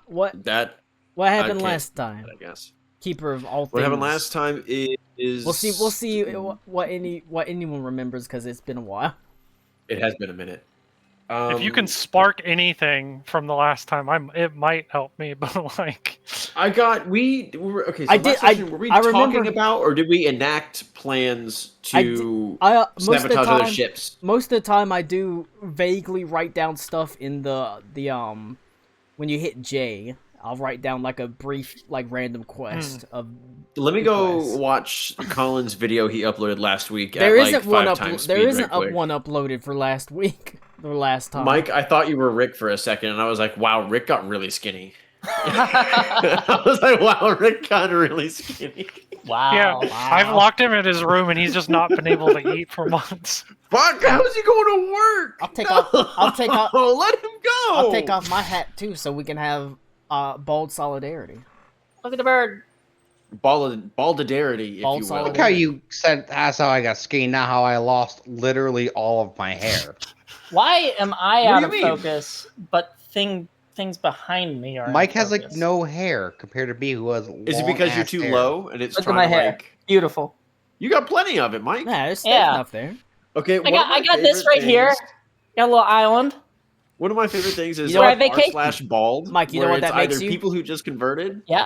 What That I happened can't. last time? I guess Keeper of all what things. happened last time is. We'll see what anyone remembers because it's been a while. It has been a minute. If you can spark anything from the last time, it might help me. But like, we were okay. So last session, were we talking about, or did we enact plans to sabotage other ships? Most of the time, I do vaguely write down stuff in the when you hit J. I'll write down like a brief, like random quest of. Let me go watch Colin's video he uploaded last week. There at isn't like one 5 times There speed isn't right one uploaded for last week or last time. Mike, I thought you were Rick for a second, and I was like, "Wow, Rick got really skinny." I was like, "Wow, Rick got really skinny." Wow. Yeah, wow. I've locked him in his room, and he's just not been able to eat for months. Fuck! How is he going to work? I'll take off. Let him go. I'll take off my hat too, so we can have bald solidarity. Look at the bird. Baldadarity, if you will. Look how you said that's how I got skinny, not how I lost literally all of my hair. Why am I What out do of you mean? focus, but things behind me are Mike in has focus? like no hair compared to me, who has long Is it because you're ass too hair. low and it's Look at trying my to hair. like? Beautiful. You got plenty of it, Mike. Nah, there's Yeah. enough there. Okay, I got this right here. Got a little island. One of my favorite things is You know what? r/bald. Mike, you know where what that it's makes either you? people who just converted, Yeah.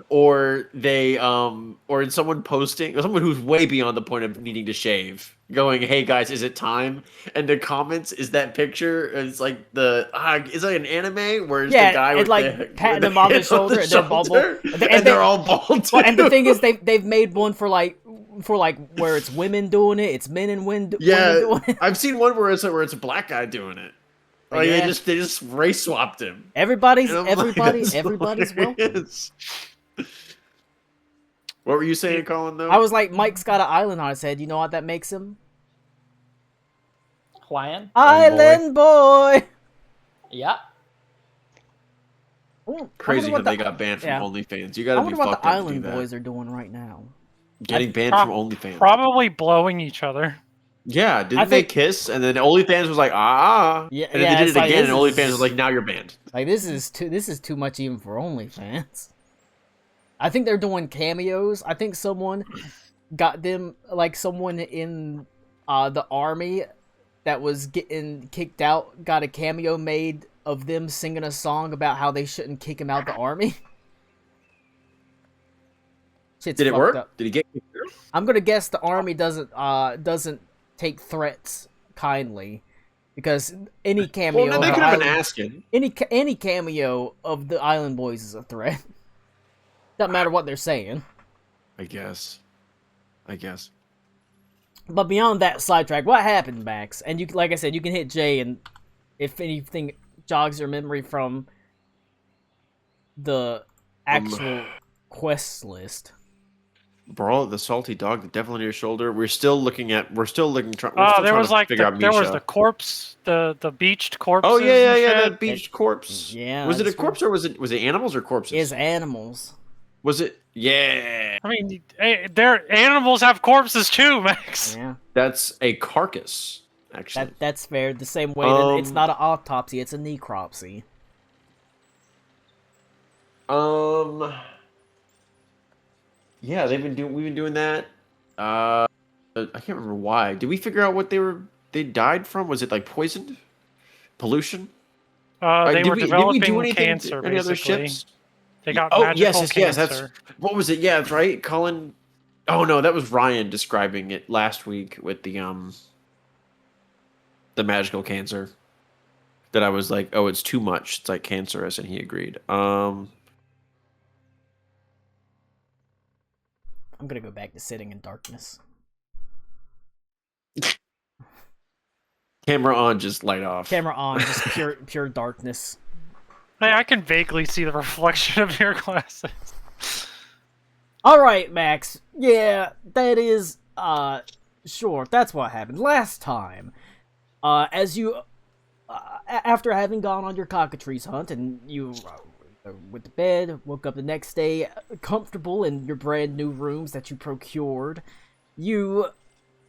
or they or it's someone posting, or someone who's way beyond the point of needing to shave, going, "Hey guys, is it time?" And the comments is that picture. It's like is it an anime where it's the guy with like patting them on the shoulder and they're bald, and they're all bald. Too. Well, and the thing is, they've made one for like where it's women doing it, it's men and women doing it. I've seen one where it's a black guy doing it. Like Yeah. they just race swapped him. Everybody's And I'm like, that's welcome. hilarious. What were you saying, Colin? Though I was like, Mike's got an island on his head. You know what that makes him? Hawaiian. Island boy. Yeah. Ooh, crazy how they got banned from OnlyFans. You I got to be wonder what fucked the up to do Island that. Boys are doing right now. Getting banned from OnlyFans. Probably blowing each other. Yeah, didn't they kiss? And then OnlyFans was like, Yeah, and then they did it's it like, again, and this OnlyFans is- was like, now you're banned. Like this is too much even for OnlyFans. I think they're doing cameos. I think someone got them, like someone in the army that was getting kicked out, got a cameo made of them singing a song about how they shouldn't kick him out the army. Shit's Did it fucked work? up. Did he get kicked out? I'm gonna guess the army doesn't take threats kindly, because any cameo. Well, no, they of could have been Island- asking. Any cameo of the Island Boys is a threat. Doesn't matter what they're saying. I guess. But beyond that sidetrack, what happened, Max? And you, like I said, you can hit J, and if anything jogs your memory from the actual quest list. Brawl the salty dog, the devil on your shoulder. We're still looking. There was trying to figure out there was Misha. the corpse, the beached corpses. Oh yeah, and that shit. beached corpse. Yeah. Was it a corpse or was it animals or corpses? Is animals. Was it? Yeah. I mean, their animals have corpses too, Max. Yeah. That's a carcass, actually. That's fair. The same way that it's not an autopsy, it's a necropsy. Yeah, we've been doing that. I can't remember why. Did we figure out what they died from? Was it like poisoned? Pollution? They were did we developing do anything cancer, to any other basically. ships? They got magical yes, cancer. that's what was it? Yeah, that's right. Colin. Oh no, that was Ryan describing it last week with the magical cancer. That I was like, oh, it's too much. It's like cancerous, and he agreed. I'm gonna go back to sitting in darkness. Camera on, just light off. Camera on, just pure darkness. Hey, I can vaguely see the reflection of your glasses. Alright, Max. Yeah, that is, sure, that's what happened. Last time, as you, after having gone on your cockatrice hunt, and you went to bed, woke up the next day, comfortable in your brand new rooms that you procured, you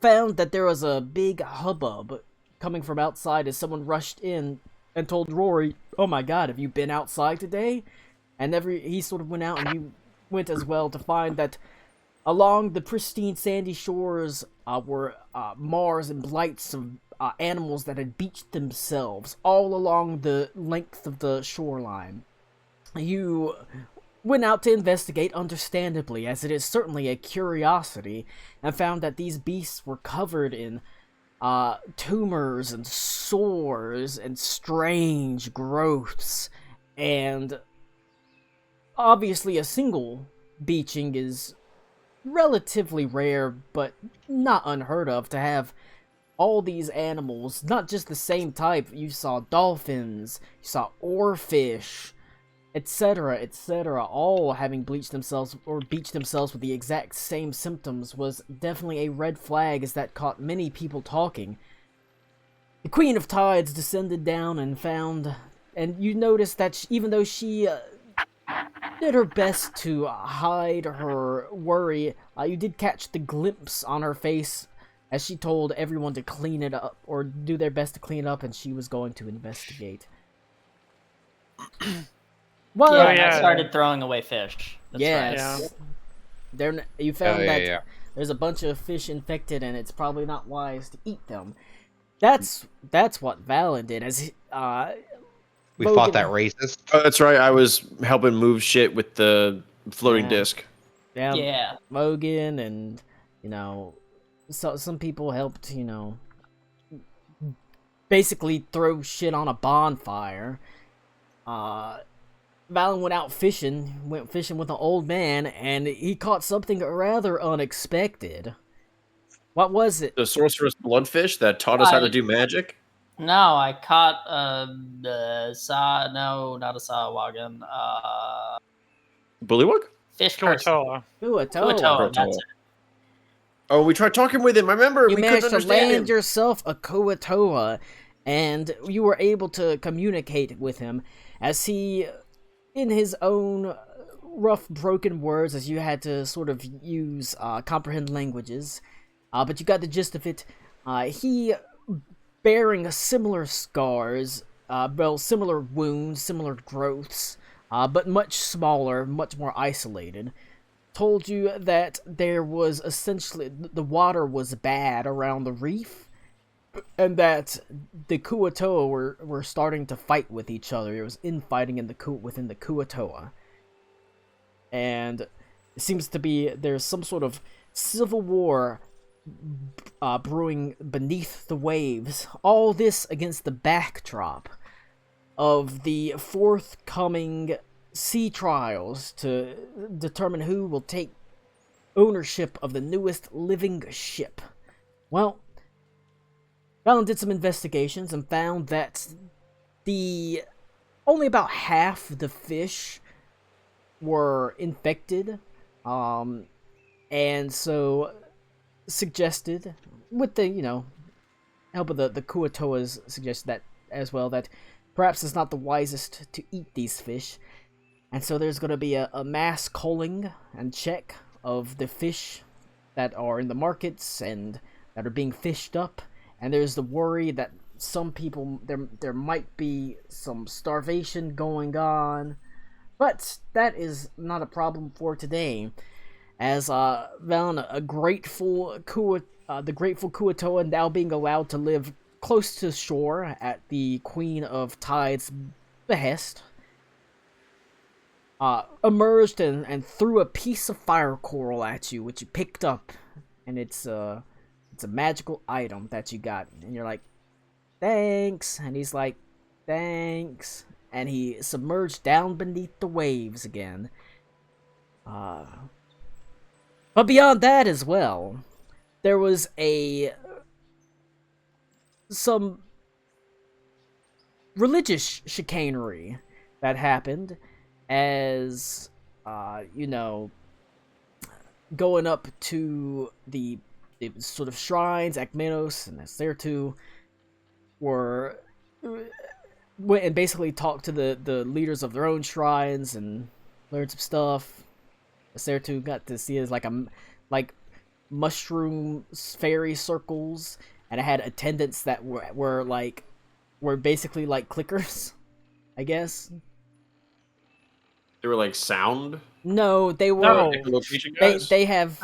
found that there was a big hubbub coming from outside as someone rushed in and told Rory, "Oh my God, have you been outside today?" And he sort of went out, and you went as well to find that along the pristine sandy shores were mars and blights of animals that had beached themselves all along the length of the shoreline. You went out to investigate, understandably, as it is certainly a curiosity, and found that these beasts were covered in tumors and sores and strange growths, and obviously a single beaching is relatively rare, but not unheard of to have all these animals, not just the same type. You saw dolphins, you saw oarfish, etc., etc., all having bleached themselves or beached themselves with the exact same symptoms was definitely a red flag, as that caught many people talking. The Queen of Tides descended down and found, and you noticed that even though she did her best to hide her worry, you did catch the glimpse on her face as she told everyone to clean it up, or do their best to clean it up, and she was going to investigate. Well, Yeah, Oh, and I yeah. started throwing away fish. That's yes. right. You found yeah, that yeah. there's a bunch of fish infected, and it's probably not wise to eat them. That's what Valen did. As We Logan- fought that racist. Oh, that's right. I was helping move shit with the floating Yeah. disc. Yeah. Logan and so some people helped basically throw shit on a bonfire. Valen went fishing with an old man, and he caught something rather unexpected. What was it? The sorceress bloodfish that taught us how to I- do magic. No, I caught not a sawagan. Bullywug? Fish person. Kuatoa. Kuatoa. Kuatoa, that's it. Oh, we tried talking with him. I remember. You we managed couldn't to understand land him. yourself a Kuatoa, and you were able to communicate with him as he, in his own rough, broken words, as you had to sort of use comprehend languages, but you got the gist of it. He, bearing similar scars, similar wounds, similar growths, but much smaller, much more isolated, told you that there was essentially, the water was bad around the reef, and that the Kuatoa were starting to fight with each other. There was infighting within the Kuatoa. And it seems to be there's some sort of civil war brewing beneath the waves. All this against the backdrop of the forthcoming sea trials to determine who will take ownership of the newest living ship. Well, Valen did some investigations and found that only about half the fish were infected, and so suggested, with the help of the Kuatoas, suggested that as well, that perhaps it's not the wisest to eat these fish, and so there's going to be a mass culling and check of the fish that are in the markets and that are being fished up, and there's the worry that some people, there might be some starvation going on, but that is not a problem for today, as Valen, the grateful Kuatoa, now being allowed to live close to shore at the Queen of Tides' behest, emerged and threw a piece of fire coral at you, which you picked up, and it's a magical item that you got, and you're like, thanks, and he's like, thanks, and he submerged down beneath the waves again. But beyond that as well, there was some religious chicanery that happened as, going up to the sort of shrines, Akmenos and Asertu, went and basically talked to the leaders of their own shrines and learned some stuff. Asertu got to see it as like mushroom fairy circles, and it had attendants that were were basically like clickers, I guess. They were like sound No, they were. No. location They guys. they have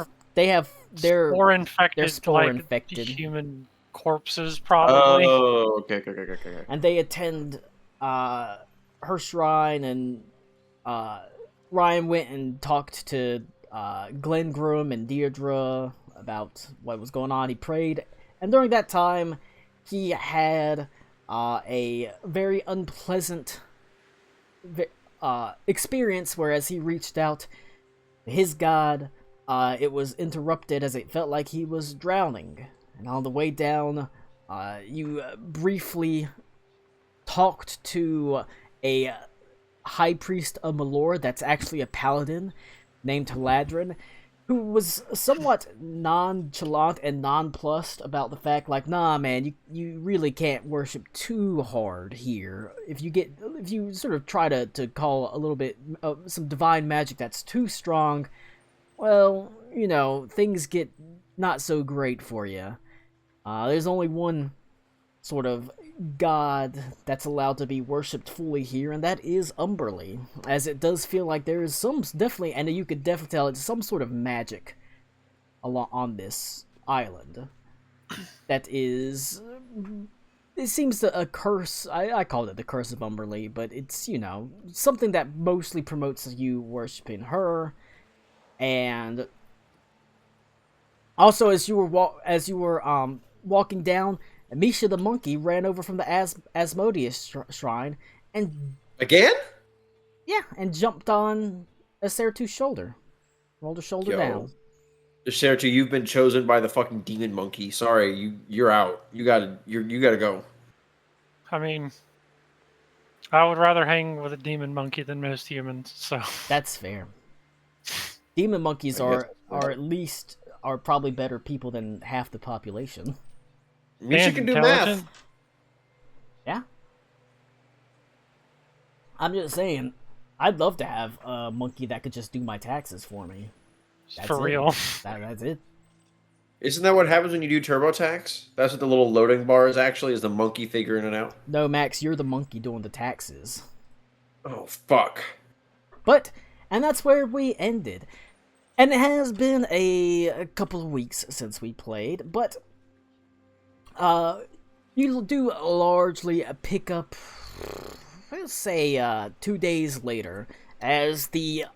they're Spore infected, spore like infected. human corpses, probably. Oh, okay. and they attend her shrine, and Ryan went and talked to Glenn Groom and Deirdre about what was going on. He prayed, and during that time, he had a very unpleasant experience. Whereas he reached out to his god, it was interrupted as it felt like he was drowning. And on the way down, you briefly talked to a high priest of Malor that's actually a paladin named Haladrin, who was somewhat nonchalant and nonplussed about the fact, like, nah, man, you really can't worship too hard here. If you sort of try to call a little bit some divine magic that's too strong, well, you know, things get not so great for you. There's only one sort of god that's allowed to be worshipped fully here, and that is Umberly, as it does feel like there is some, definitely, and you could definitely tell it's some sort of magic on this island that is, it seems to a curse. I called it the curse of Umberly, but it's, you know, something that mostly promotes you worshiping her. And also, as you were walking down, Misha the monkey ran over from the Asmodeus shrine and Again? and jumped on Acertu's shoulder, rolled her shoulder down. Acertu, you've been chosen by the fucking demon monkey. Sorry, you're out. You gotta go. I mean, I would rather hang with a demon monkey than most humans, so... That's fair. Demon monkeys I guess are probably better people than half the population. Misha And can do intelligent. math. Yeah. I'm just saying, I'd love to have a monkey that could just do my taxes for me. That's For it. real. That's it. Isn't that what happens when you do TurboTax? That's what the little loading bar is actually, is the monkey figuring it out? No, Max, you're the monkey doing the taxes. Oh, fuck. And that's where we ended. And it has been a couple of weeks since we played, but you'll do largely pick up, let's say, 2 days later, as the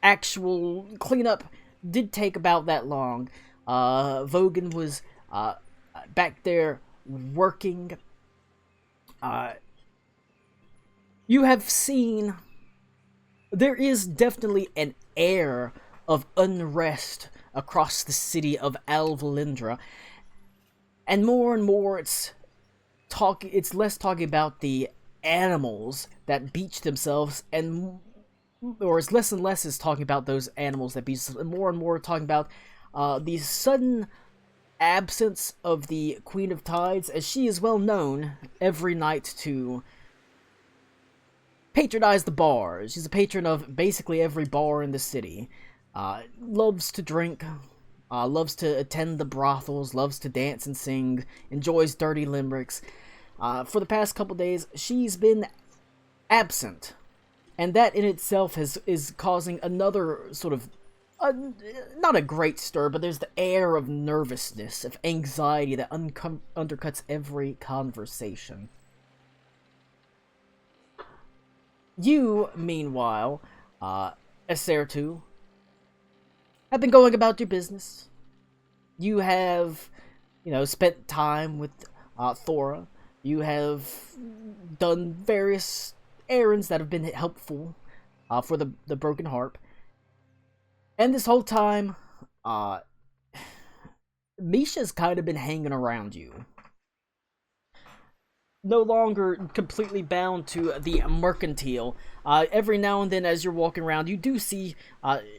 actual cleanup did take about that long. Vogan was back there working. You have seen there is definitely an air of unrest across the city of Alvalindra, and more it's less talking about the animals that beach themselves, or it's less and less is talking about those animals that beach, and more talking about the sudden absence of the Queen of Tides, as she is well known every night to patronize the bars. She's a patron of basically every bar in the city. Loves to drink, loves to attend the brothels, loves to dance and sing, enjoys dirty limericks. For the past couple days, she's been absent, and that in itself is causing another sort of, not a great stir, but there's the air of nervousness, of anxiety that undercuts every conversation. You, meanwhile, Acertu, have been going about your business. You have, spent time with Thora. You have done various errands that have been helpful for the Broken Harp. And this whole time, Misha's kind of been hanging around you. No longer completely bound to the mercantile. Every now and then as you're walking around, you do see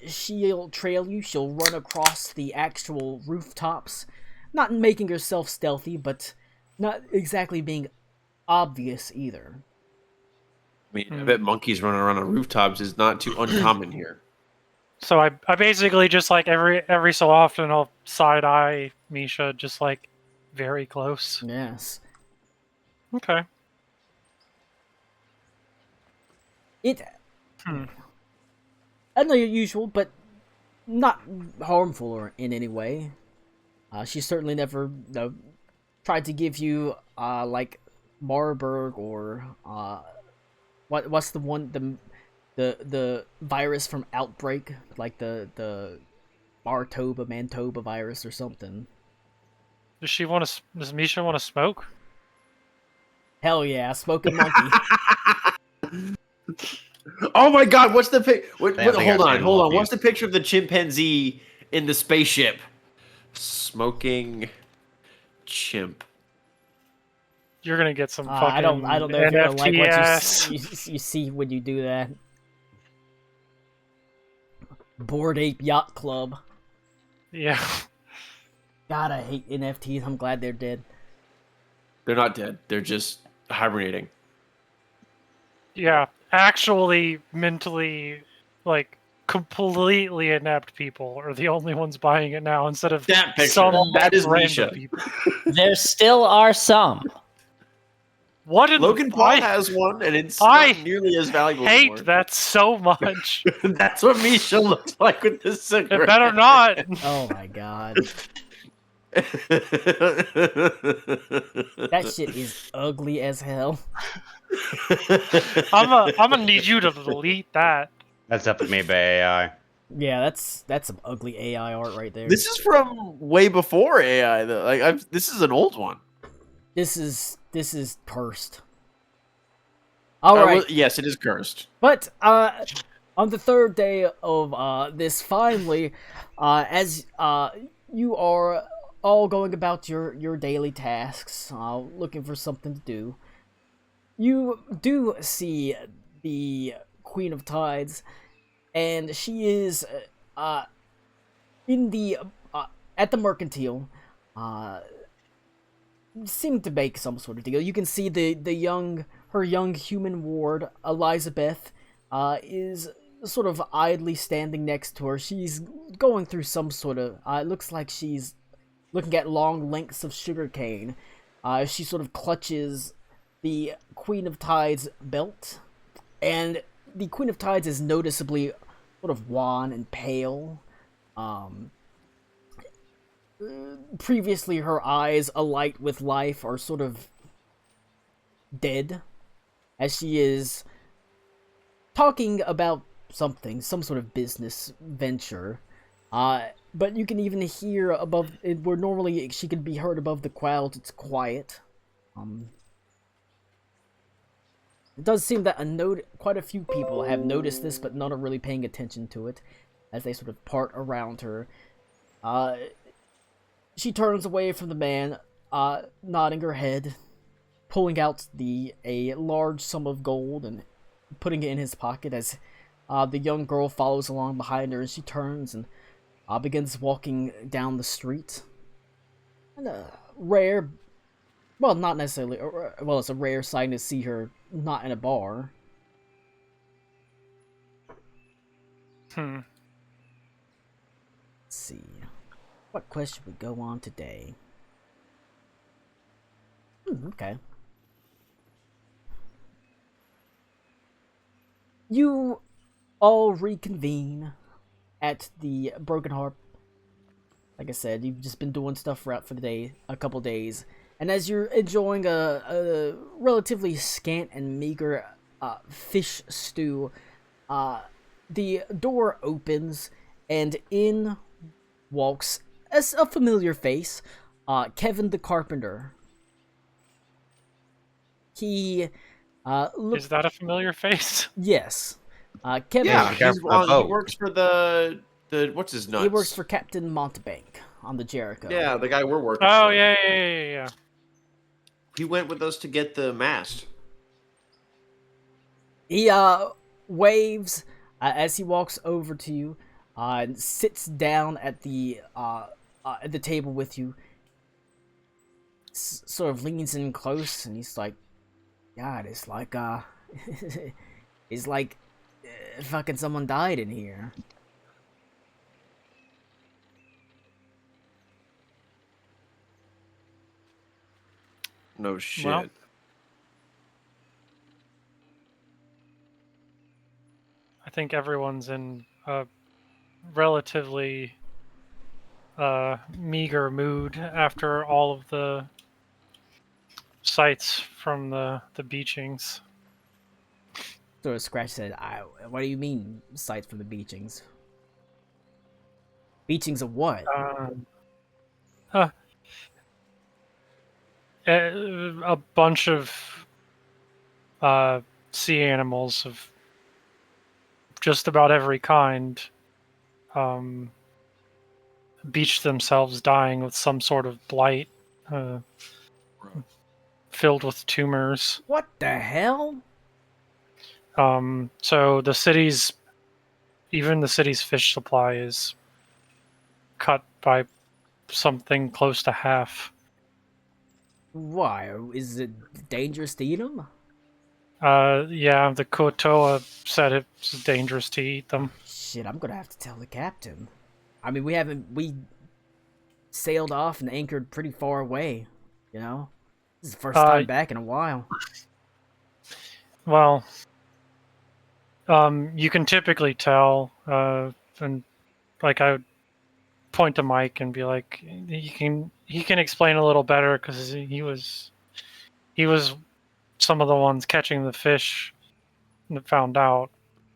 she'll trail you. She'll run across the actual rooftops. Not making herself stealthy, but not exactly being obvious either. I mean, I bet monkeys running around on rooftops is not too uncommon here. So I basically just, like, every so often I'll side-eye Misha, just, like, very close. Yes. Okay. It, Hmm. I know you're usual, but not harmful or in any way. She certainly never tried to give you like Marburg or what's the one the virus from Outbreak, like the Mantoba virus or something. Does Misha want to smoke? Hell yeah, smoking monkey. Oh my god, what's the pic? Damn, they got Hold on, same hold on. monkeys. What's the picture of the chimpanzee in the spaceship? Smoking chimp. You're gonna get some fucking I don't know if you're gonna like what NFTs. you see when you do that. Bored Ape Yacht Club. Yeah. God, I hate NFTs. I'm glad they're dead. They're not dead. They're just hibernating. Yeah. Actually, mentally, like, completely inept people are the only ones buying it now instead of That picture. some That is random Misha. people. There still are some. What in Logan the, Paul I has one, and it's I not nearly as valuable hate anymore. that so much. That's what Misha looks like with the It cigarette. better not. Oh my god. That shit is ugly as hell. I'm gonna need you to delete that. That's definitely made by AI. Yeah, that's some ugly AI art right there. This is from way before AI, though. Like, this is an old one. This is cursed. All right. Well, yes, it is cursed. But on the third day of this, finally, as you are all going about your daily tasks, looking for something to do, you do see the Queen of Tides, and she is in the at the mercantile, seem to make some sort of deal. You can see her young human ward, Elizabeth, is sort of idly standing next to her. She's going through some sort of, it looks like she's looking at long lengths of sugarcane. She sort of clutches the Queen of Tides belt, and the Queen of Tides is noticeably sort of wan and pale. Previously, her eyes alight with life are sort of dead, as she is talking about something, some sort of business venture. But you can even hear above it, where normally she could be heard above the clouds. It's quiet. It does seem that quite a few people have noticed this, but none are really paying attention to it, as they sort of part around her. She turns away from the man, nodding her head, pulling out a large sum of gold and putting it in his pocket as the young girl follows along behind her, and she turns and begins walking down the street. And rare, well, not necessarily, well, it's a rare sign to see her not in a bar. Hmm. Let's see. What quest should we go on today? Okay. You all reconvene at the Broken Harp. Like I said, you've just been doing stuff for the day, a couple days. And as you're enjoying a relatively scant and meager fish stew, the door opens, and in walks a familiar face, Kevin the Carpenter. He looks. Is that a familiar face? Yes. Kevin. Yeah, Be careful with he boat. works for the what's his nuts? He works for Captain Mountebank on the Jericho. Yeah, the guy we're working Oh for. yeah. He went with us to get the mast. He waves as he walks over to you, and sits down at the table with you. Sort of leans in close, and he's like, "God, it's like it's like fucking someone died in here." No shit. Well. I think everyone's in a relatively meager mood after all of the sights from the beachings. Sort of Scratch said, what do you mean, sights from the beachings? Beachings of what? A bunch of sea animals of just about every kind beached themselves, dying with some sort of blight, filled with tumors. What the hell? So even the city's fish supply is cut by something close to half. Why? Is it dangerous to eat them? Yeah, the Kotoa said it's dangerous to eat them. Shit, I'm gonna have to tell the captain. I mean, we sailed off and anchored pretty far away, you know? This is the first time back in a while. Well, you can typically tell, and like I would point to Mike and be like, he can explain a little better because he was some of the ones catching the fish that found out.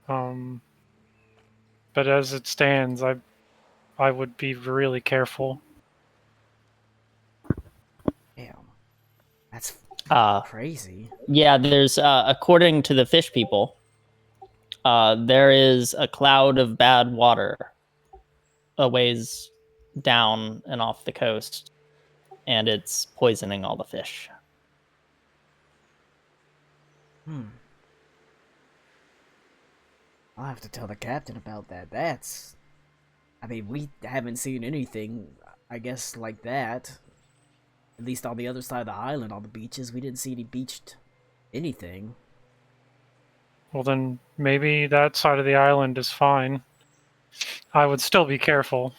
But as it stands, I would be really careful. Damn. That's crazy. Yeah, there's according to the fish people, there is a cloud of bad water a ways down and off the coast, and it's poisoning all the fish. I'll have to tell the captain about that. I mean, we haven't seen anything, I guess, like that. At least on the other side of the island, on the beaches, we didn't see any beached anything. Well, then maybe that side of the island is fine. I would still be careful.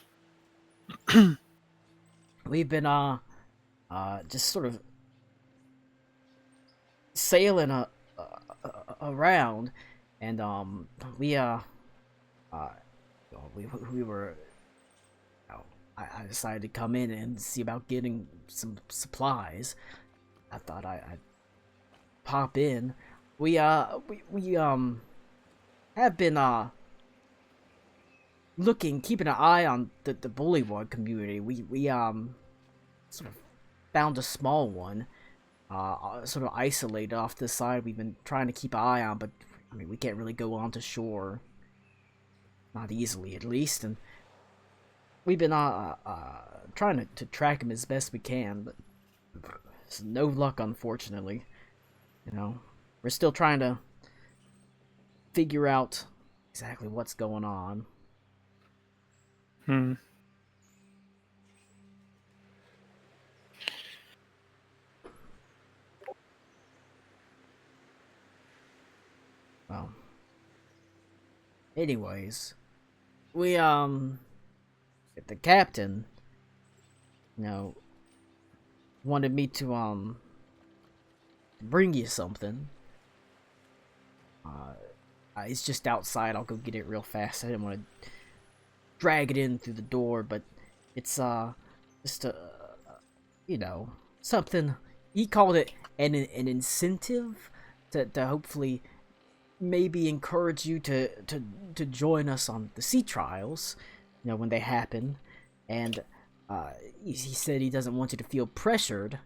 We've been, just sort of sailing around, and, we were, I decided to come in and see about getting some supplies. I thought I'd pop in. We have been, keeping an eye on the Bullywug community. We sort of found a small one, sort of isolated off the side. We've been trying to keep an eye on, but I mean, we can't really go onto shore. Not easily, at least, and we've been trying to track him as best we can, but it's no luck, unfortunately. You know, we're still trying to figure out exactly what's going on. Well, anyways, we, the captain, you know, wanted me to, bring you something. It's just outside. I'll go get it real fast. I didn't want to drag it in through the door, but it's, just you know, something. He called it an incentive to hopefully maybe encourage you to join us on the sea trials, you know, when they happen. And he said he doesn't want you to feel pressured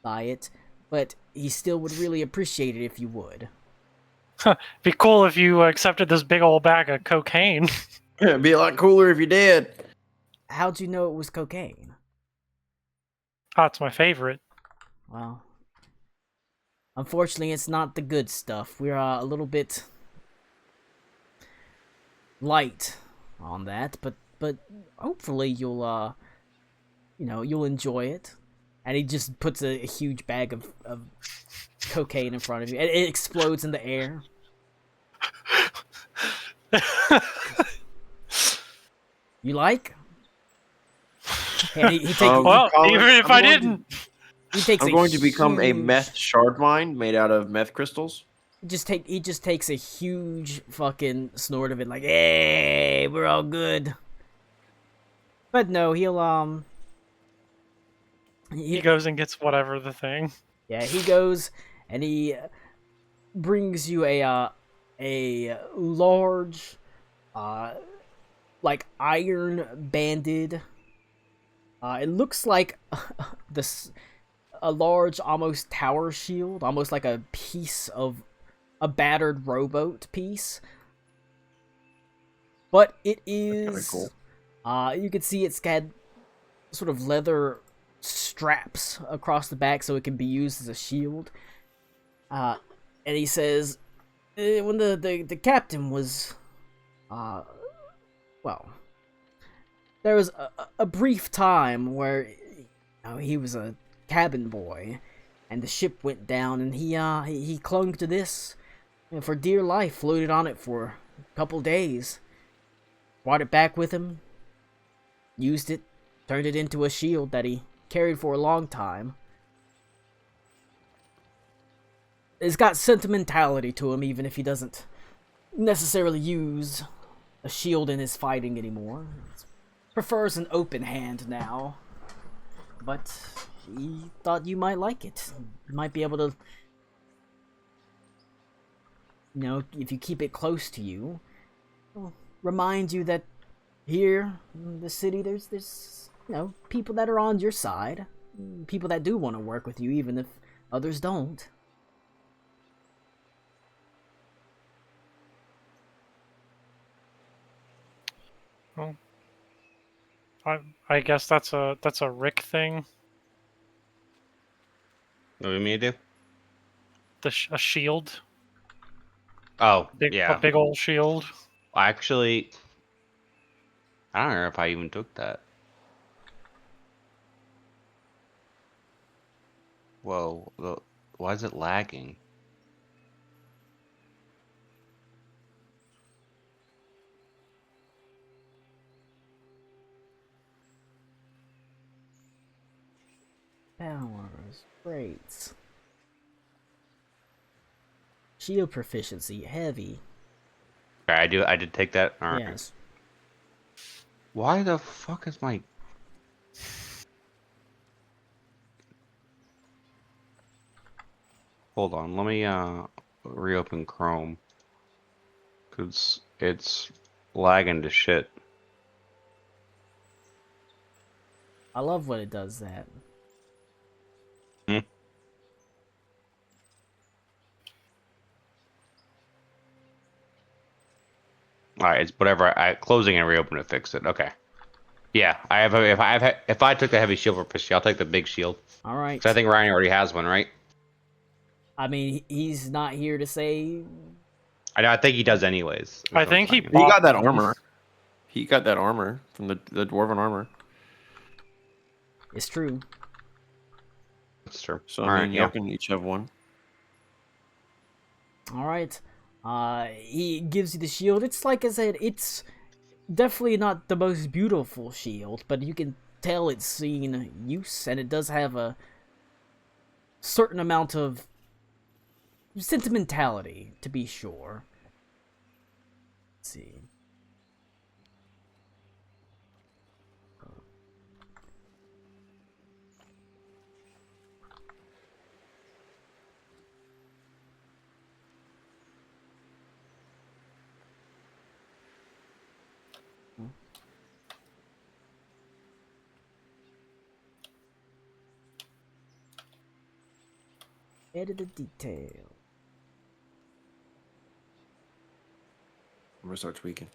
by it, but he still would really appreciate it if you would. Be cool if you accepted this big old bag of cocaine. It'd be a lot cooler if you did. How'd you know it was cocaine? That's my favorite. Well, unfortunately, it's not the good stuff. We're a little bit light on that, but hopefully you'll you know, you'll enjoy it. And he just puts a huge bag of cocaine in front of you, and it explodes in the air. You like? And he takes. Well, even if I didn't. He takes I'm going to become a meth shard mine made out of meth crystals. he just takes a huge fucking snort of it, like, hey, we're all good. But no, He goes and gets whatever the thing. yeah, he goes and he brings you a large, like iron banded. It looks like a large, almost tower shield, almost like a piece of a battered rowboat piece. But it is, cool. You can see it's got sort of leather straps across the back so it can be used as a shield. And he says, when the captain was, well, there was a brief time where he was a cabin boy, and the ship went down, and he clung to this for dear life, floated on it for a couple days, brought it back with him, used it, turned it into a shield that he carried for a long time. It's got sentimentality to him, even if he doesn't necessarily use a shield in his fighting anymore. Prefers an open hand now, but he thought you might like it. You might be able to, if you keep it close to you, remind you that here in the city there's people that are on your side, people that do want to work with you even if others don't. Well, I guess that's a Rick thing. What do you mean to do? A shield, Oh, a yeah. big old shield. Actually, I don't know if I even took that. Whoa, why is it lagging? Powers, traits. Shield proficiency, heavy. Okay, I did take that. All right. Yes. Why the fuck is my... Hold on, let me reopen Chrome. Cause it's lagging to shit. I love when it does that. Alright, it's whatever. Closing and reopen to fix it. Okay. Yeah, I have. If I took the heavy shield proficiency, I'll take the big shield. All right. Because I think Ryan already has one, right? I mean, he's not here to say. I think he does anyways. I think he He bought got that them. armor. He got that armor from the dwarven armor. It's true. That's true. So All I right, mean, yeah. y'all can each have one. All right. He gives you the shield. It's like I said, it's definitely not the most beautiful shield, but you can tell it's seen use, and it does have a certain amount of sentimentality, to be sure. Let's see. Edited detail. I'm gonna start tweaking.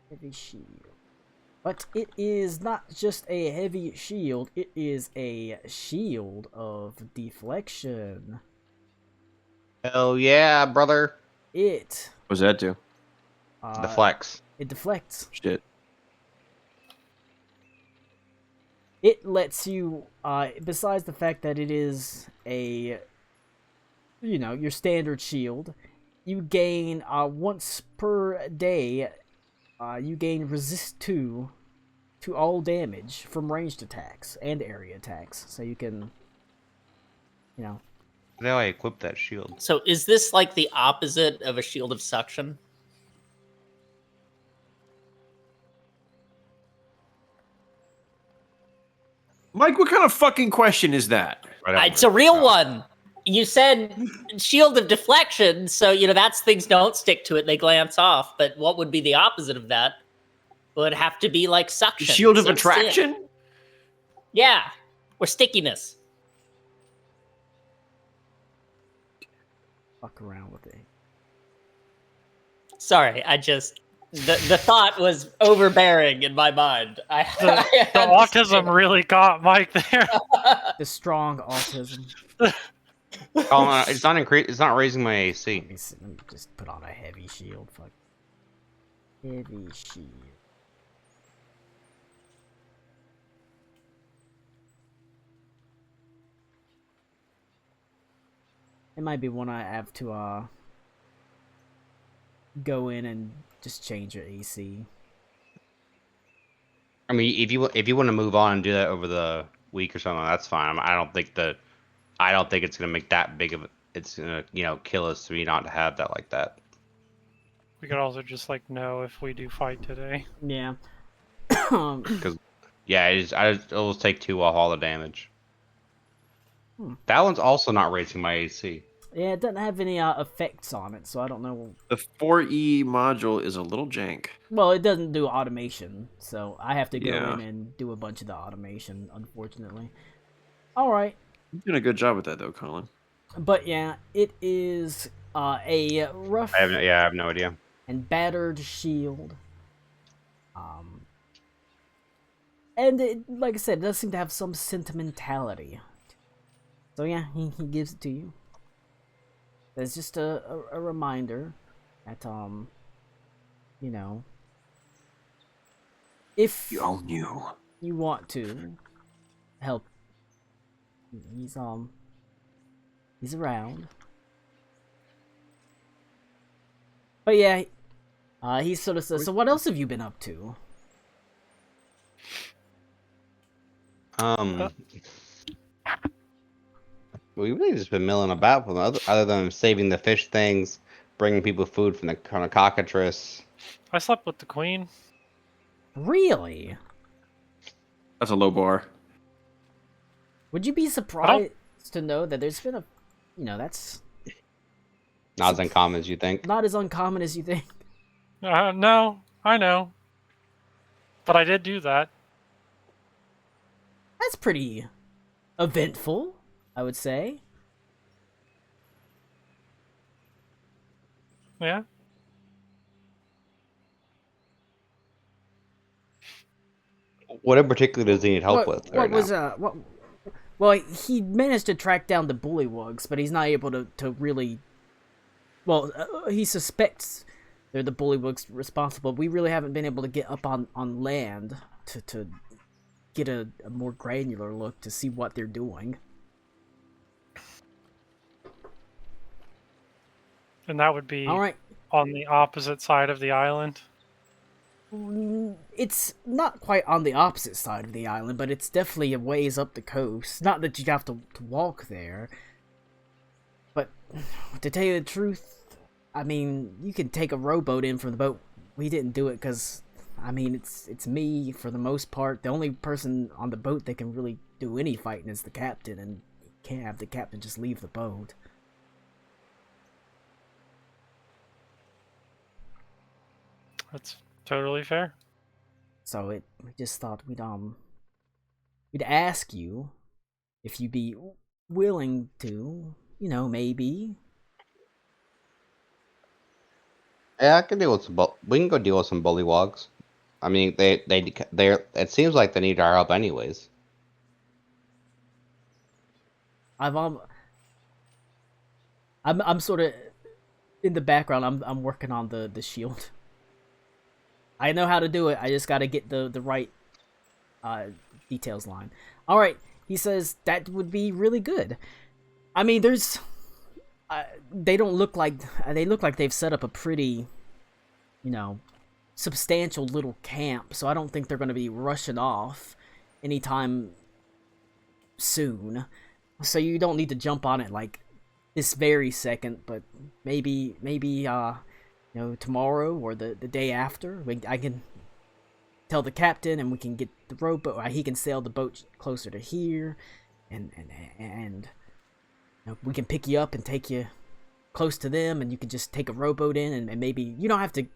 Heavy shield. But it is not just a heavy shield, it is a shield of deflection. Hell yeah, brother. It What does that do? The flex. It deflects. Shit. It lets you, besides the fact that it is a your standard shield. You gain once per day. You gain resist to all damage from ranged attacks and area attacks. So you can, Now I equip that shield. So is this like the opposite of a shield of suction? Mike, what kind of fucking question is that? It's a real one. You said shield of deflection, so that's things don't stick to it; they glance off. But what would be the opposite of that? Would have to be like suction. Shield of So stick. attraction? Yeah, or stickiness. fuck around with it. Sorry, the thought was overbearing in my mind. The autism really got Mike there. The strong autism. Oh, it's not It's not raising my AC. Let me just put on a heavy shield. Fuck. Heavy shield. It might be one I have to go in and just change your AC. I mean, if you want to move on and do that over the week or something, that's fine. I don't think it's gonna make that big of. It's gonna kill us to not have that like that. We could also just know if we do fight today. Yeah. Because it'll take 2 off all the damage. That one's also not raising my AC. Yeah, it doesn't have any effects on it, so I don't know. The 4E module is a little jank. Well, it doesn't do automation, so I have to go Yeah. in and do a bunch of the automation, unfortunately. Alright. You're doing a good job with that, though, Colin. But yeah, it is a rough I have no idea. and battered shield. And it, like I said, it does seem to have some sentimentality. So yeah, he gives it to you. There's just a reminder that, if You own you. you want to help, he's around. But yeah, he sort of says, so what else have you been up to? We've really just been milling about from other than saving the fish things, bringing people food from the cockatrice. I slept with the queen. Really? That's a low bar. Would you be surprised to know that there's been that's Not as uncommon as you think. not as uncommon as you think? No, I know. But I did do that. That's pretty eventful, I would say. Yeah. What in particular does he need help with? What was what? Well, he managed to track down the bullywugs, but he's not able to really. Well, he suspects they're the bullywugs responsible. We really haven't been able to get up on land to get a more granular look to see what they're doing. And that would be All right. on the opposite side of the island. It's not quite on the opposite side of the island, but it's definitely a ways up the coast. Not that you have to walk there. But to tell you the truth, I mean, you can take a rowboat in from the boat. We didn't do it because, I mean, it's me for the most part. The only person on the boat that can really do any fighting is the captain, and you can't have the captain just leave the boat. That's totally fair. So we just thought we'd ask you if you'd be willing to, maybe. Yeah, I can deal with we can go deal with some bullywogs. I mean, they're. It seems like they need our help, anyways. I'm sort of in the background. I'm working on the shield. I know how to do it. I just got to get the right details line. All right, he says that would be really good. I mean, there's they don't look like they look like they've set up a pretty, substantial little camp. So I don't think they're going to be rushing off anytime soon. So you don't need to jump on it like this very second, but maybe tomorrow or the day after. I can tell the captain, and we can get the rowboat. He can sail the boat closer to here, and we can pick you up and take you close to them, and you can just take a rowboat in, and maybe you don't have to,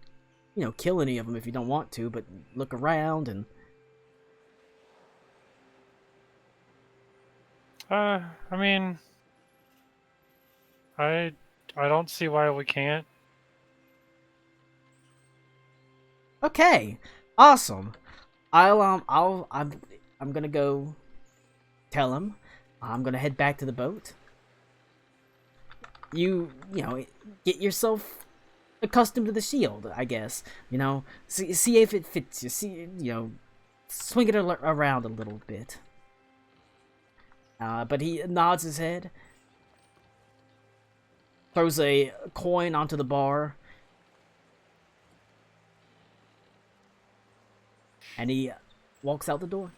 kill any of them if you don't want to, but look around and. I mean, I don't see why we can't. Okay, awesome. I'm gonna go tell him. I'm gonna head back to the boat. You get yourself accustomed to the shield, I guess. See if it fits you. See, swing it around a little bit. But he nods his head, throws a coin onto the bar, and he walks out the door.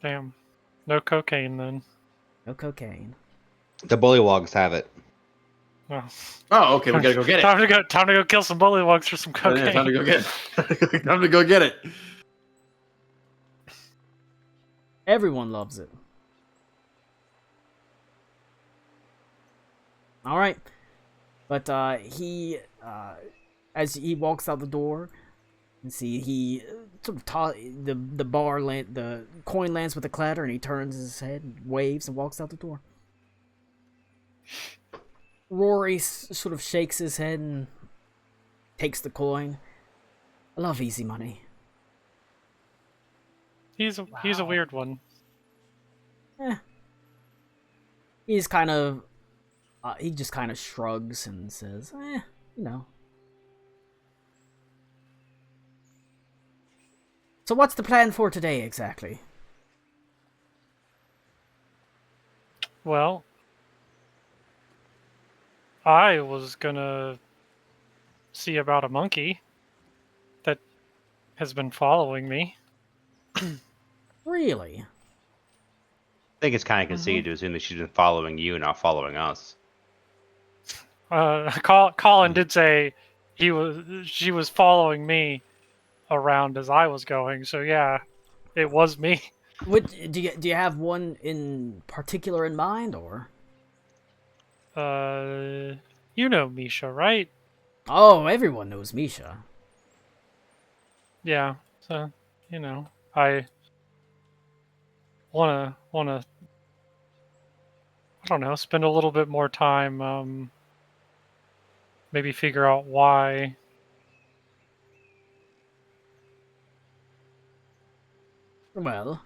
Damn. No cocaine then. No cocaine. The bullywogs have it. Oh. Oh, okay, we gotta go get it. Time to go kill some bullywogs for some cocaine. Yeah, time to go get it. Time to go get it. Everyone loves it. Alright. But, as he walks out the door, and see, he sort of the coin lands with a clatter, and he turns his head, waves, and walks out the door. Rory sort of shakes his head and takes the coin. I love easy money. He's a weird one. He's kind of he just kind of shrugs and says, So what's the plan for today exactly? Well, I was gonna see about a monkey that has been following me. Really? I think it's kind of conceited to assume that she's been following you, not following us. Colin did say she was following me around as I was going, so yeah, it was me. Do you have one in particular in mind, or? You know Misha, right? Oh, everyone knows Misha. Yeah, so I wanna I don't know, spend a little bit more time, maybe figure out why. Well,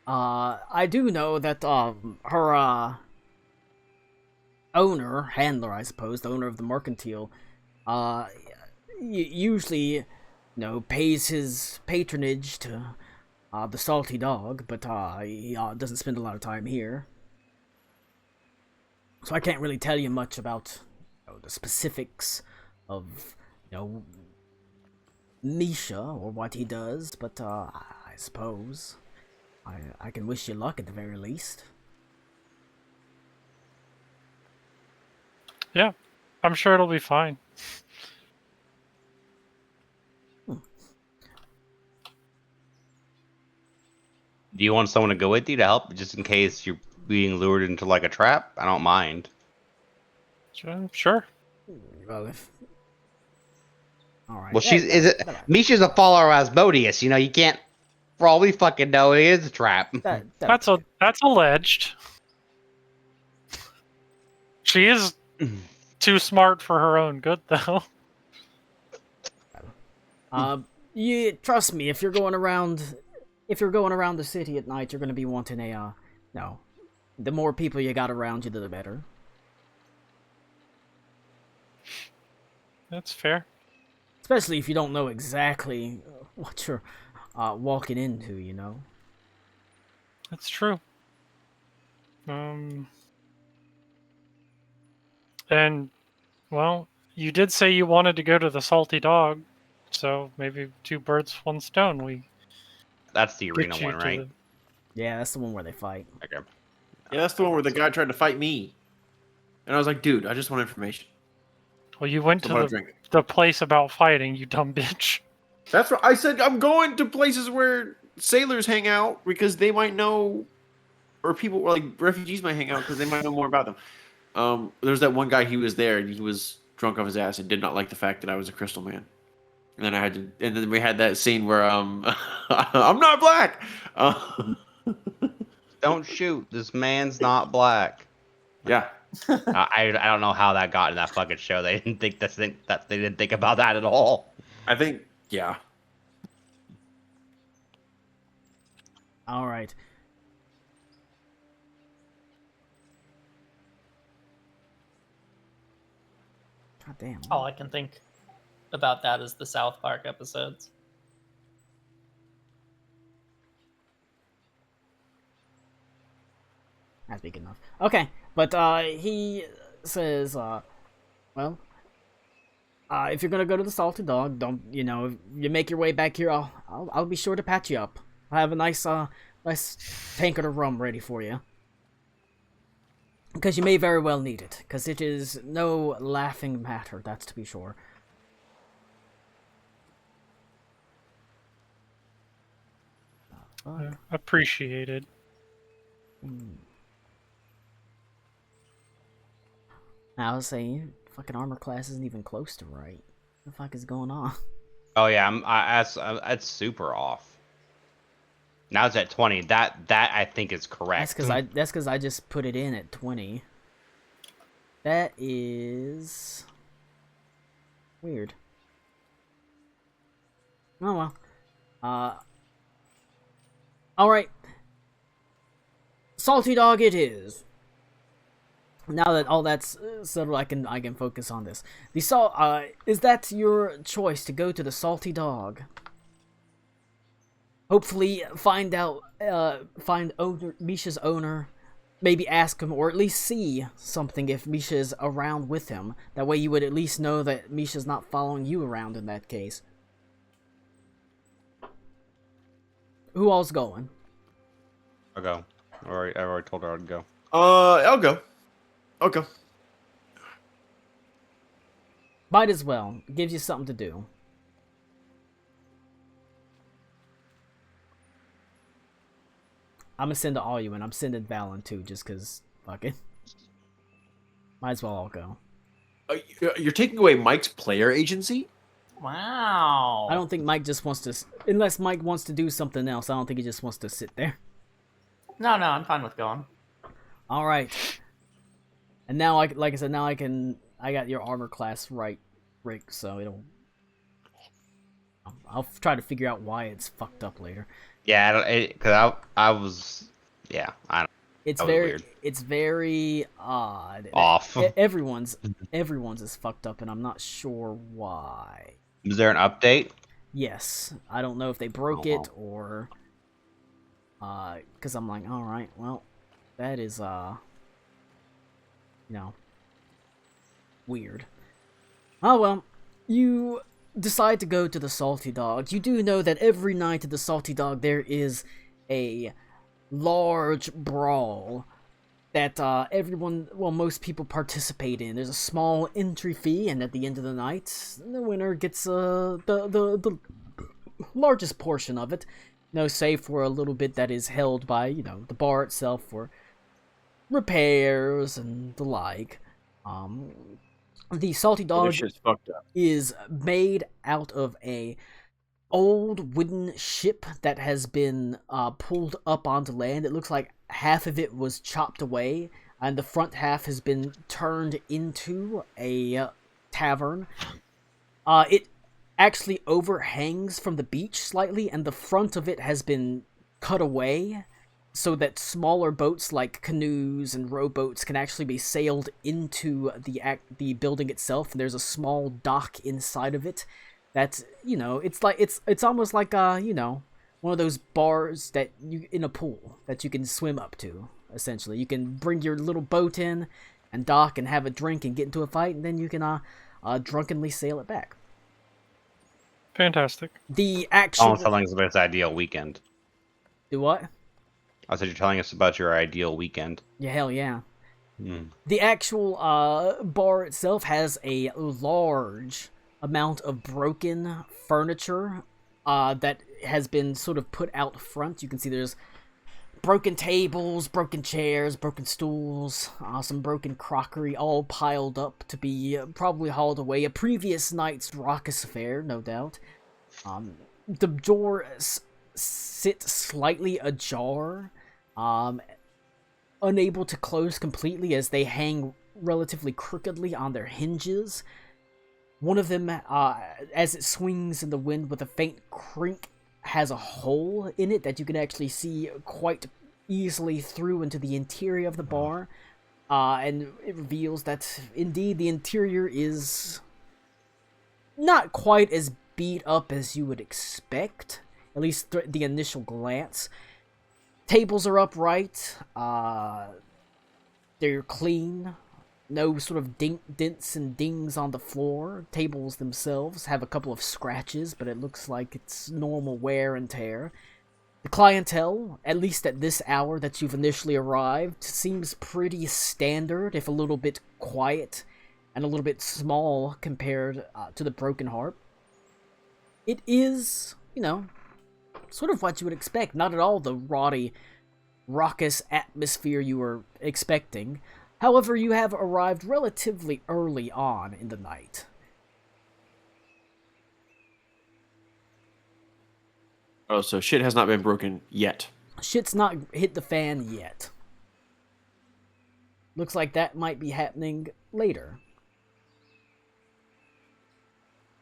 I do know that her handler, I suppose, the owner of the mercantile, usually, pays his patronage to the Salty Dog, but he doesn't spend a lot of time here. So I can't really tell you much about the specifics of, Misha or what he does, but I suppose I can wish you luck at the very least. Yeah, I'm sure it'll be fine. Do you want someone to go with you to help, just in case you're being lured into like a trap? I don't mind. Sure. Well, all right. Well, Misha's a follower of Asmodeus. You can't. For all we fucking know, it is a trap. That's alleged. She is too smart for her own good, though. You trust me. If you're going around the city at night, you're going to be wanting the more people you got around you, the better. That's fair. Especially if you don't know exactly what you're walking into, That's true. And well, you did say you wanted to go to the Salty Dog, so maybe two birds, one stone. We That's the arena get you one, to right? the. Yeah, that's the one where they fight. Okay. Yeah, that's the one where the guy tried to fight me, and I was like, dude, I just want information. Well, you went So I want to to drink. the place about fighting, you dumb bitch. That's what I said. I'm going to places where sailors hang out because they might know, or people like refugees might hang out because they might know more about them. There's that one guy. He was there and he was drunk off his ass and did not like the fact that I was a crystal man. And then and then we had that scene where I'm not black. Don't shoot. This man's not black. Yeah. I don't know how that got in that fucking show. They didn't think that they didn't think about that at all. I think yeah. All right. God damn. All I can think about that is the South Park episodes. That's big enough. Okay, but he says, well, if you're gonna go to the Salty Dog, don't if you make your way back here, I'll be sure to patch you up. I have a nice tankard of rum ready for you, because you may very well need it, because it is no laughing matter, that's to be sure. Yeah, appreciated. I was saying, fucking armor class isn't even close to right. What the fuck is going on? Oh yeah, that's super off. Now it's at 20. That I think is correct. That's because I just put it in at 20. That is weird. Oh well. All right. Salty Dog it is. Now that all that's settled, I can focus on this. Is that your choice to go to the Salty Dog? Hopefully, find Misha's owner, maybe ask him, or at least see something if Misha's around with him. That way, you would at least know that Misha's not following you around in that case. Who all's going? I'll go. I already told her I'd go. I'll go. Okay. Might as well. It gives you something to do. I'm gonna send to all you, and I'm sending Valen too, just cause fuck it. Might as well all go. You're taking away Mike's player agency? Wow. I don't think Mike just wants to, unless Mike wants to do something else. I don't think he just wants to sit there. No, I'm fine with going. All right. And now, like I said, now I got your armor class right, Rick. So it'll. I'll try to figure out why it's fucked up later. Yeah, because I was. Yeah, I don't. It's That was very, weird. it's very odd. Off. Everyone's is fucked up, and I'm not sure why. Is there an update? Yes, I don't know if they broke Oh, it or, because I'm like, all right, well, that is weird. Oh well, you decide to go to the Salty Dog. You do know that every night at the Salty Dog there is a large brawl that most people participate in. There's a small entry fee, and at the end of the night, the winner gets the largest portion of it. Save for a little bit that is held by the bar itself for repairs and the like. The Salty Dog This shit's fucked up. is made out of a old wooden ship that has been pulled up onto land. It looks like half of it was chopped away, and the front half has been turned into a tavern. It actually overhangs from the beach slightly, and the front of it has been cut away so that smaller boats like canoes and rowboats can actually be sailed into the building itself. And there's a small dock inside of it that it's almost like one of those bars that you in a pool that you can swim up to. essentially. You can bring your little boat in and dock and have a drink and get into a fight, and then you can drunkenly sail it back. Fantastic. The Oh, actual... telling us about its ideal weekend. Do what? I said you're telling us about your ideal weekend. Yeah, hell yeah. Hmm. The actual bar itself has a large amount of broken furniture that has been sort of put out front. You can see there's broken tables, broken chairs, broken stools, some broken crockery, all piled up to be probably hauled away. A previous night's raucous affair, no doubt. The door sits slightly ajar, unable to close completely as they hang relatively crookedly on their hinges. One of them, as it swings in the wind with a faint crink, has a hole in it that you can actually see quite easily through into the interior of the bar, and it reveals that indeed the interior is not quite as beat up as you would expect, at least the initial glance. Tables are upright, they're clean, no sort of dents and dings on the floor. Tables themselves have a couple of scratches, but it looks like it's normal wear and tear. The clientele, at least at this hour that you've initially arrived, seems pretty standard, if a little bit quiet, and a little bit small compared to the Broken Harp. It is, you know, sort of what you would expect, not at all the raucous atmosphere you were expecting. However, you have arrived relatively early on in the night. Oh, so shit has not been broken yet. Shit's not hit the fan yet. Looks like that might be happening later.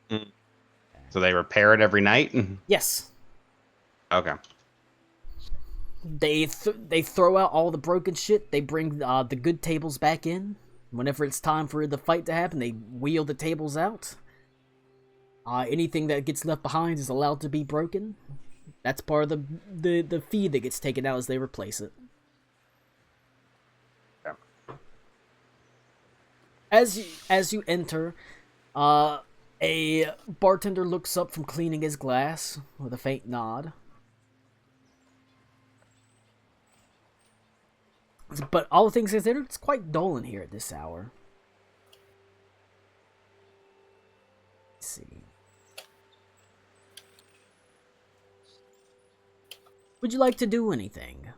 So they repair it every night? Yes. Okay. They throw out all the broken shit. They bring the good tables back in. Whenever it's time for the fight to happen, they wheel the tables out. Anything that gets left behind is allowed to be broken. That's part of the fee that gets taken out as they replace it. Yeah. As you enter, a bartender looks up from cleaning his glass with a faint nod. But all things considered, it's quite dull in here at this hour. Let's see. Would you like to do anything?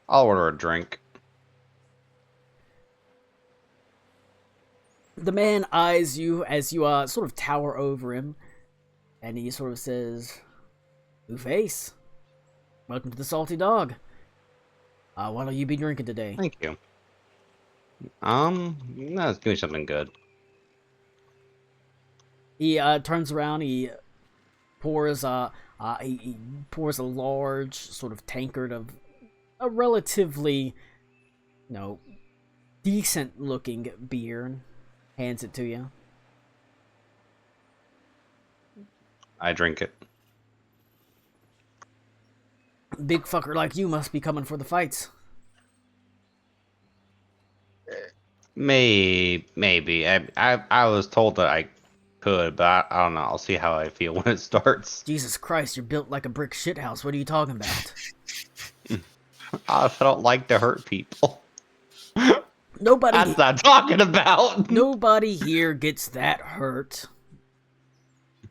I'll order a drink. The man eyes you as you sort of tower over him, and he sort of says, "New face. Welcome to the Salty Dog. What'll you be drinking today?" Thank you. Let's do something good. He turns around. He pours he pours a large sort of tankard of a relatively, decent looking beer, and hands it to you. I drink it. Big fucker like you must be coming for the fights. Maybe. I was told that I could, but I don't know. I'll see how I feel when it starts. Jesus Christ, you're built like a brick shithouse. What are you talking about? I don't like to hurt people. Nobody. That's what I'm talking about. Nobody here gets that hurt.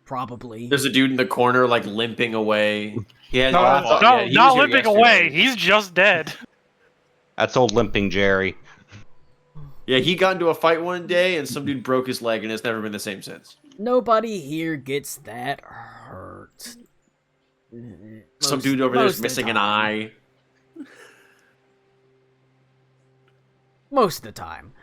Probably. There's a dude in the corner, like, limping away. Yeah, Not limping away. He's just dead. That's old limping Jerry. Yeah, he got into a fight one day, and some dude broke his leg, and it's never been the same since. Nobody here gets that hurt. Some dude over there's missing an eye. Most of the time.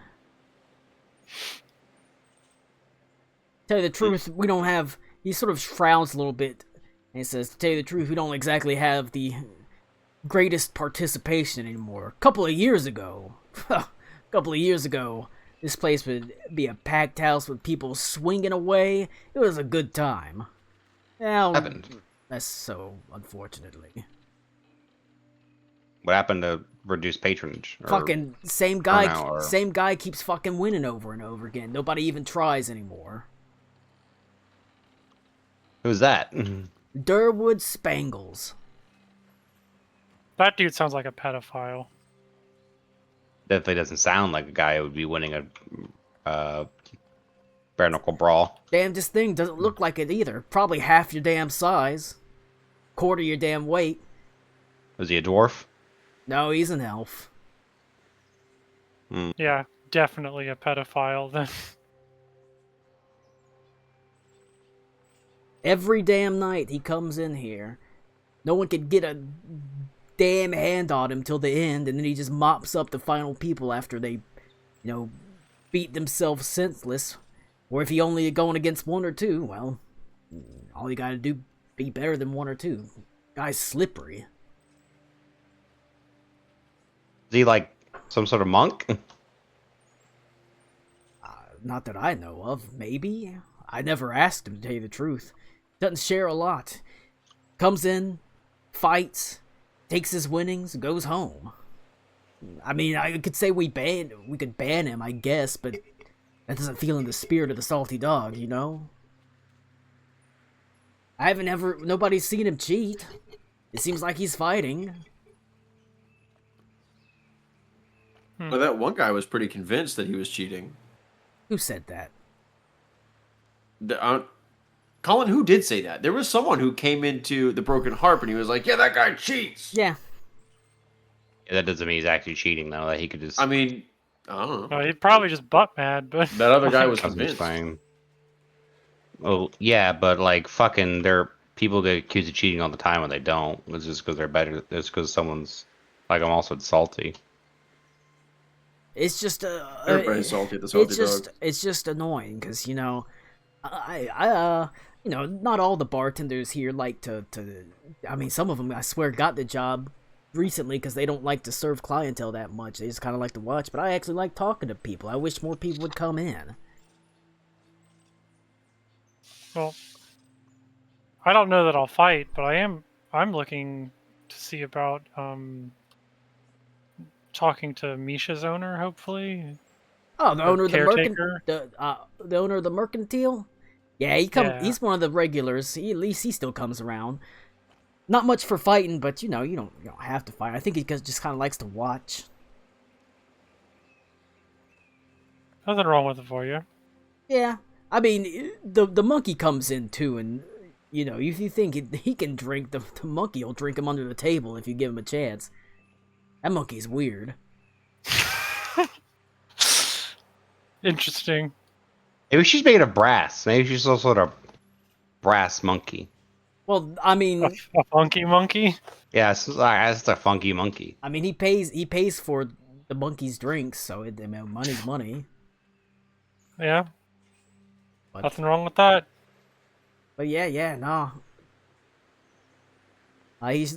Tell you the truth, we don't have... He sort of frowns a little bit, and he says, to tell you the truth, we don't exactly have the greatest participation anymore. A couple of years ago, this place would be a packed house with people swinging away. It was a good time. Now, Happened. That's so unfortunately. What happened to reduce patronage? Or- Fucking same guy. now, or- Same guy keeps fucking winning over and over again. Nobody even tries anymore. Who's that? Durwood Spangles. That dude sounds like a pedophile. Definitely doesn't sound like a guy who would be winning a bare knuckle brawl. Damn, this thing doesn't look like it either. Probably half your damn size. Quarter your damn weight. Was he a dwarf? No, he's an elf. Yeah, definitely a pedophile then. Every damn night he comes in here. No one can get a damn hand on him till the end, and then he just mops up the final people after they, beat themselves senseless. Or if he only going against one or two, well, all you gotta do be better than one or two. Guy's slippery. Is he like some sort of monk? Not that I know of. Maybe. I never asked him, to tell you the truth. Doesn't share a lot. Comes in, fights, takes his winnings, and goes home. I mean, I could say we could ban him, I guess, but that doesn't feel in the spirit of the salty dog, you know? Nobody's seen him cheat. It seems like he's fighting. Well, that one guy was pretty convinced that he was cheating. Who said that? Colin, who did say that? There was someone who came into the Broken Harp and he was like, "Yeah, that guy cheats." Yeah. That doesn't mean he's actually cheating though. That he could just. I mean, I don't know. He'd probably just butt mad, but That other guy was That's convinced. fine. Well, yeah, but like fucking, people get accused of cheating all the time when they don't. It's just because they're better. It's because someone's like, I'm also salty. It's just Everybody's salty at the salty dog. It's just annoying because not all the bartenders here like to. I mean, some of them I swear got the job recently because they don't like to serve clientele that much. They just kind of like to watch. But I actually like talking to people. I wish more people would come in. well, I don't know that I'll fight, but I'm looking to see about talking to Misha's owner, hopefully. Oh, the Or owner of the caretaker? the owner of the mercantile. Yeah, Yeah. He's one of the regulars. At least he still comes around. Not much for fighting, but you don't have to fight. I think he just kind of likes to watch. Nothing wrong with it for you. Yeah, I mean the monkey comes in too, and if you think he can drink, the monkey will drink him under the table if you give him a chance. That monkey's weird. Interesting. Maybe she's made of brass. Maybe she's some sort of brass monkey. Well, I mean, A funky monkey? Yeah, it's a funky monkey. he pays for the monkey's drinks, so money's money. Yeah, But, nothing wrong with that. But yeah, nah. He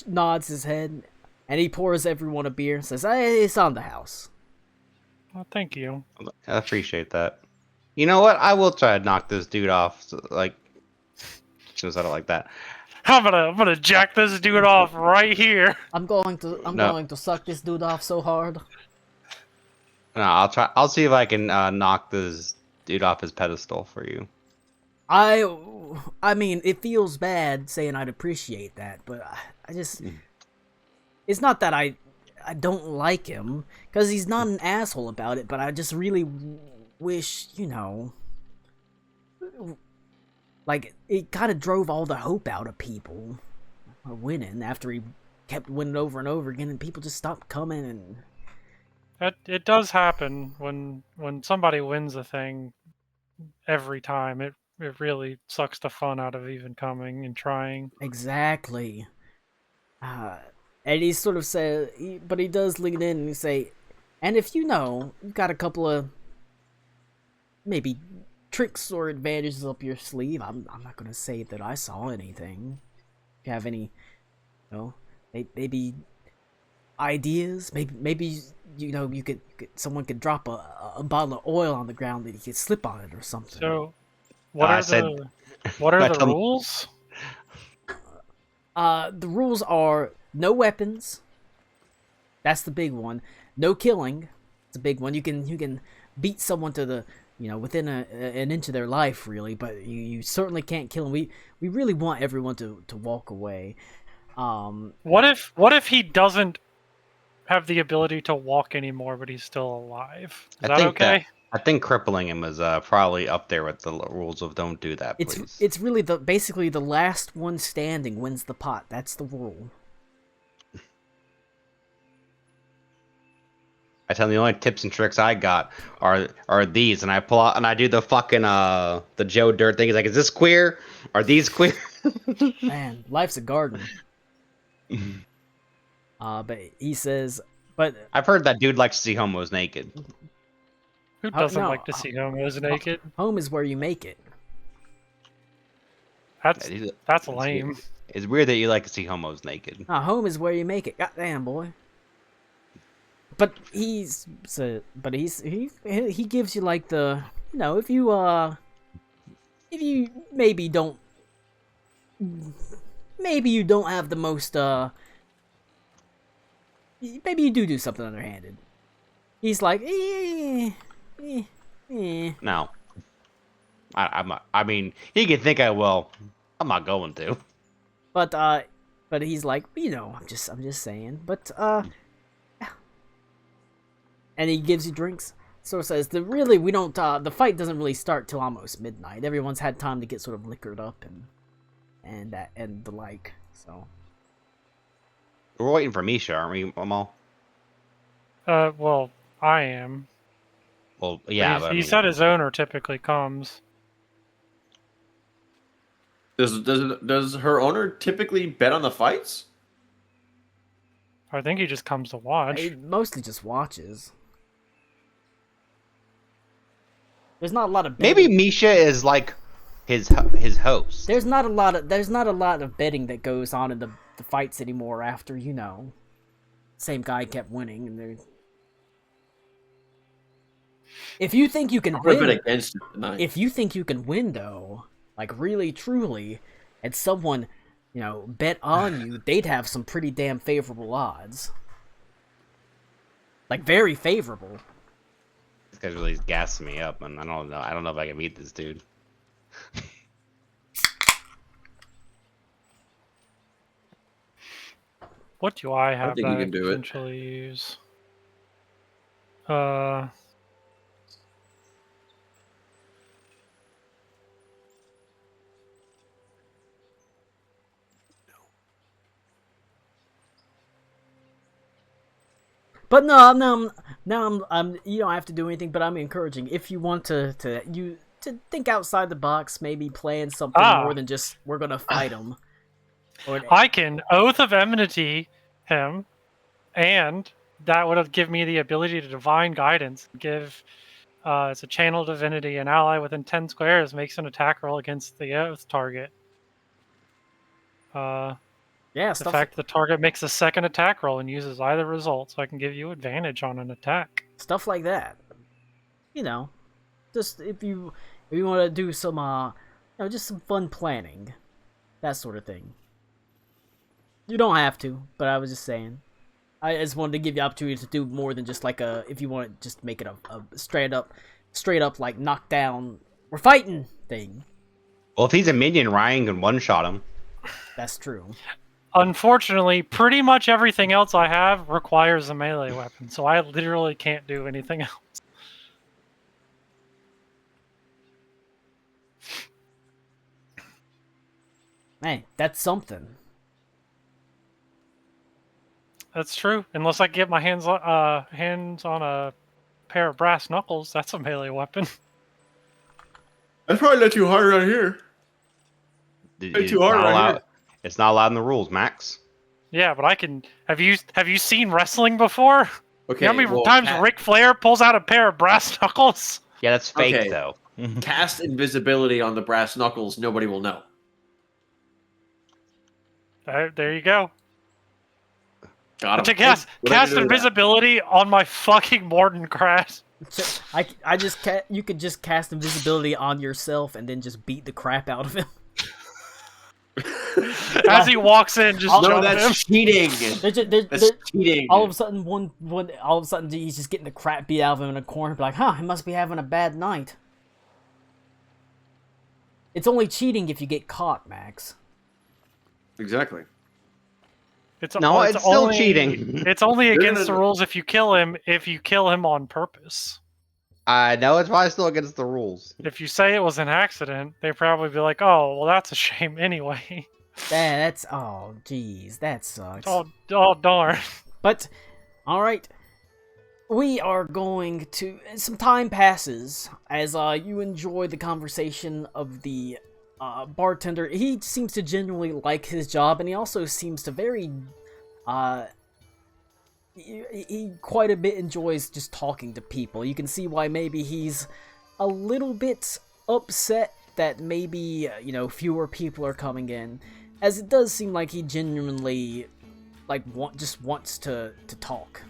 nods his head, and he pours everyone a beer. Says, "Hey, it's on the house." Well, thank you. I appreciate that. You know what? I will try to knock this dude off. Since I don't like that. I'm gonna jack this dude off right here. I'm going to suck this dude off so hard. No, I'll try. I'll see if I can knock this dude off his pedestal for you. I mean, it feels bad saying I'd appreciate that, but I just... It's not that I don't like him, because he's not an asshole about it, but I just really wish, like, it kind of drove all the hope out of people winning after he kept winning over and over again, and people just stopped coming, and... It does happen when somebody wins a thing every time. It really sucks the fun out of even coming and trying. Exactly. And he sort of said, but he does lean in and say, and if you've got a couple of maybe tricks or advantages up your sleeve, I'm not going to say that I saw anything. If you have any, maybe ideas, maybe someone could drop a bottle of oil on the ground that you could slip on it or something. So, what are the I rules? The rules are no weapons. That's the big one. No killing. It's a big one. You can beat someone to the within an inch of their life, really, but you certainly can't kill them. We really want everyone to walk away. What if he doesn't have the ability to walk anymore, but he's still alive? Is that okay? I think crippling him is probably up there with the rules of don't do that, please. It's really basically the last one standing wins the pot. That's the rule. I tell you, the only tips and tricks I got are these, and I pull out and I do the fucking the Joe Dirt thing. He's like, is this queer? Are these queer? Man, life's a garden. But he says, but I've heard that dude likes to see homos naked. Who doesn't no, like to see homos naked? home is where you make it. That's lame. It's weird that you like to see homos naked. Home is where you make it. Goddamn, boy. But he gives you like the if you maybe you don't have the most maybe you do something underhanded. He's like No. I mean, he can think I will. I'm not going to. but he's like, I'm just saying. But and he gives you drinks. So it says we don't the fight doesn't really start till almost midnight. Everyone's had time to get sort of liquored up and the like. So We're waiting for Misha, aren't we, Amal? Well, I am. Well, yeah. He said his owner typically comes. Does her owner typically bet on the fights? I think he just comes to watch. he mostly just watches. There's not a lot of betting. Maybe Misha is like his host. There's not a lot of betting that goes on in the fights anymore after same guy kept winning and if you think you can win against it tonight. If you think you can win though, like really truly, and someone bet on you, they'd have some pretty damn favorable odds. Like very favorable. This guy's really gassing me up, and I don't know if I can beat this dude. What do I have think that you I can do it. potentially use? But no, I'm you don't have to do anything, but I'm encouraging if you want to think outside the box, maybe plan something more than just we're gonna fight him. I can Oath of Enmity him, and that would have given me the ability to Divine Guidance. It's a Channel Divinity. An ally within 10 squares makes an attack roll against the Oath target. Yeah, The fact the target makes a second attack roll and uses either result, so I can give you advantage on an attack. stuff like that. Just if you want to do some just some fun planning, that sort of thing. You don't have to, but I was just saying. I just wanted to give you the opportunity to do more than just like if you want to just make it a straight up like knockdown, we're fighting thing. Well, if he's a minion, Ryan can one-shot him. That's true. Unfortunately, pretty much everything else I have requires a melee weapon, so I literally can't do anything else. Hey, that's something. That's true. Unless I get my hands on a pair of brass knuckles, that's a melee weapon. I'd probably let you hard right here. It's too hard not right allowed- here. It's not allowed in the rules, Max. Yeah, but I can. Have you seen wrestling before? Okay. You know how many well, times Ric Flair pulls out a pair of brass knuckles? Yeah, that's fake Okay. though. cast invisibility on the brass knuckles. Nobody will know. There you go. Got him. To cast invisibility on my fucking Morden Crash. You could just cast invisibility on yourself and then just beat the crap out of him. As he walks in, just No, jump that's him. cheating. That's cheating. all of a sudden, all of a sudden, he's just getting the crap beat out of him in a corner. Be like, huh, he must be having a bad night. It's only cheating if you get caught, Max. Exactly. It's It's still cheating. It's only against the no. rules if you kill him. If you kill him on purpose. I know it's probably still against the rules. If you say it was an accident, they'd probably be like, "Oh, well, that's a shame anyway." That's oh, jeez, that sucks. Oh darn. But, alright. We are going to... Some time passes as you enjoy the conversation of the bartender. He seems to genuinely like his job, and he also seems to very... he quite a bit enjoys just talking to people. You can see why maybe he's a little bit upset that maybe, fewer people are coming in. As it does seem like he genuinely, just wants to talk.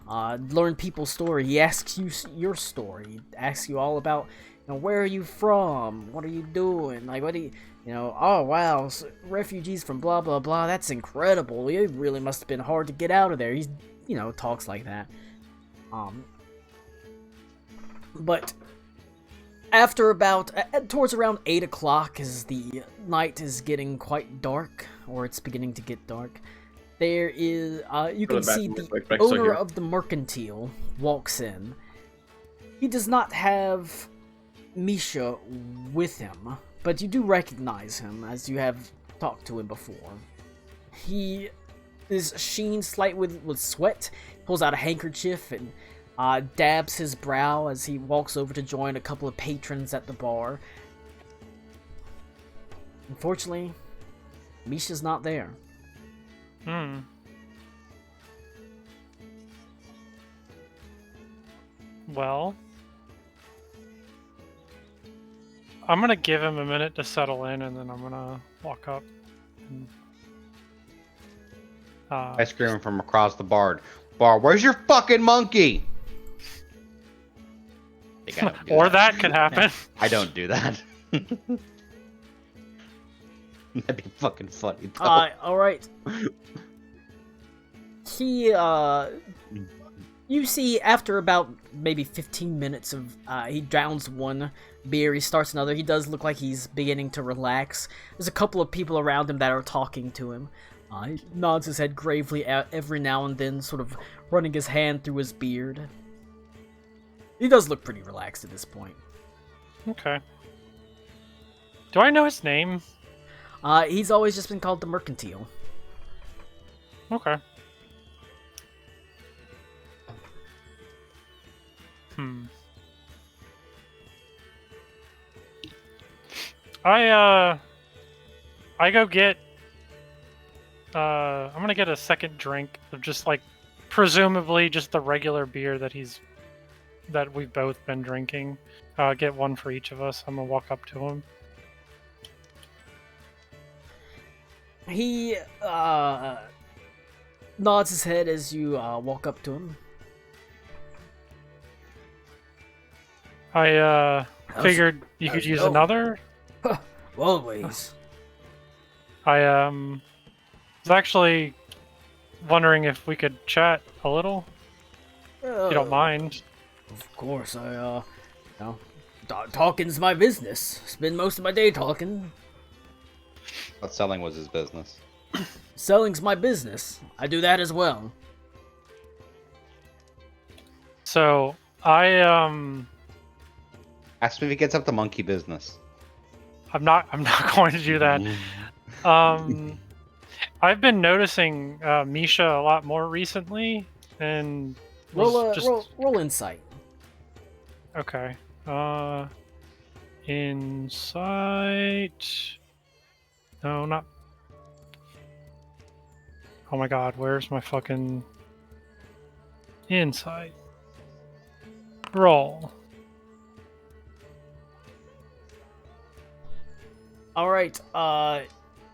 Learn people's story. He asks you your story. He asks you all about, where are you from? What are you doing? Like, what do you, oh wow, refugees from blah blah blah. That's incredible. It really must have been hard to get out of there. He's, talks like that. But after about, towards around 8 o'clock, as the night is getting quite dark, or it's beginning to get dark, there is, you can see the owner of the mercantile walks in. He does not have Misha with him, but you do recognize him as you have talked to him before. He is sheen slight with sweat, pulls out a handkerchief and dabs his brow as he walks over to join a couple of patrons at the bar. Unfortunately, Misha's not there. Well, I'm gonna give him a minute to settle in, and then I'm gonna walk up. And, I scream from across the bar. Where's your fucking monkey? or that could happen. I don't do that. That'd be fucking funny. Though. Alright. He, you see, after about maybe 15 minutes of, he drowns one beer, he starts another, he does look like he's beginning to relax. There's a couple of people around him that are talking to him. He nods his head gravely every now and then, sort of running his hand through his beard. He does look pretty relaxed at this point. Okay. Do I know his name? He's always just been called the Mercantile. Okay. I go get I'm gonna get a second drink of just presumably just the regular beer that we've both been drinking. Get one for each of us. I'm gonna walk up to him. He nods his head as you walk up to him. I figured you could use another. Always. I was actually wondering if we could chat a little. If you don't mind. Of course, talking's my business. Spend most of my day talking. But selling was his business. Selling's my business. I do that as well. So, Ask me if he gets up the monkey business. I'm not going to do that. I've been noticing Misha a lot more recently, and roll insight. Okay. Insight. No, not. Oh my God, where's my fucking insight? Roll. Alright,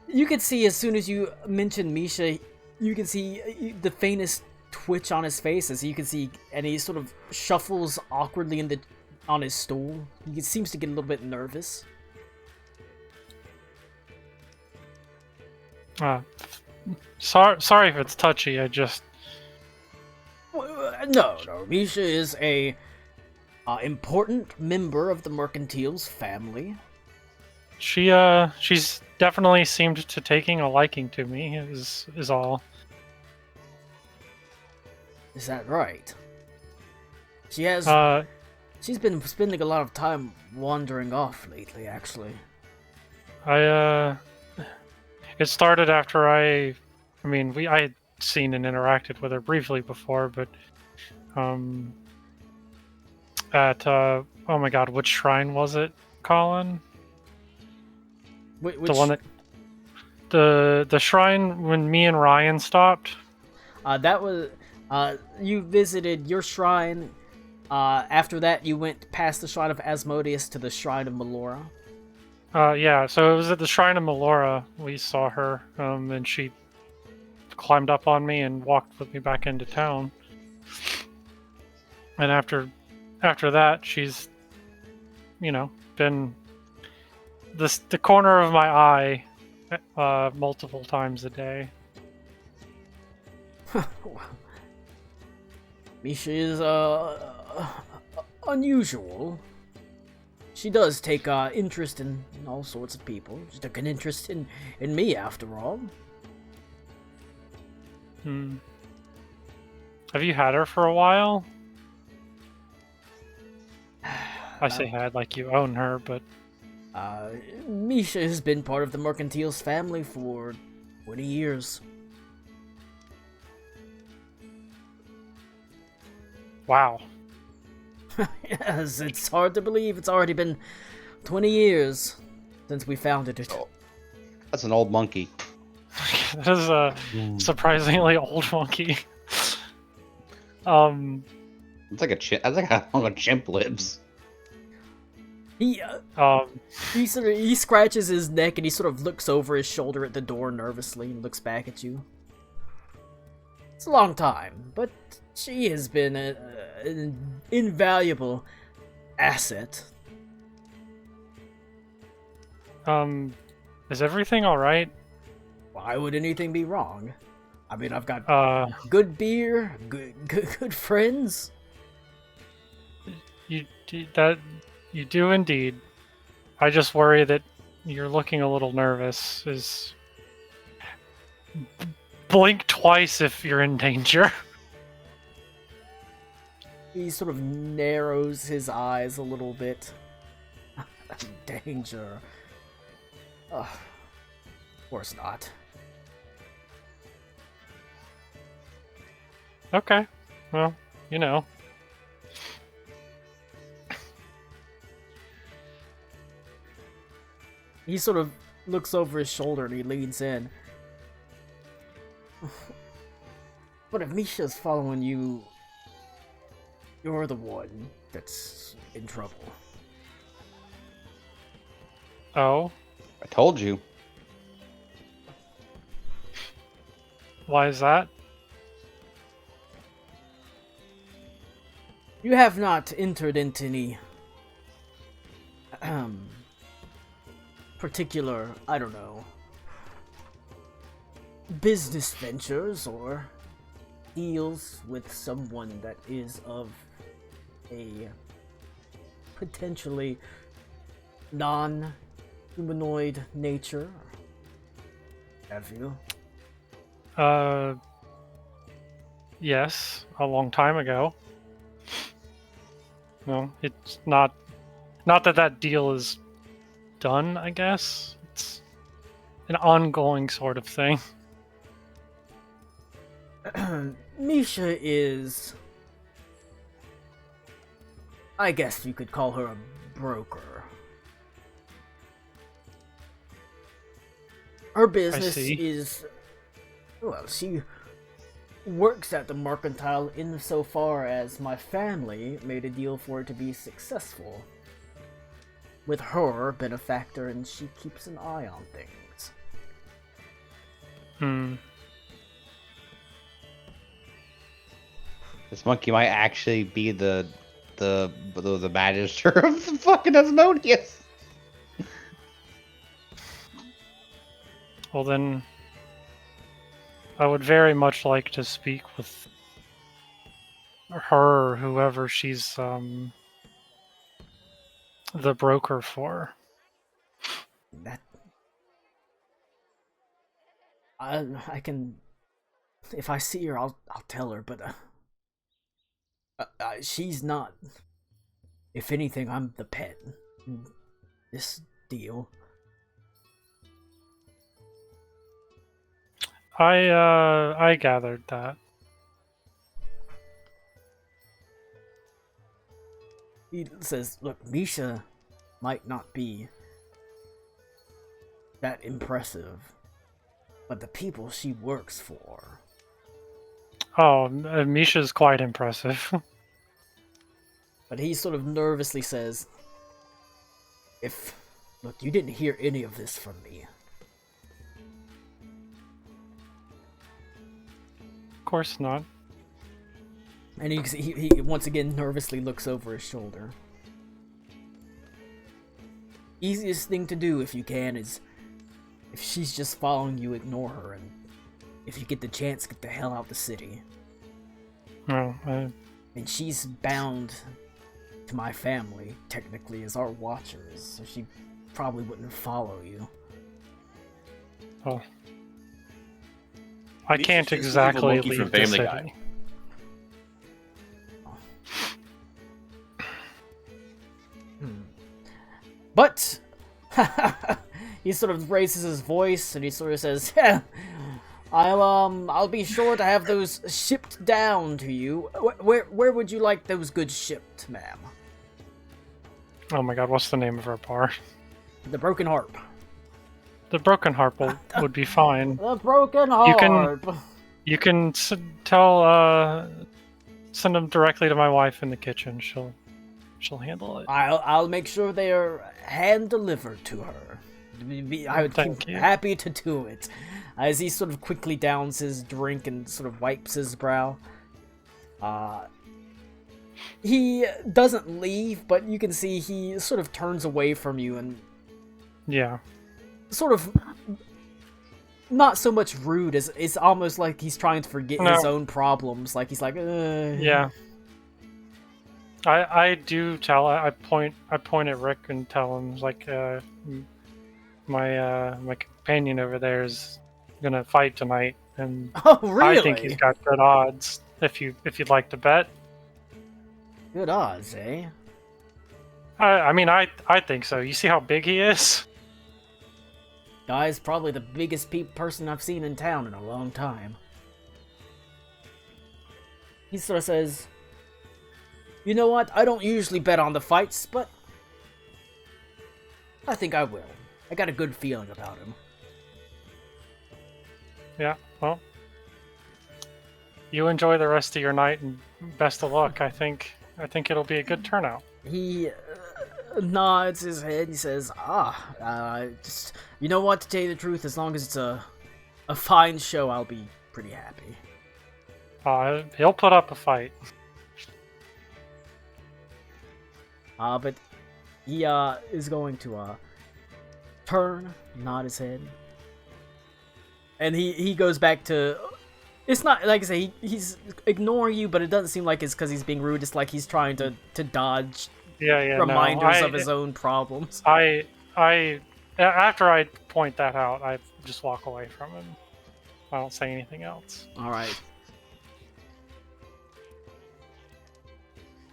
you can see as soon as you mention Misha, you can see the faintest twitch on his face, as you can see, and he sort of shuffles awkwardly on his stool. He seems to get a little bit nervous. Sorry if it's touchy. I just No, Misha is a important member of the Mercantiles family. she's definitely seemed to taking a liking to me. Is all. Is that right? She has. She's been spending a lot of time wandering off lately, actually. It started after I had seen and interacted with her briefly before, but at oh my god, which shrine was it, Colin? Which, The one that the shrine when me and Ryan stopped. that was you visited your shrine. After that, you went past the shrine of Asmodeus to the shrine of Melora. Yeah, so it was at the shrine of Melora we saw her, and she climbed up on me and walked with me back into town. And after that, she's, been the corner of my eye multiple times a day. Misha is unusual. She does take interest in all sorts of people. She took an interest in me, after all. Have you had her for a while? I say had like you own her, but Misha has been part of the Mercantiles family for 20 years. wow. Yes, it's hard to believe it's already been 20 years since we founded it. Oh, that's an old monkey. That is a surprisingly old monkey. It's like a chimp. That's like how long a chimp lives. He scratches his neck and he sort of looks over his shoulder at the door nervously and looks back at you. It's a long time, but she has been an invaluable asset. Is everything all right? Why would anything be wrong? I mean, I've got good beer, good friends. You do indeed. I just worry that you're looking a little nervous. Blink twice if you're in danger. He sort of narrows his eyes a little bit. Danger. Of course not. Okay. Well, He sort of looks over his shoulder and he leans in. But if Misha's following you, you're the one that's in trouble. Oh, I told you. why is that? You have not entered into any particular, I don't know, business ventures or deals with someone that is of a potentially non-humanoid nature, have you? Yes, a long time ago. No, it's not that deal is done, I guess. It's an ongoing sort of thing. Misha is, I guess you could call her a broker. Her business see. is, well, she works at the Mercantile insofar as my family made a deal for it to be successful. With her benefactor, and she keeps an eye on things. This monkey might actually be the magister of the fucking Asmodeus. Well then, I would very much like to speak with her or whoever she's the broker for. That I can, if I see her, I'll tell her. But she's not. If anything, I'm the pet in this deal. I gathered that. He says, "Look, Misha might not be that impressive, but the people she works for." Oh, Misha's quite impressive. But he sort of nervously says, Look, you didn't hear any of this from me. Of course not. And he once again nervously looks over his shoulder. Easiest thing to do if you can is, if she's just following you, ignore her, and if you get the chance, get the hell out the city. No, And she's bound to my family, technically, as our watchers, so she probably wouldn't follow you. oh. I Misha's can't just exactly Evil Monkey from leave the Family city. Guy. But he sort of raises his voice and he sort of says, I'll be sure to have those shipped down to you. Where would you like those goods shipped, ma'am? Oh my god, what's the name of our bar? The Broken Harp. The Broken Harp would be fine. The Broken You can- Harp. You can send them directly to my wife in the kitchen. She'll handle it. I'll make sure they are hand delivered to her. I would Thank be you. happy to do it. As he sort of quickly downs his drink and sort of wipes his brow. He doesn't leave, but you can see he sort of turns away from you and Yeah. sort of not so much rude as it's almost like he's trying to forget his No. own problems. Like he's like, Yeah. I do tell I point at Rick and tell him like my companion over there is gonna fight tonight and Oh, really? I think he's got good odds if you'd like to bet. Good odds, eh? I mean I think so. You see how big he is? Guy's probably the biggest person I've seen in town in a long time. He sort of says, you know what, I don't usually bet on the fights, but I think I will. I got a good feeling about him. Yeah, well. You enjoy the rest of your night and best of luck. I think it'll be a good turnout. He nods his head and he says, just, you know what, to tell you the truth, as long as it's a fine show, I'll be pretty happy. He'll put up a fight. But he is going to turn, nod his head, and he goes back to. It's not like I say he's ignoring you, but it doesn't seem like it's because he's being rude. It's like he's trying to dodge Yeah. reminders of his own problems. After I point that out, I just walk away from him. I don't say anything else. All right.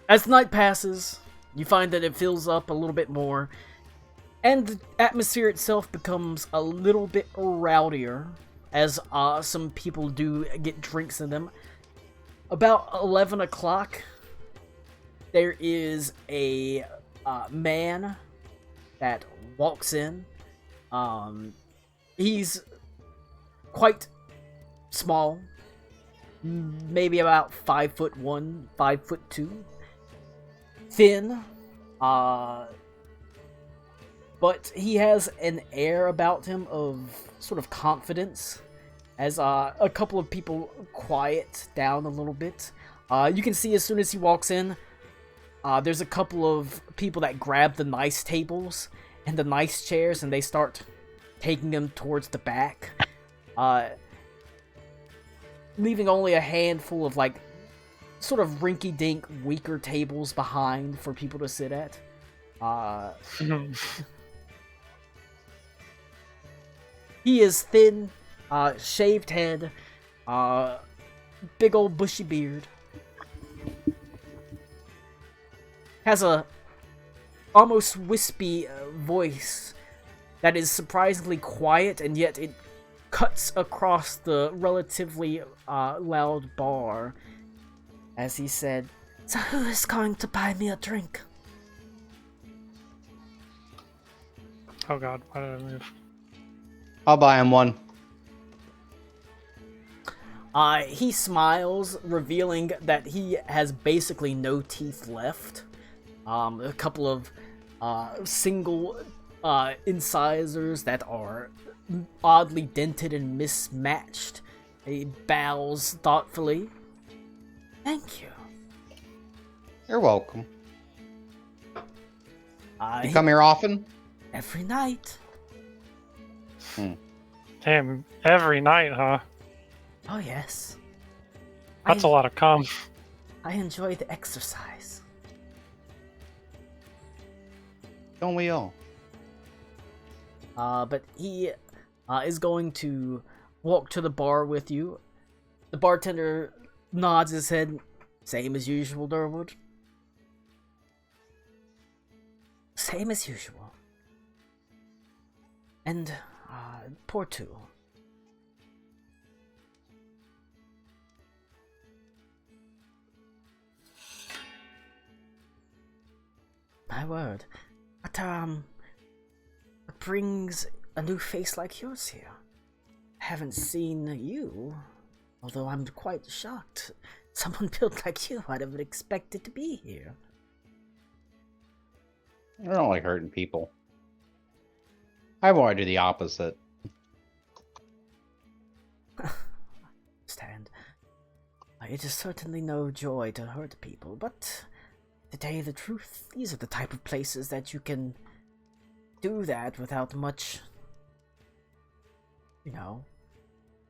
As the night passes, you find that it fills up a little bit more, and the atmosphere itself becomes a little bit rowdier, as some people do get drinks in them. About 11 o'clock, there is a man that walks in. He's quite small, maybe about 5'1", 5'2", thin, but he has an air about him of sort of confidence, as a couple of people quiet down a little bit. You can see as soon as he walks in, there's a couple of people that grab the nice tables and the nice chairs, and they start taking them towards the back. leaving only a handful of like sort of rinky-dink, weaker tables behind for people to sit at. He is thin, shaved head, big old bushy beard. Has a almost wispy voice that is surprisingly quiet, and yet it cuts across the relatively loud bar as he said, "So who is going to buy me a drink?" Oh god, why did I move? I'll buy him one. He smiles, revealing that he has basically no teeth left. A couple of single incisors that are oddly dented and mismatched. He bows thoughtfully. "Thank you." You're welcome. You He- come here often? every night. Damn, every night, huh? Oh yes. That's a lot of cum. I enjoy the exercise. Don't we all? But he is going to walk to the bar with you. The bartender nods his head. "Same as usual, Durwood." "Same as usual." And, pour two. My word. What brings a new face like yours here? I haven't seen you, although I'm quite shocked. Someone built like you, I'd have expected to be here. I don't like hurting people. I want to do the opposite. Understand. It is certainly no joy to hurt people, but to tell you the truth, these are the type of places that you can do that without much,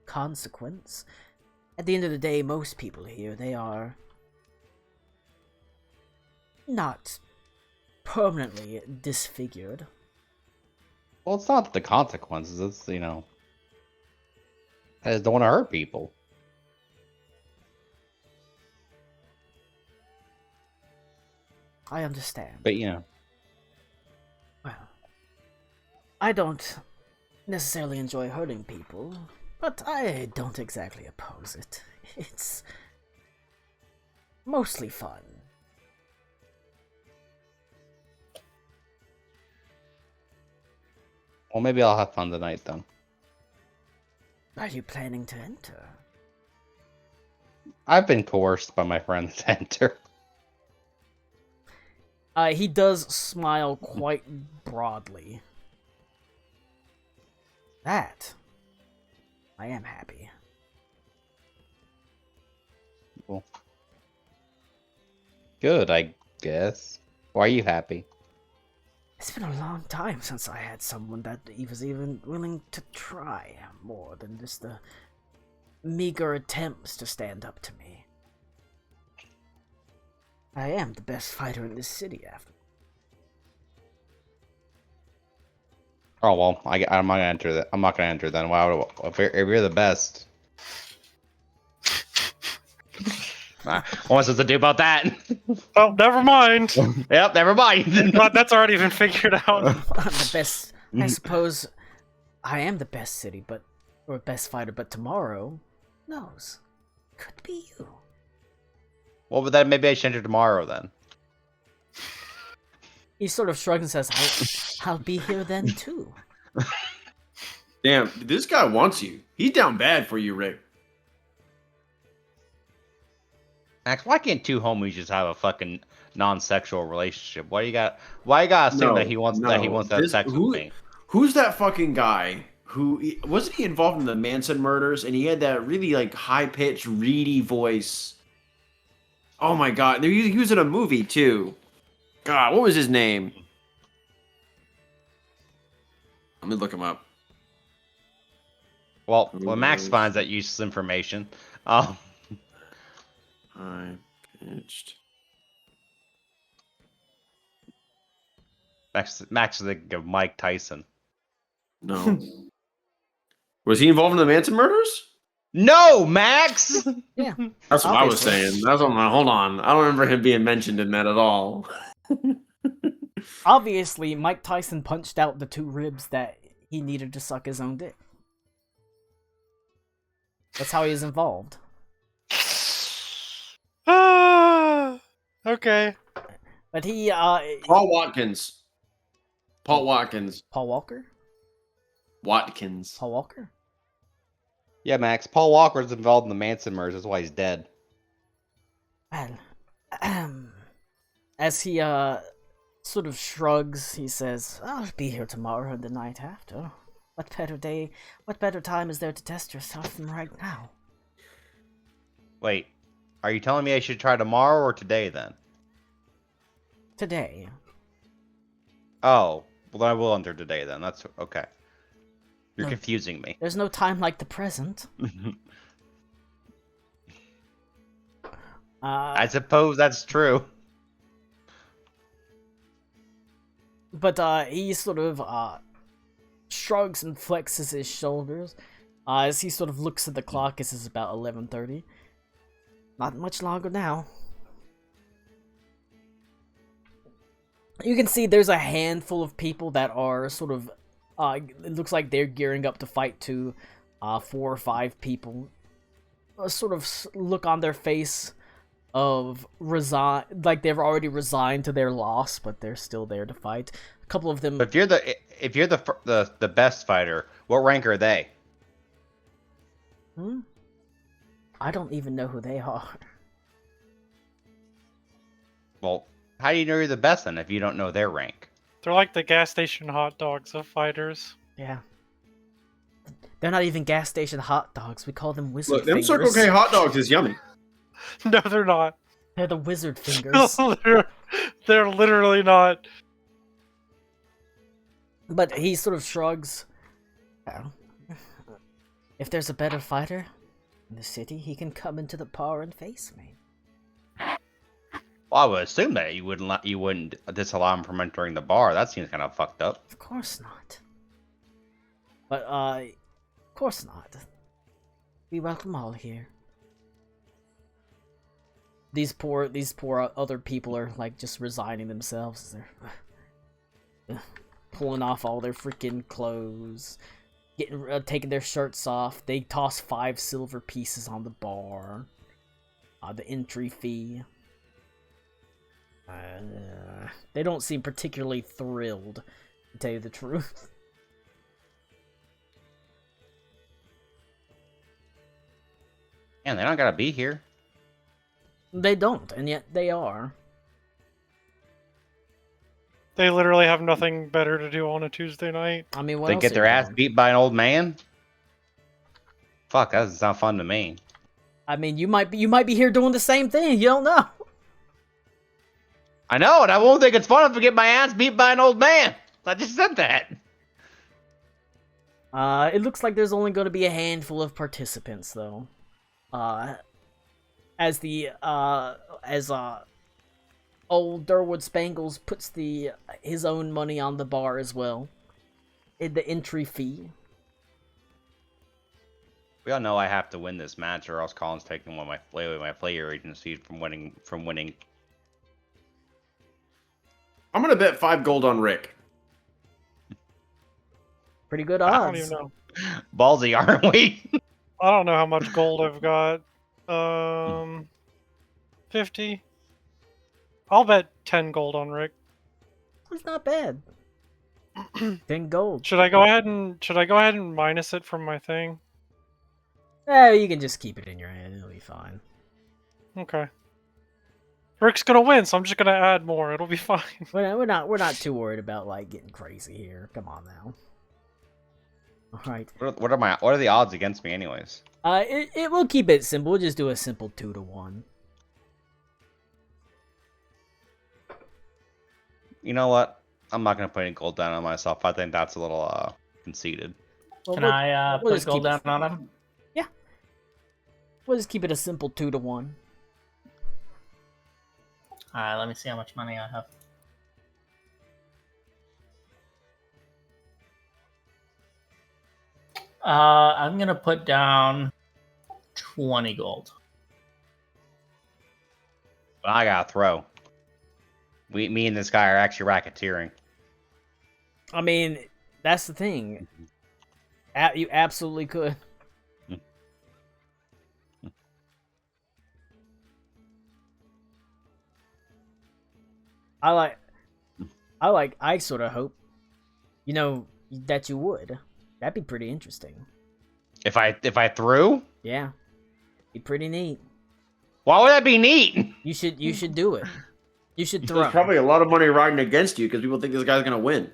consequence. At the end of the day, most people here, they are not permanently disfigured. Well, it's not the consequences. It's, I just don't want to hurt people. I understand. But, Well, I don't necessarily enjoy hurting people, but I don't exactly oppose it. It's mostly fun. well, maybe I'll have fun tonight then. Are you planning to enter? I've been coerced by my friends to enter. He does smile quite broadly. That, I am happy. Cool. Good, I guess. Why are you happy? It's been a long time since I had someone that was even willing to try more than just the meager attempts to stand up to me. I am the best fighter in this city, after. Oh well, I'm not gonna enter that. I'm not gonna enter then. Wow, if you're the best. What's supposed to do about that? Oh, never mind. Yep, never mind. God, that's already been figured out. I'm the best. I suppose I am the best city, or best fighter, but tomorrow, who knows? Could be you. Well, but then maybe I should enter tomorrow then. He sort of shrugs and says, I'll be here then too. Damn, this guy wants you. He's down bad for you, Rick. Max, why can't two homies just have a fucking non-sexual relationship? Why you gotta assume that he wants to have sex with me? Who's that fucking guy? Wasn't he involved in the Manson murders? And he had that really like high-pitched, reedy voice. Oh my god, he was in a movie too. God, what was his name? Let me look him up. Well, when Max finds that useless information, Um, High pitched. Max is thinking of Mike Tyson. No. Was he involved in the Manson murders? No, Max. Yeah. That's what I was Obviously. saying. That's what hold on. I don't remember him being mentioned in that at all. Obviously, Mike Tyson punched out the 2 ribs that he needed to suck his own dick. That's how he was involved. Okay. But he, Paul Watkins. Paul Watkins. Paul Walker? Watkins. Paul Walker? Yeah, Max. Paul Walker's involved in the Manson murders. That's why he's dead. Well, as he, sort of shrugs, he says, I'll be here tomorrow and the night after. What better time is there to test yourself than right now? Wait, are you telling me I should try tomorrow or today then? Today. Oh, well then I will enter today then. That's okay. You're No. confusing me. There's no time like the present. I suppose that's true. But he sort of shrugs and flexes his shoulders as he sort of looks at the clock. This is about 11:30. Not much longer now. You can see there's a handful of people that are sort of it looks like they're gearing up to fight too. 4 or 5 people. A sort of look on their face of like they've already resigned to their loss, but they're still there to fight. A couple of them. But if you're the best fighter, what rank are they? I don't even know who they are. Well, how do you know you're the best then if you don't know their rank? They're like the gas station hot dogs of fighters. Yeah. They're not even gas station hot dogs. We call them wizard Look, them fingers. Circle K hot dogs is yummy. No, they're not. They're the wizard fingers. They're literally not. But he sort of shrugs. Well, if there's a better fighter in the city, he can come into the bar and face me. Well, I would assume that you wouldn't disallow him from entering the bar. That seems kind of fucked up. Of course not. But, of course not. We welcome all here. These poor other people are, like, just resigning themselves. They're pulling off all their freaking clothes. Taking their shirts off. They toss 5 silver pieces on the bar. The entry fee. They don't seem particularly thrilled, to tell you the truth. Man, they don't gotta be here. They don't, and yet they are. They literally have nothing better to do on a Tuesday night. I mean, what They else get are their you ass doing? beat by an old man. Fuck, that doesn't sound fun to me. I mean, you might be here doing the same thing. You don't know. I know, and I won't think it's fun if I get my ass beat by an old man. I just said that. It looks like there's only going to be a handful of participants, though. As old Durwood Spangles puts his own money on the bar as well. In the entry fee. We all know I have to win this match, or else Colin's taking one of my player agencies from winning. I'm gonna bet 5 gold on Rick. Pretty good I don't odds. even know. Ballsy, aren't we? I don't know how much gold I've got. 50. I'll bet 10 gold on Rick. It's not bad. 10 gold. Should I go ahead and minus it from my thing? You can just keep it in your hand. It'll be fine. Okay. Rick's gonna win, so I'm just gonna add more. It'll be fine. We're not too worried about like getting crazy here. Come on now. All right. What are the odds against me, anyways? It will keep it simple. We'll just do a simple 2-to-1. You know what? I'm not gonna put any gold down on myself. I think that's a little conceited. Well, Can I we'll put just gold keep it down on him? We'll just keep it a simple 2-to-1. Alright, let me see how much money I have. I'm gonna put down 20 gold. I gotta throw. Me and this guy are actually racketeering. I mean, that's the thing. You absolutely could. I sort of hope, that you would. That'd be pretty interesting. If I threw, Yeah, be pretty neat. why would that be neat? You should do it. You should throw. There's probably a lot of money riding against you because people think this guy's gonna win.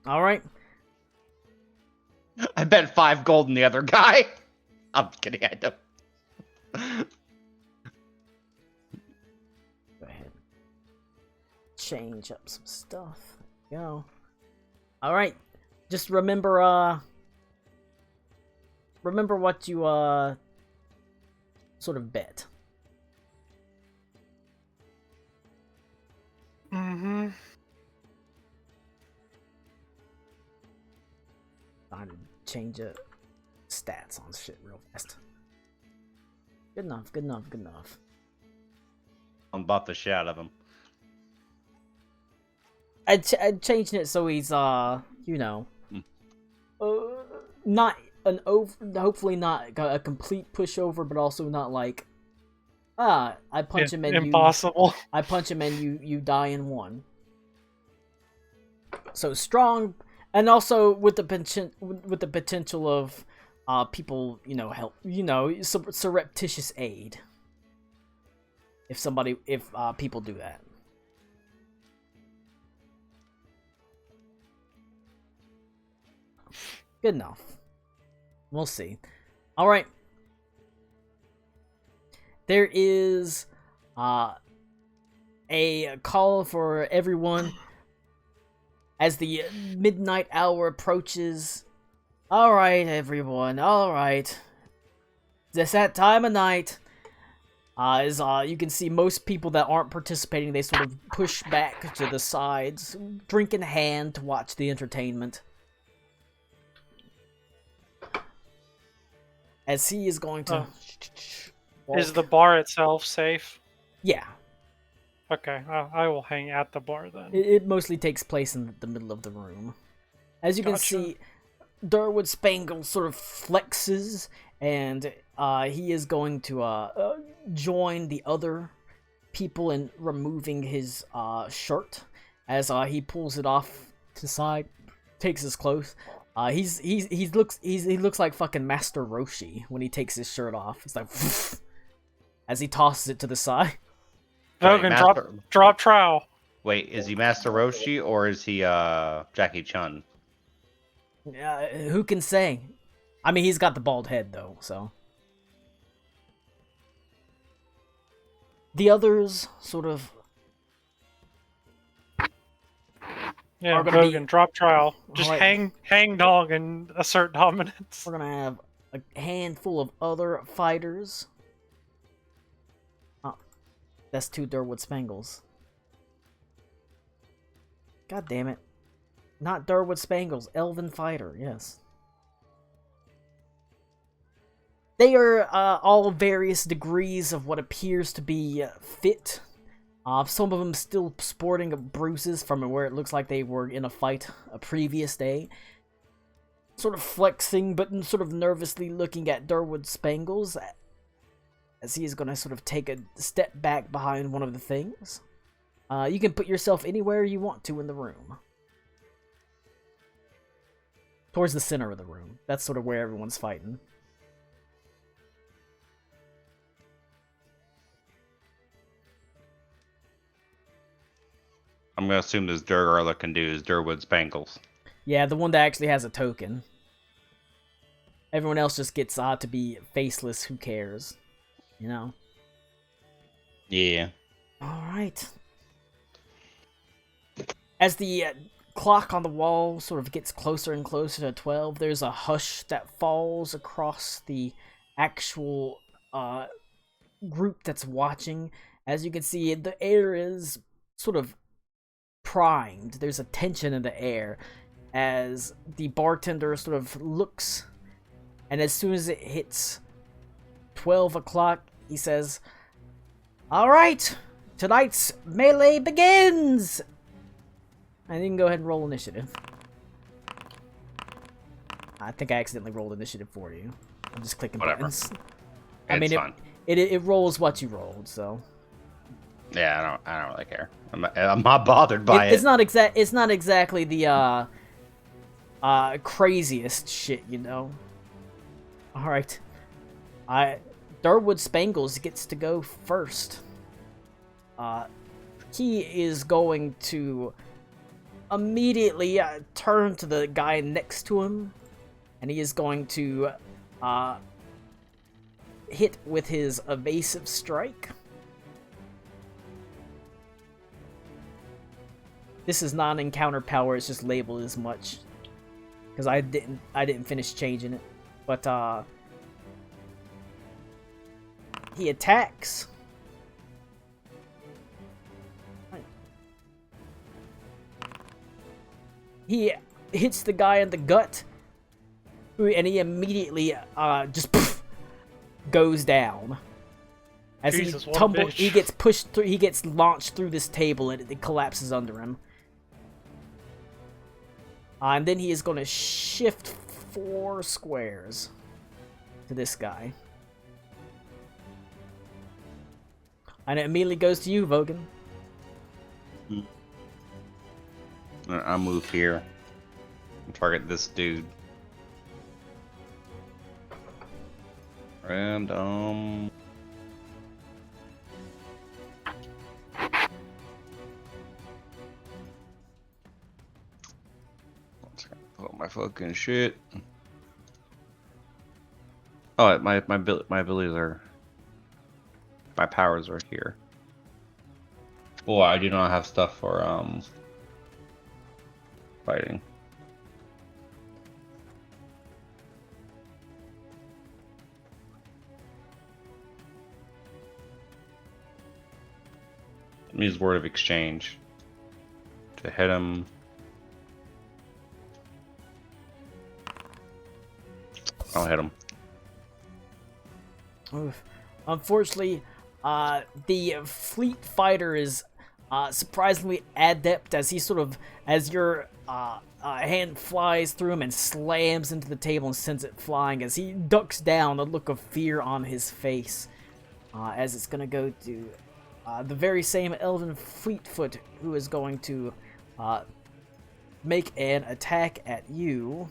All right. I bet 5 gold in the other guy. I'm kidding. I don't. Go ahead. Change up some stuff. There you go. All right. Just remember what you sort of bet. Mm-hmm. Trying to change up stats on shit real fast. Good enough, good enough, good enough. I'm buff the shit out of him. I changed it so he's not an hopefully not a complete pushover, but also not like I punch him and impossible. I punch him and you die in one. So strong, and also with the potential of people help surreptitious aid if people do that. Good enough. We'll see. All right. There is a call for everyone as the midnight hour approaches. All right, everyone. All right. It's that time of night. As you can see, most people that aren't participating, they sort of push back to the sides, drink in hand to watch the entertainment. As he is going to... Is the bar itself safe? Yeah. Okay, I will hang at the bar then. It mostly takes place in the middle of the room. As you can see, Durwood Spangle sort of flexes, and he is going to join the other people in removing his shirt. As he pulls it off to the side, takes his clothes. He looks like fucking Master Roshi when he takes his shirt off. It's like as he tosses it to the side. Vogan, drop trowel. Wait, is he Master Roshi or is he Jackie Chun? Who can say? I mean, he's got the bald head though, so. The others sort of. Yeah, Vogan, drop trowel. Just right. hang dog and assert dominance. We're gonna have a handful of other fighters. Oh, that's 2 Durwood Spangles. God damn it. Not Durwood Spangles, Elven Fighter, yes. They are all various degrees of what appears to be fit. Some of them still sporting bruises from where it looks like they were in a fight a previous day. Sort of flexing, but sort of nervously looking at Durwood Spangles as he is going to sort of take a step back behind one of the things. You can put yourself anywhere you want to in the room. Towards the center of the room. That's sort of where everyone's fighting. I'm gonna assume this Durgar looking dude is Durwood Spangles. Yeah, the one that actually has a token. Everyone else just gets to be faceless, who cares? You know? Yeah. Alright. As the clock on the wall sort of gets closer and closer to 12. There's a hush that falls across the actual group that's watching. As you can see, the air is sort of primed. There's a tension in the air as the bartender sort of looks, and as soon as it hits 12 o'clock, he says, "All right, tonight's melee begins!" And you can go ahead and roll initiative. I think I accidentally rolled initiative for you. I'm just clicking Whatever. buttons. It's fine. It rolls what you rolled, so Yeah, I don't really care. I'm not bothered by it. it's not exactly the craziest shit, you know. All right, Durwood Spangles gets to go first. He is going to immediately turn to the guy next to him, and he is going to hit with his evasive strike. This is not an encounter power, it's just labeled as much because I didn't finish changing it. But he attacks. He hits the guy in the gut, and he immediately just goes down. As Jesus, he what a tumbles, bitch. he gets pushed through. He gets launched through this table, and it collapses under him. And then he is going to shift 4 squares to this guy, and it immediately goes to you, Vogan. I'll move here and target this dude. And let's pull up my fucking shit. Oh, my abilities are, my powers are here. Oh, I do not have stuff for fighting. Let me use Word of Exchange to hit him. I'll hit him. Oof. Unfortunately, the fleet fighter is surprisingly adept as he sort of, as your hand flies through him and slams into the table and sends it flying as he ducks down, a look of fear on his face. As it's going to go to the very same Elven Fleetfoot, who is going to make an attack at you.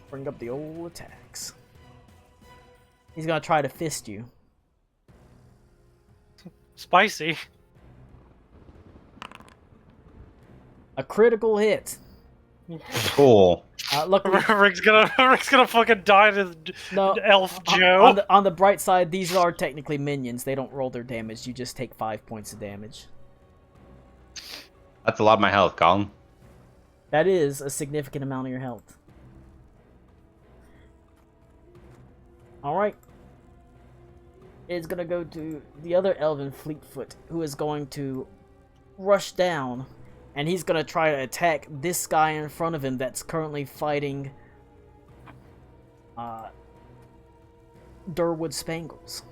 Bring up the old attacks. He's gonna try to fist you. Spicy. A critical hit. Cool. Luckily, Rick's gonna fucking die to no. Elf Joe. On the bright side, these are technically minions. They don't roll their damage. You just take 5 points of damage. That's a lot of my health, Colin. That is a significant amount of your health. Alright. It's gonna go to the other Elven Fleetfoot, who is going to rush down, and he's gonna try to attack this guy in front of him that's currently fighting Durwood Spangles.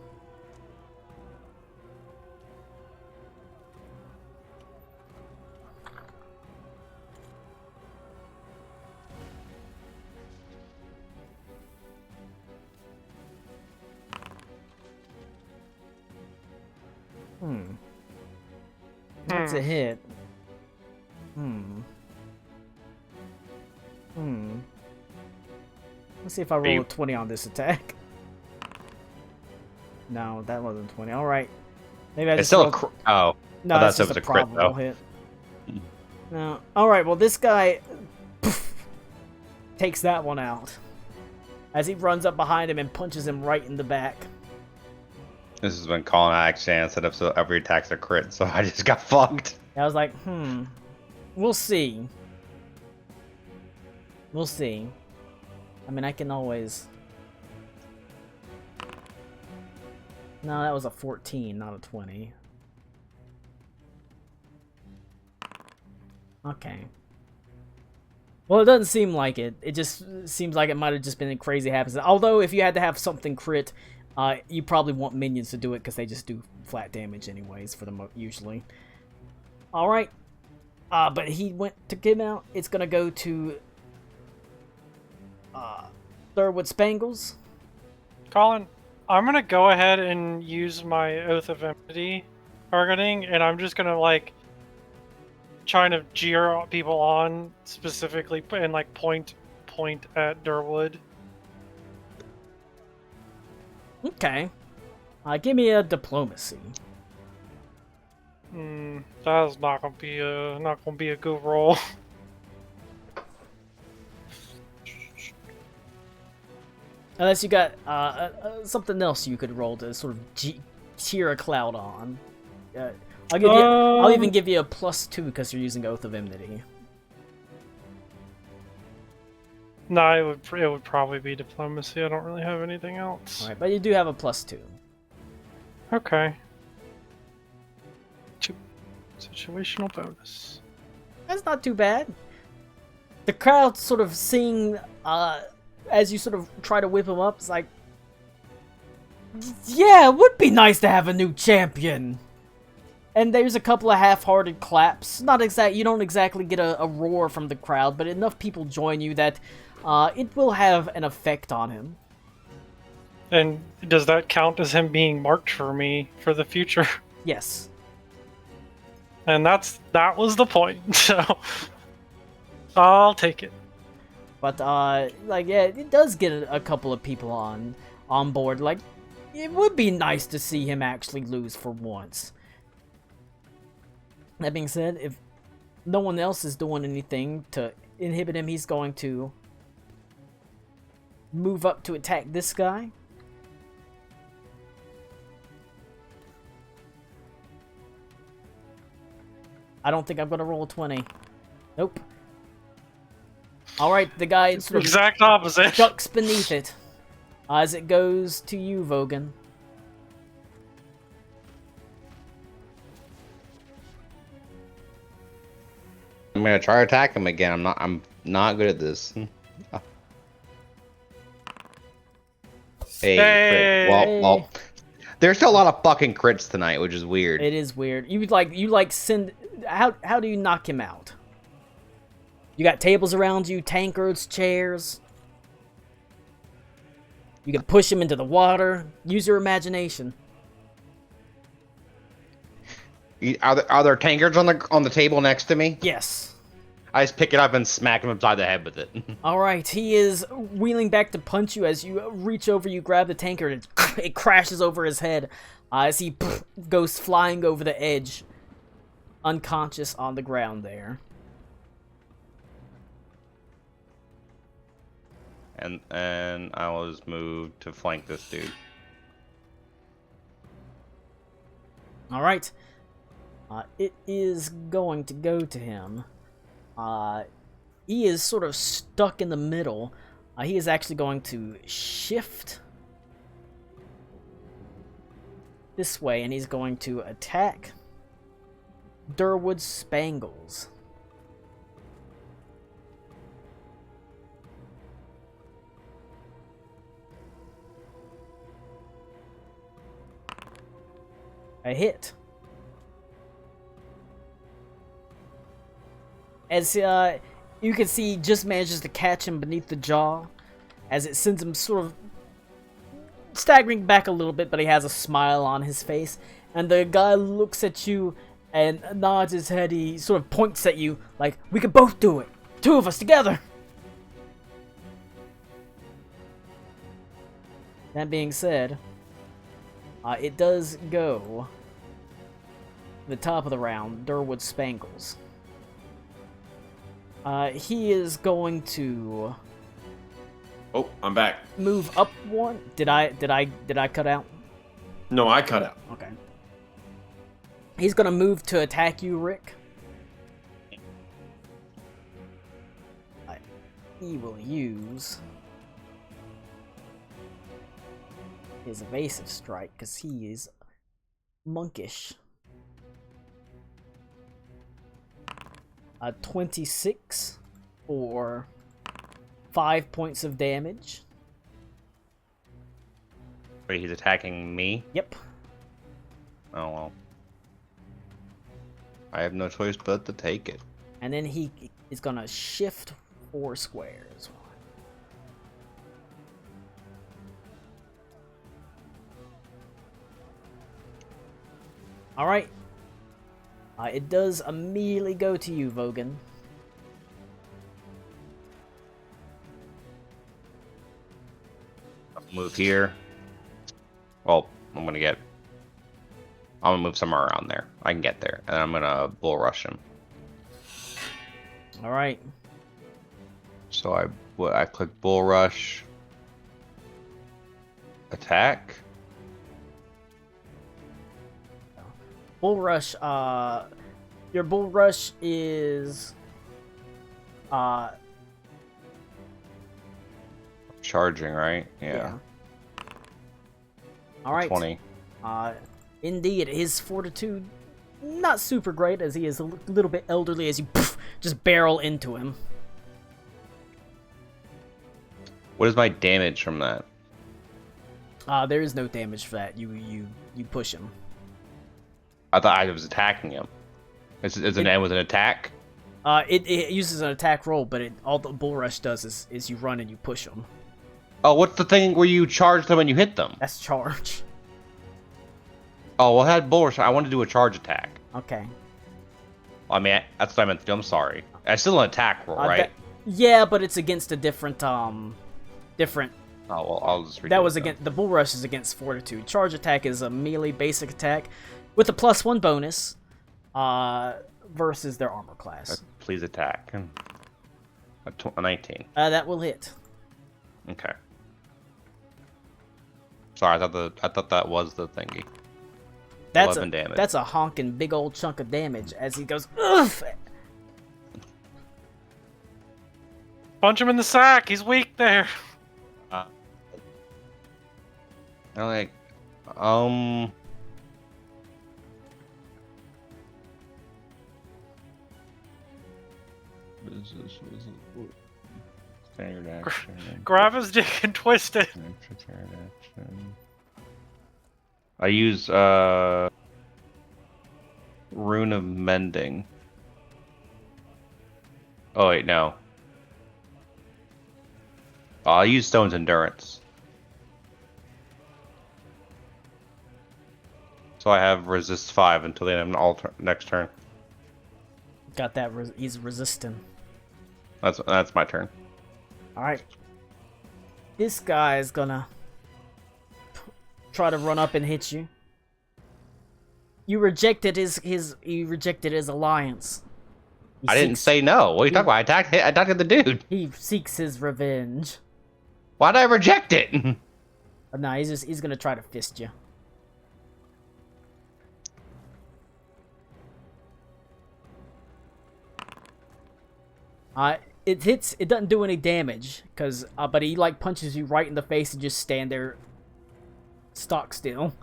That's a hit. Let's see if I roll a 20 on this attack. No, that wasn't 20. Alright. Maybe I It's just still rolled... oh. No, I that's thought just it a was a crit, probable though. hit. No. Alright, well this guy takes that one out. As he runs up behind him and punches him right in the back. This has been calling out Action set up so every attack's a crit, so I just got fucked. I was like, we'll see. We'll see. I mean, I can always... No, that was a 14, not a 20. Okay. Well, it doesn't seem like it. It just seems like it might have just been a crazy happenstance. Although, if you had to have something crit, you probably want minions to do it because they just do flat damage anyways for them usually. All right. But he went to get out. It's gonna go to Thurwood Spangles. Colin, I'm gonna go ahead and use my Oath of Enmity targeting, and I'm just gonna like trying to jeer people on specifically and like point at Durwood. Okay. Give me a diplomacy. That's not gonna be a good roll. Unless you got something else you could roll to sort of cheer a cloud on. I'll give you. I'll even give you a +2 because you're using Oath of Enmity. No, it would probably be diplomacy. I don't really have anything else. All right, but you do have a +2. Okay. Situational bonus. That's not too bad. The crowd sort of seeing, as you sort of try to whip him up, it's like, yeah, it would be nice to have a new champion. And there's a couple of half-hearted claps. Not exact. You don't exactly get a roar from the crowd, but enough people join you that it will have an effect on him. And does that count as him being marked for me for the future? Yes. And that was the point. So I'll take it. But like, yeah, it does get a couple of people on board. Like, it would be nice to see him actually lose for once. That being said, if no one else is doing anything to inhibit him, he's going to move up to attack this guy. I don't think I'm going to roll a 20. Nope. Alright, the guy sort of exact opposite. ducks beneath it. As it goes to you, Vogan. I'm gonna try to attack him again. I'm not good at this. Hey. Crit. Well, there's still a lot of fucking crits tonight, which is weird. It is weird. You like send. How do you knock him out? You got tables around you, tankards, chairs. You can push him into the water. Use your imagination. Are there tankards on the table next to me? Yes. I just pick it up and smack him upside the head with it. Alright, he is wheeling back to punch you. As you reach over, you grab the tankard, and it crashes over his head as he goes flying over the edge, unconscious on the ground there. And I was moved to flank this dude. Alright. It is going to go to him. He is sort of stuck in the middle. He is actually going to shift this way, and he's going to attack Durwood Spangles. A hit. As you can see, he just manages to catch him beneath the jaw, as it sends him sort of staggering back a little bit, but he has a smile on his face. And the guy looks at you and nods his head. He sort of points at you like, we can both do it. 2 of us together. That being said, it does go to the top of the round, Durwood Spangles. He is going to Oh, I'm back. move up one. Did I cut out? No, I cut out. Okay. He's gonna move to attack you, Rick. He will use his evasive strike because he is monkish. 26 for 5 points of damage. Wait, he's attacking me? Yep. Oh well. I have no choice but to take it. And then he is gonna shift 4 squares. Alright. It does immediately go to you, Vogan. I'll move here. Well, I'm gonna move somewhere around there. I can get there, and I'm gonna bull rush him. Alright. So I click bull rush. Attack. Bull rush, your bull rush is, Charging, right? Yeah. Alright. 20. Indeed, his fortitude, not super great as he is a little bit elderly as you just barrel into him. What is my damage from that? There is no damage for that. You push him. I thought I was attacking him. Is it end with an attack? It uses an attack roll, but all the bull rush does is you run and you push them. Oh, what's the thing where you charge them and you hit them? That's charge. Oh, well, I had bull rush. I wanted to do a charge attack. Okay. I mean, that's what I meant to do. I'm sorry. It's still an attack roll, right? Yeah, but it's against a different different. Oh, well, I'll just redo That was it then. against the bull rush is against fortitude. Charge attack is a melee basic attack with a +1 bonus versus their armor class. Please attack. A 19. That will hit. Okay. Sorry, I thought that was the thingy. That's 11 damage. That's a honking big old chunk of damage as he goes, ugh! Punch him in the sack. He's weak there. I like, standard action. Grab his dick and twist it. I use Rune of Mending. Oh wait, no. I'll use Stone's Endurance. So I have resist 5 until the end of next turn. Got that. He's resisting. That's my turn. Alright. This guy is gonna try to run up and hit you. You rejected his alliance. I didn't say no. What are you talking about? I attacked the dude. He seeks his revenge. Why'd I reject it? But nah, he's gonna try to fist you. It hits. It doesn't do any damage, but he like punches you right in the face and just stand there, stock still,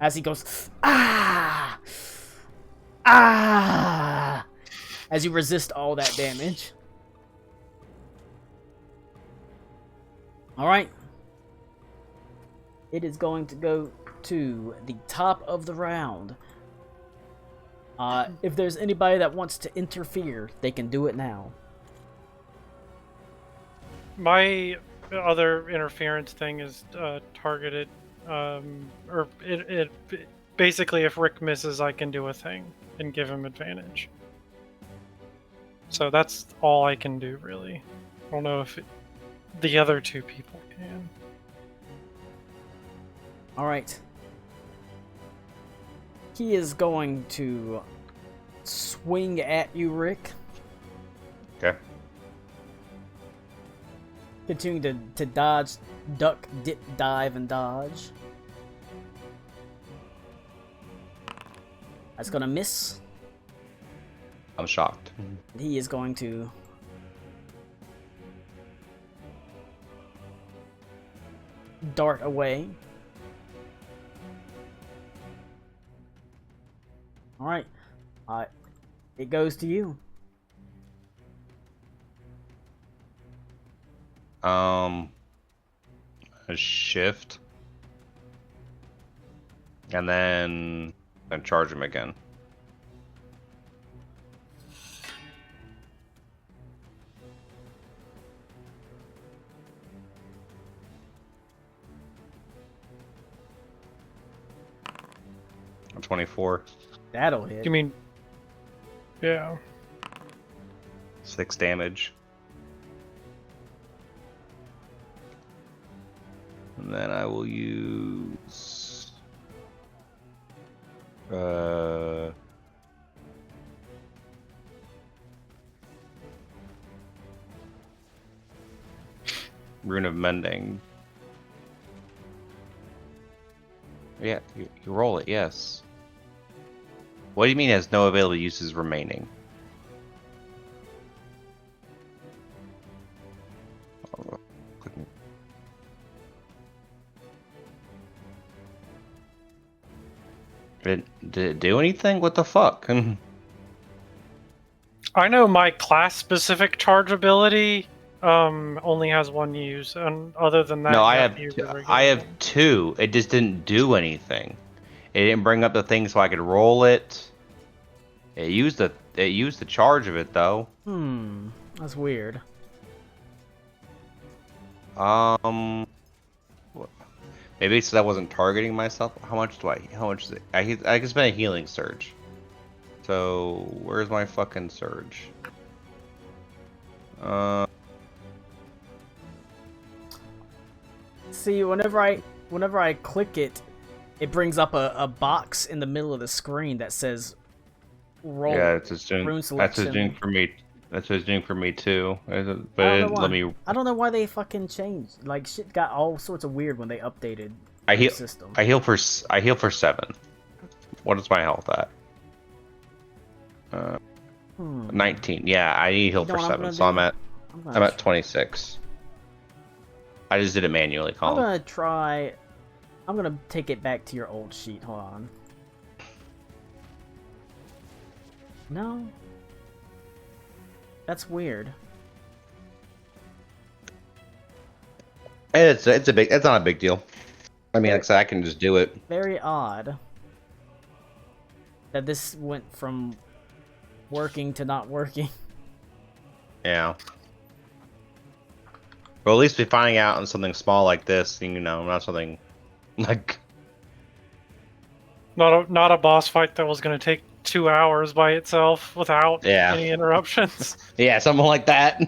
as he goes ah, as you resist all that damage. All right. It is going to go to the top of the round. If there's anybody that wants to interfere, they can do it now. My other interference thing is targeted, or it basically if Rick misses, I can do a thing and give him advantage. So that's all I can do, really. I don't know if the other two people can. All right. He is going to swing at you, Rick. Okay. Continuing to dodge, duck, dip, dive, and dodge. That's gonna miss. I'm shocked. He is going to dart away. Alright. It goes to you. A shift. And then charge him again. I'm 24. That'll hit. You mean? Yeah. 6 damage. And then I will use Rune of Mending. Yeah, you roll it, yes. What do you mean it has no available uses remaining? Did it do anything? What the fuck? I know my class-specific charge ability only has 1 use, and other than that, No, you I have have to use a regular I have one. 2. It just didn't do anything. It didn't bring up the thing so I could roll it. It used the charge of it though. That's weird. Maybe it's 'cause I wasn't targeting myself. How much is it? I can spend a healing surge. So where's my fucking surge? See, whenever I click it, it brings up a box in the middle of the screen that says roll. Yeah, it's just doing. Rune That's what it's selection. doing for me. That's what it's doing for me too. But I it don't know didn't why. let me. I don't know why they fucking changed. Like shit got all sorts of weird when they updated I the heal. system. I heal for 7. What is my health at? 19. Yeah, I need heal You know for what 7, gonna so do? I'm at 26. I just did it manually, I'm Colin. gonna try. I'm gonna take it back to your old sheet. Hold on. No. That's weird. It's not a big deal. I mean, like I said, I can just do it. Very odd that this went from working to not working. Yeah. Well, at least we're finding out on something small like this, not something like. Not a boss fight that was going to take 2 hours by itself without Yeah. any interruptions. Yeah, something like that.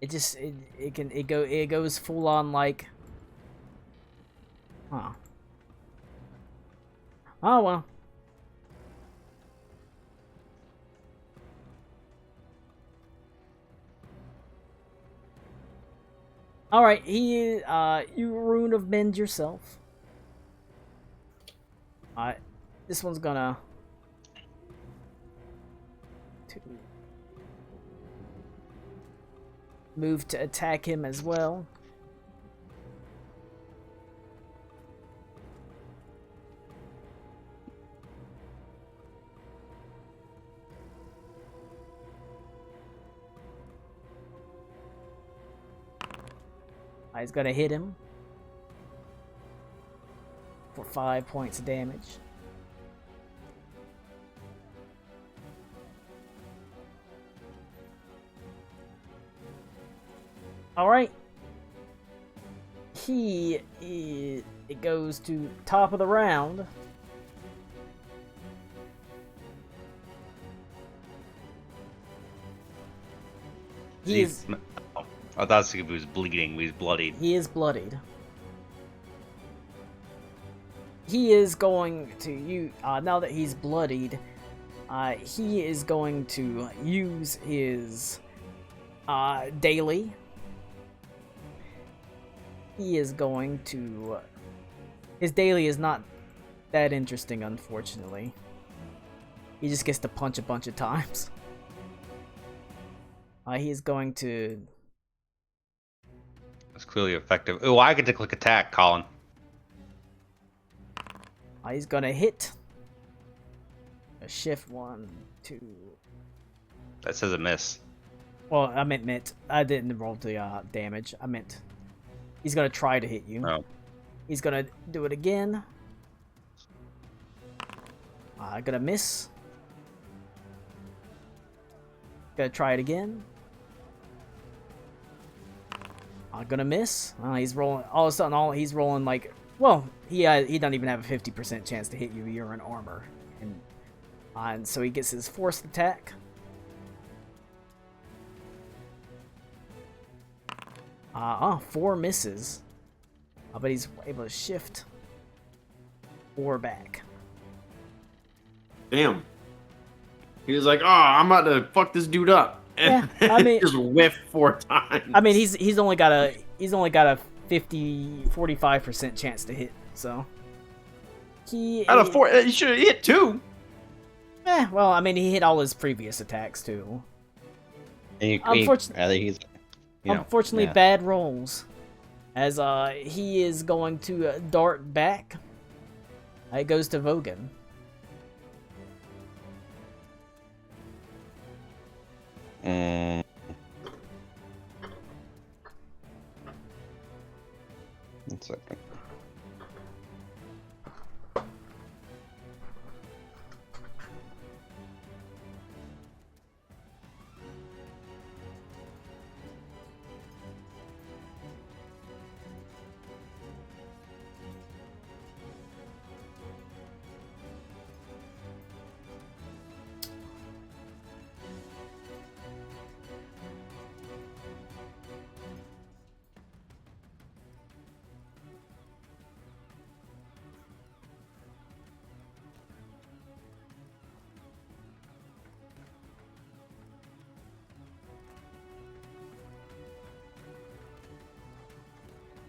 It goes full on like. Huh. Oh well. All right, you Rune of Mend yourself. This one's gonna. Move to attack him as well. He's gonna hit him for 5 points of damage. All right. It goes to top of the round. He is I thought he was bleeding. He was bloodied. He is bloodied. He is going to now that he's bloodied, he is going to use his daily he is going to... His daily is not that interesting, unfortunately. He just gets to punch a bunch of times. He is going to... It's clearly effective. Oh, I get to click attack, Colin. He's gonna hit. A shift 1, 2... That says a miss. Well, I meant I didn't roll the damage. I meant he's gonna try to hit you. Oh. He's gonna do it again. Gonna miss. Gonna try it again. Gonna miss. He's rolling. All of a sudden, he's rolling like. Well, he doesn't even have a 50% chance to hit you. You're in armor, and so he gets his forced attack. 4 misses. But he's able to shift 4 back. Damn. He was like, "Oh, I'm about to fuck this dude up," and Yeah, I mean- just whiff 4 times. I mean, he's only got a 45% chance to hit. So out of 4, he should have hit 2. well, I mean, he hit all his previous attacks too. And Unfortunately, yeah. bad rolls. As he is going to dart back. It goes to Vogan. Mm. One second.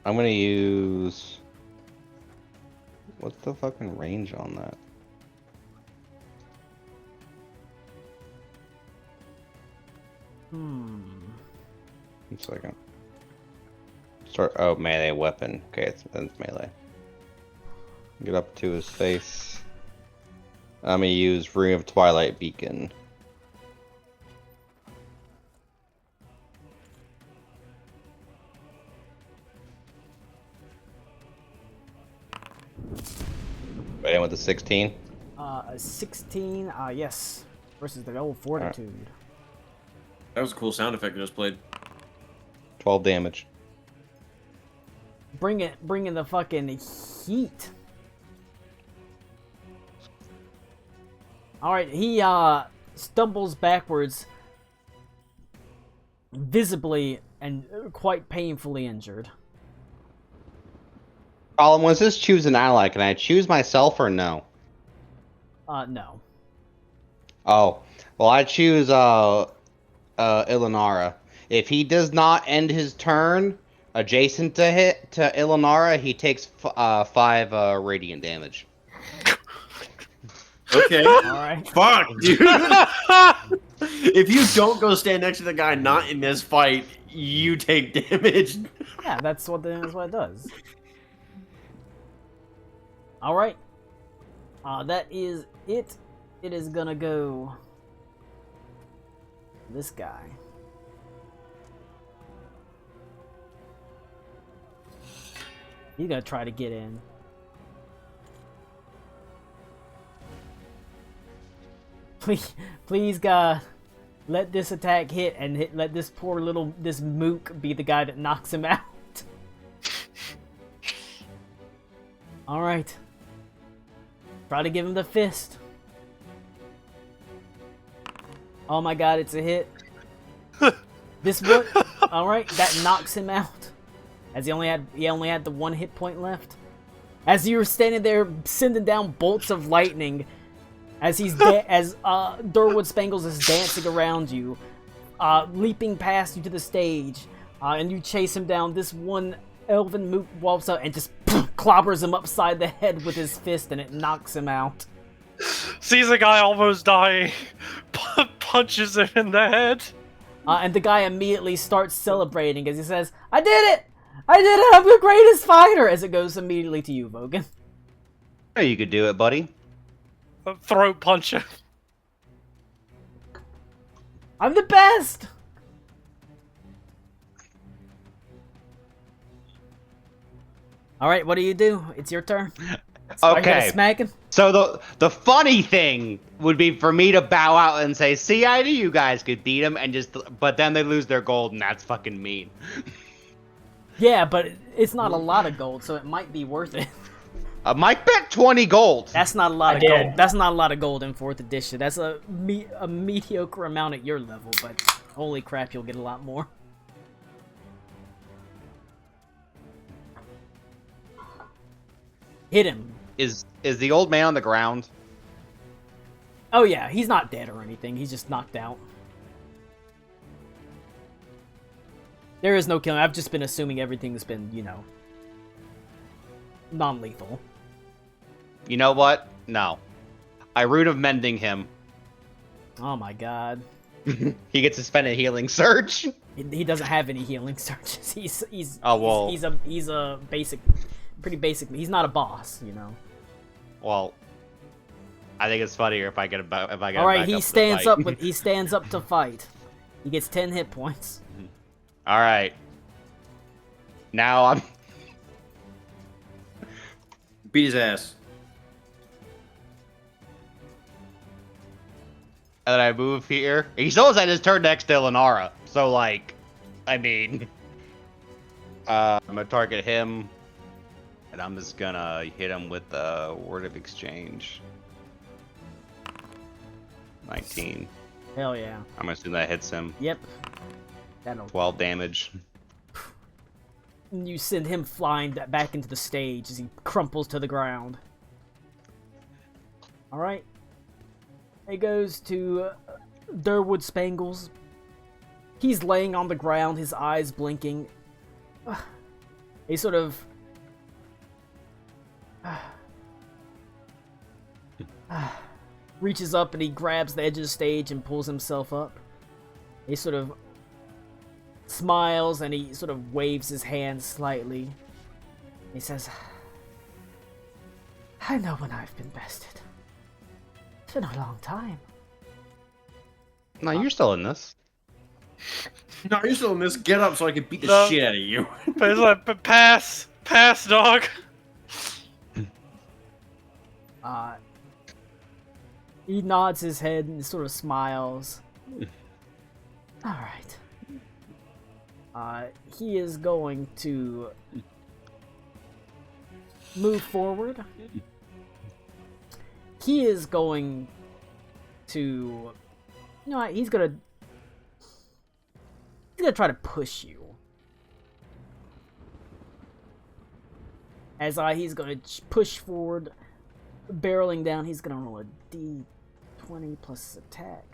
I'm gonna use... What's the fucking range on that? One second. Start. Oh, melee weapon. Okay, it's melee. Get up to his face. I'm gonna use Ring of Twilight Beacon. Right in with the 16. 16. Yes, versus the old Fortitude. That was a cool sound effect I just played. 12 damage. Bringing the fucking heat. All right, he stumbles backwards, visibly and quite painfully injured. Colin, was this choose an ally? Can I choose myself or no? No. Oh, well, I choose Ilanara. If he does not end his turn adjacent to Ilanara, he takes 5 radiant damage. Okay. All right. Fuck, dude. If you don't go stand next to the guy not in this fight, you take damage. Yeah, that's what it does. All right. That is it. It is gonna go. This guy. He's gonna try to get in. Please, God, let this attack hit and let this poor little mook be the guy that knocks him out. All right. Try to give him the fist. Oh my God, it's a hit. This one. All right, that knocks him out. As he only had the 1 hit point left. As you were standing there sending down bolts of lightning, as Durwood Spangles is dancing around you, leaping past you to the stage, and you chase him down. This one elven moot walks up and just clobbers him upside the head with his fist, and it knocks him out. Sees a guy almost dying, punches him in the head. And the guy immediately starts celebrating as he says, "I did it! I did it! I'm the greatest fighter!" As it goes immediately to you, Vogan. Oh, you could do it, buddy. Throat punch him. I'm the best! Alright, what do you do? It's your turn. Are you gonna Okay. smack him? So the funny thing would be for me to bow out and say, "See, I knew you guys could beat him," and just, but then they lose their gold, and that's fucking mean. Yeah, but it's not a lot of gold, so it might be worth it. Mike bet 20 gold. That's not a lot of did. gold. That's not a lot of gold in 4th edition. That's a mediocre amount at your level, but holy crap, you'll get a lot more. Hit him. Is the old man on the ground? Oh yeah, he's not dead or anything. He's just knocked out. There is no killing. I've just been assuming everything's been, you know, non-lethal. You know what? No. I rune of mending him. Oh my god. He gets to spend a healing surge. He doesn't have any healing surges. He's Oh, well. he's a basic, pretty basic. He's not a boss, you know. Well, I think it's funnier if I get All right, he stands up he stands up to fight. He gets 10 hit points. All right. Now I'm. Beat his ass. And then I move here. He still has his turn next to Elenara. So, like, I mean, I'm gonna target him, and I'm just gonna hit him with the Word of Exchange. 19. Hell yeah. I'm gonna assume that hits him. Yep. That'll. 12 damage. You send him flying back into the stage as he crumples to the ground. All right. It goes to Durwood Spangles. He's laying on the ground, his eyes blinking. He sort of reaches up and he grabs the edge of the stage and pulls himself up. He sort of smiles and he sort of waves his hand slightly. He says, "I know when I've been bested. It's been a long time." No, you're still in this. No, you're still in this. Get up so I can beat the No. shit out of you. But it's like, but pass, dog. He nods his head and sort of smiles. Alright. He is going to move forward. He is going to... You know what? He's gonna try to push you. As he's gonna push forward, barreling down, he's gonna roll a d20 plus his attack.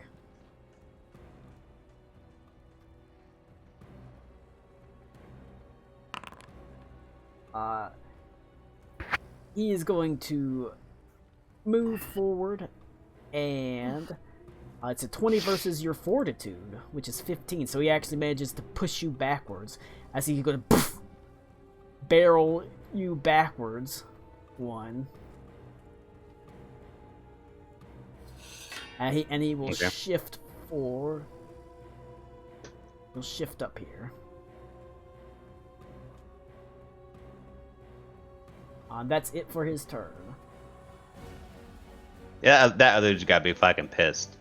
He is going to move forward, and it's a 20 versus your fortitude, which is 15. So he actually manages to push you backwards as he's going to barrel you backwards. 1. And he will Okay. shift forward. He'll shift up here. That's it for his turn. Yeah, that other dude's gotta be fucking pissed.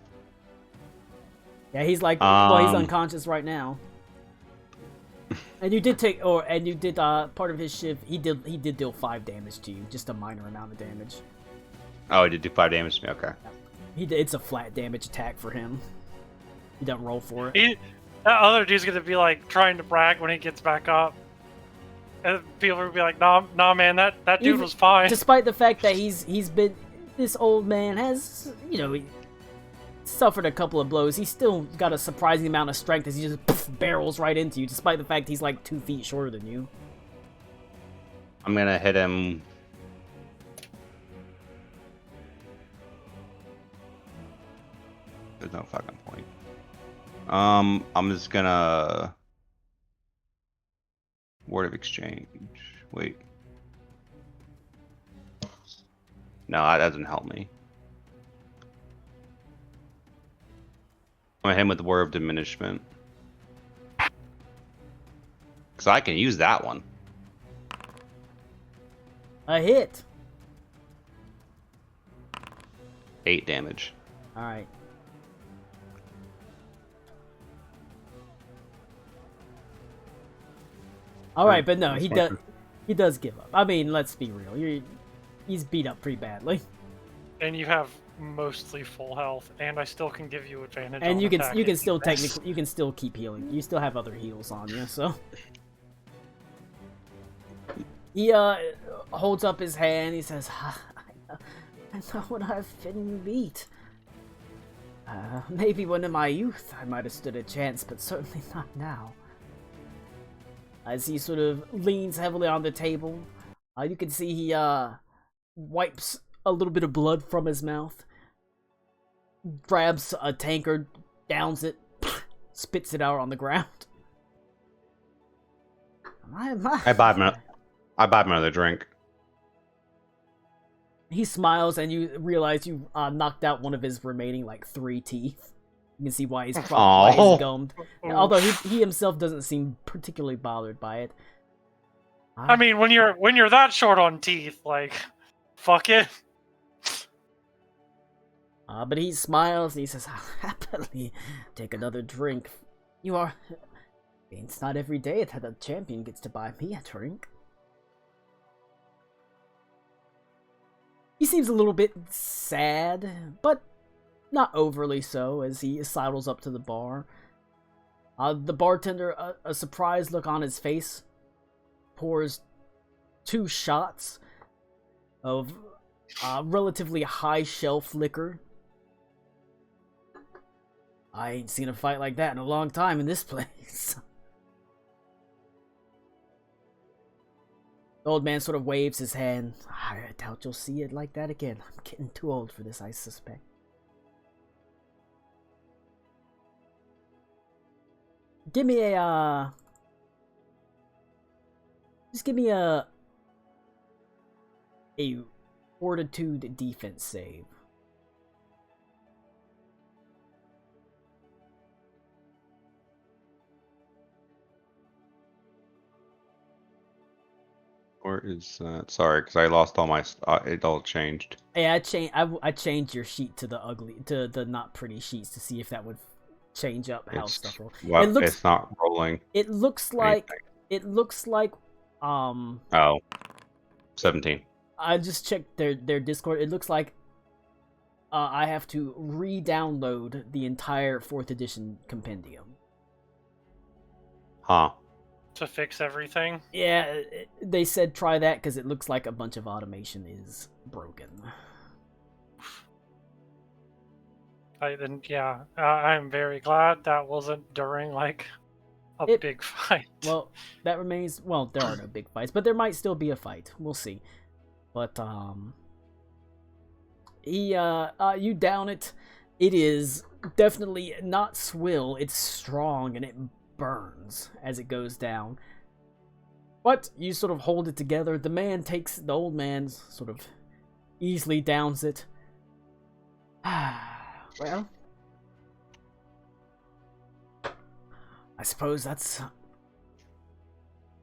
Yeah, he's like, well, he's Um, unconscious right now. And you did part of his shift. He did deal 5 damage to you, just a minor amount of damage. Oh, he did do 5 damage to me. Okay. It's a flat damage attack for him. He doesn't roll for it. That other dude's gonna be like trying to brag when he gets back up. And people will be like, nah, man, that dude Even- was fine. Despite the fact that he's been, this old man has, you know, he suffered a couple of blows. He's still got a surprising amount of strength as he just barrels right into you, despite the fact he's like 2 feet shorter than you. I'm gonna hit him. There's no fucking point. I'm just gonna word of exchange. Wait. No, that doesn't help me. I'm gonna hit him with the word of diminishment. Because I can use that one. A hit. 8 damage. All right. All right, but no, he does give up. I mean, let's be real. He's beat up pretty badly. And you have mostly full health, and I still can give you advantage. And on you can attacking. still technically you can still keep healing. You still have other heals on you, so. He holds up his hand. He says, "I know what I've been beat. Maybe when in my youth I might have stood a chance, but certainly not now." As he sort of leans heavily on the table, you can see he wipes a little bit of blood from his mouth, grabs a tankard, downs it, spits it out on the ground. I buy him another drink. He smiles, and you realize you knocked out one of his remaining, 3 teeth. You can see why he's gummed. Although he himself doesn't seem particularly bothered by it. I mean, when you're that short on teeth, fuck it. But he smiles, and he says, "I'll happily take another drink. It's not every day that a champion gets to buy me a drink." He seems a little bit sad, but not overly so, as he sidles up to the bar. The bartender, a surprised look on his face, pours 2 shots of relatively high shelf liquor. I ain't seen a fight like that in a long time in this place. The old man sort of waves his hand. "I doubt you'll see it like that again. I'm getting too old for this, I suspect." Give me a, just give me a fortitude defense save. Or is that? Sorry, because I lost all my. It all changed. Yeah, I changed your sheet to the not pretty sheets to see if that would change up how stuff rolls. Well, it's not rolling. It looks like Oh, 17. I just checked their Discord. It looks like I have to re-download the entire 4th edition compendium. Huh. To fix everything. Yeah, they said try that because it looks like a bunch of automation is broken. I'm very glad that wasn't during a big fight. Well, that remains. Well, there are no big fights, but there might still be a fight. We'll see. But you down it. It is definitely not swill. It's strong and it burns as it goes down. But you sort of hold it together. The old man sort of easily downs it. Well, I suppose that's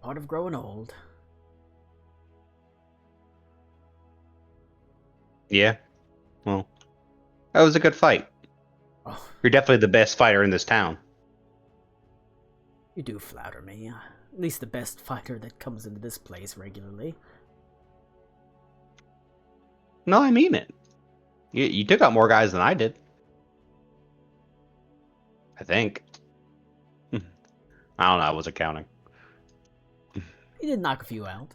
part of growing old. Yeah. Well, that was a good fight. Oh, You're definitely the best fighter in this town. you do flatter me. At least the best fighter that comes into this place regularly. No, I mean it. You took out more guys than I did. I think. I don't know. I wasn't counting. He did knock a few out.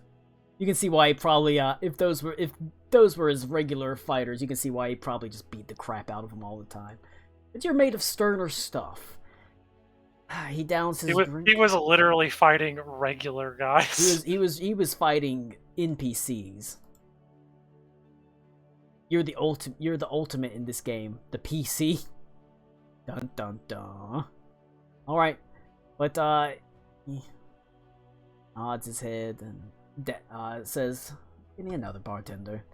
You can see why he probably, if those were his regular fighters, you can see why he probably just beat the crap out of them all the time. But you're made of sterner stuff. He downs his drink. He was literally fighting regular guys. He was fighting NPCs. You're the ultimate in this game. The PC. Dun dun dun. Alright. But he nods his head and says, "Give me another bartender.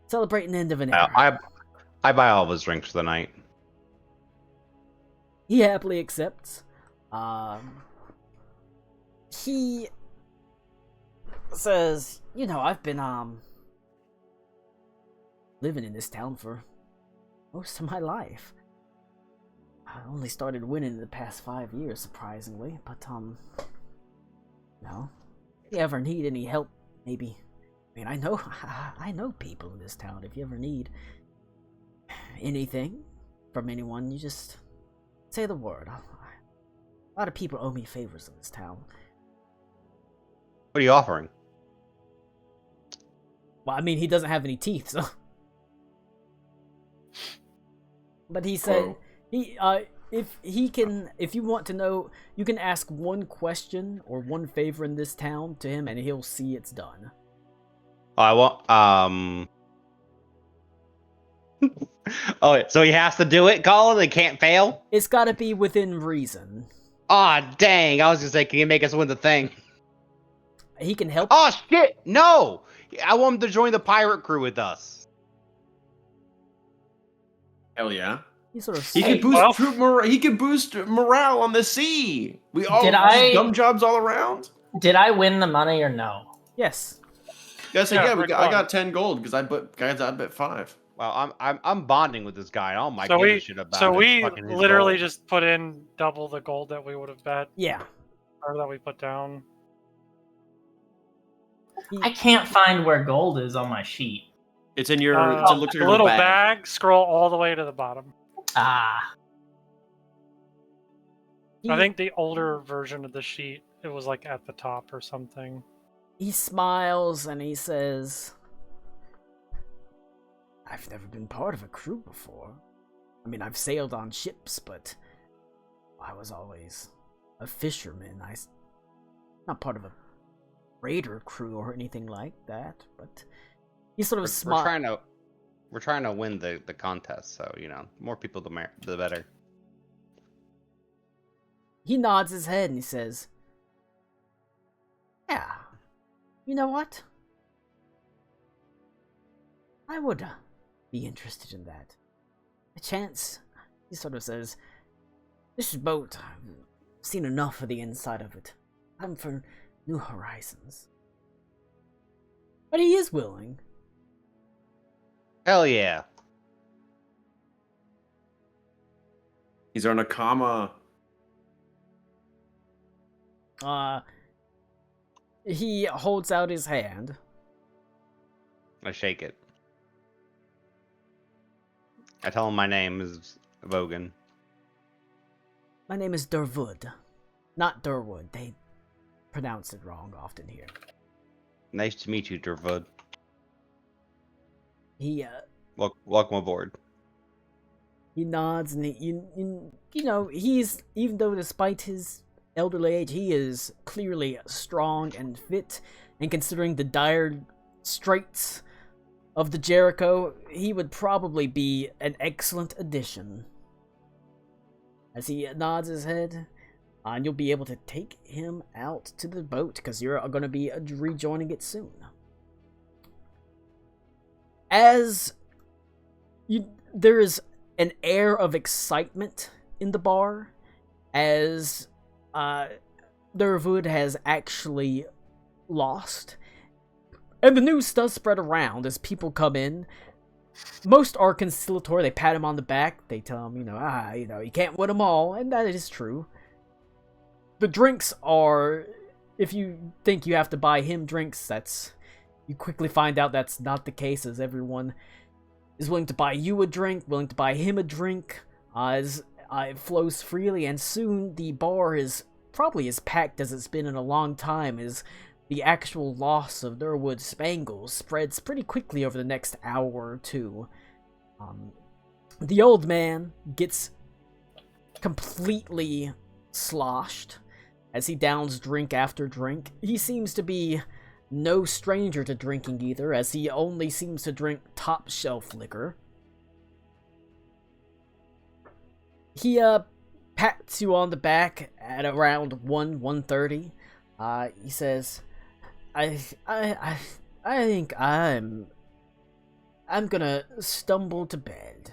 Celebrating the end of an era." I buy all of his drinks for the night. He happily accepts. He says, "You know, I've been living in this town for most of my life. I only started winning in the past 5 years, surprisingly. But no. If you ever need any help, maybe. I mean, I know people in this town. If you ever need anything from anyone, you just say the word. A lot of people owe me favors in this town." What are you offering? Well, I mean, he doesn't have any teeth, so. But he said, if you want to know, you can ask one question or one favor in this town to him, and he'll see it's done. I want, Oh, so he has to do it, Colin? They can't fail? It's gotta be within reason. Aw, dang. I was gonna say, can you make us win the thing? He can help. Oh, shit! No! I want him to join the pirate crew with us. Hell yeah. He sort of. He could boost he could boost morale on the sea. We all dumb jobs all around. Did I win the money or no? Yes. Guys, Yeah, I got 10 gold because I bet 5. Well, I'm bonding with this guy. I don't mind So giving we a shit about so his we fucking his literally gold. just put in double the gold that we would have bet, Yeah. or that we put down. I can't find where gold is on my sheet. It's in your The looks like your little bag. bag. Scroll all the way to the bottom. Ah. I think the older version of the sheet, it was like at the top or something. He smiles and he says, "I've never been part of a crew before. I mean, I've sailed on ships, but I was always a fisherman. Not part of a raider crew or anything like that." But he sort of We're smiles. trying to win the contest, so you know, more people the better. He nods his head and he says, "Yeah, you know what? I would be interested in that. A chance," he sort of says, "this boat, I've seen enough of the inside of it. I'm for new horizons." But he is willing. Hell yeah. He's our Nakama. He holds out his hand. I shake it. I tell him my name is Vogan. "My name is Durwood. Not Durwood. They pronounce it wrong often here." Nice to meet you, Durwood. He Welcome aboard. He nods and you know, he's, even though despite his elderly age, he is clearly strong and fit, and considering the dire straits of the Jericho, he would probably be an excellent addition. As he nods his head, and you'll be able to take him out to the boat, because you're going to be rejoining it soon. As there is an air of excitement in the bar, as Durwood has actually lost. And the news does spread around as people come in. Most are conciliatory. They pat him on the back. They tell him, you can't win them all. And that is true. The drinks are, if you think you have to buy him drinks, you quickly find out that's not the case, as everyone is willing to buy you a drink, willing to buy him a drink, as it flows freely, and soon the bar is probably as packed as it's been in a long time, as the actual loss of Durwood Spangles spreads pretty quickly over the next hour or two. The old man gets completely sloshed as he downs drink after drink. He seems to be no stranger to drinking either, as he only seems to drink top shelf liquor. He pats you on the back at around 1:30. He says, I think I'm gonna stumble to bed.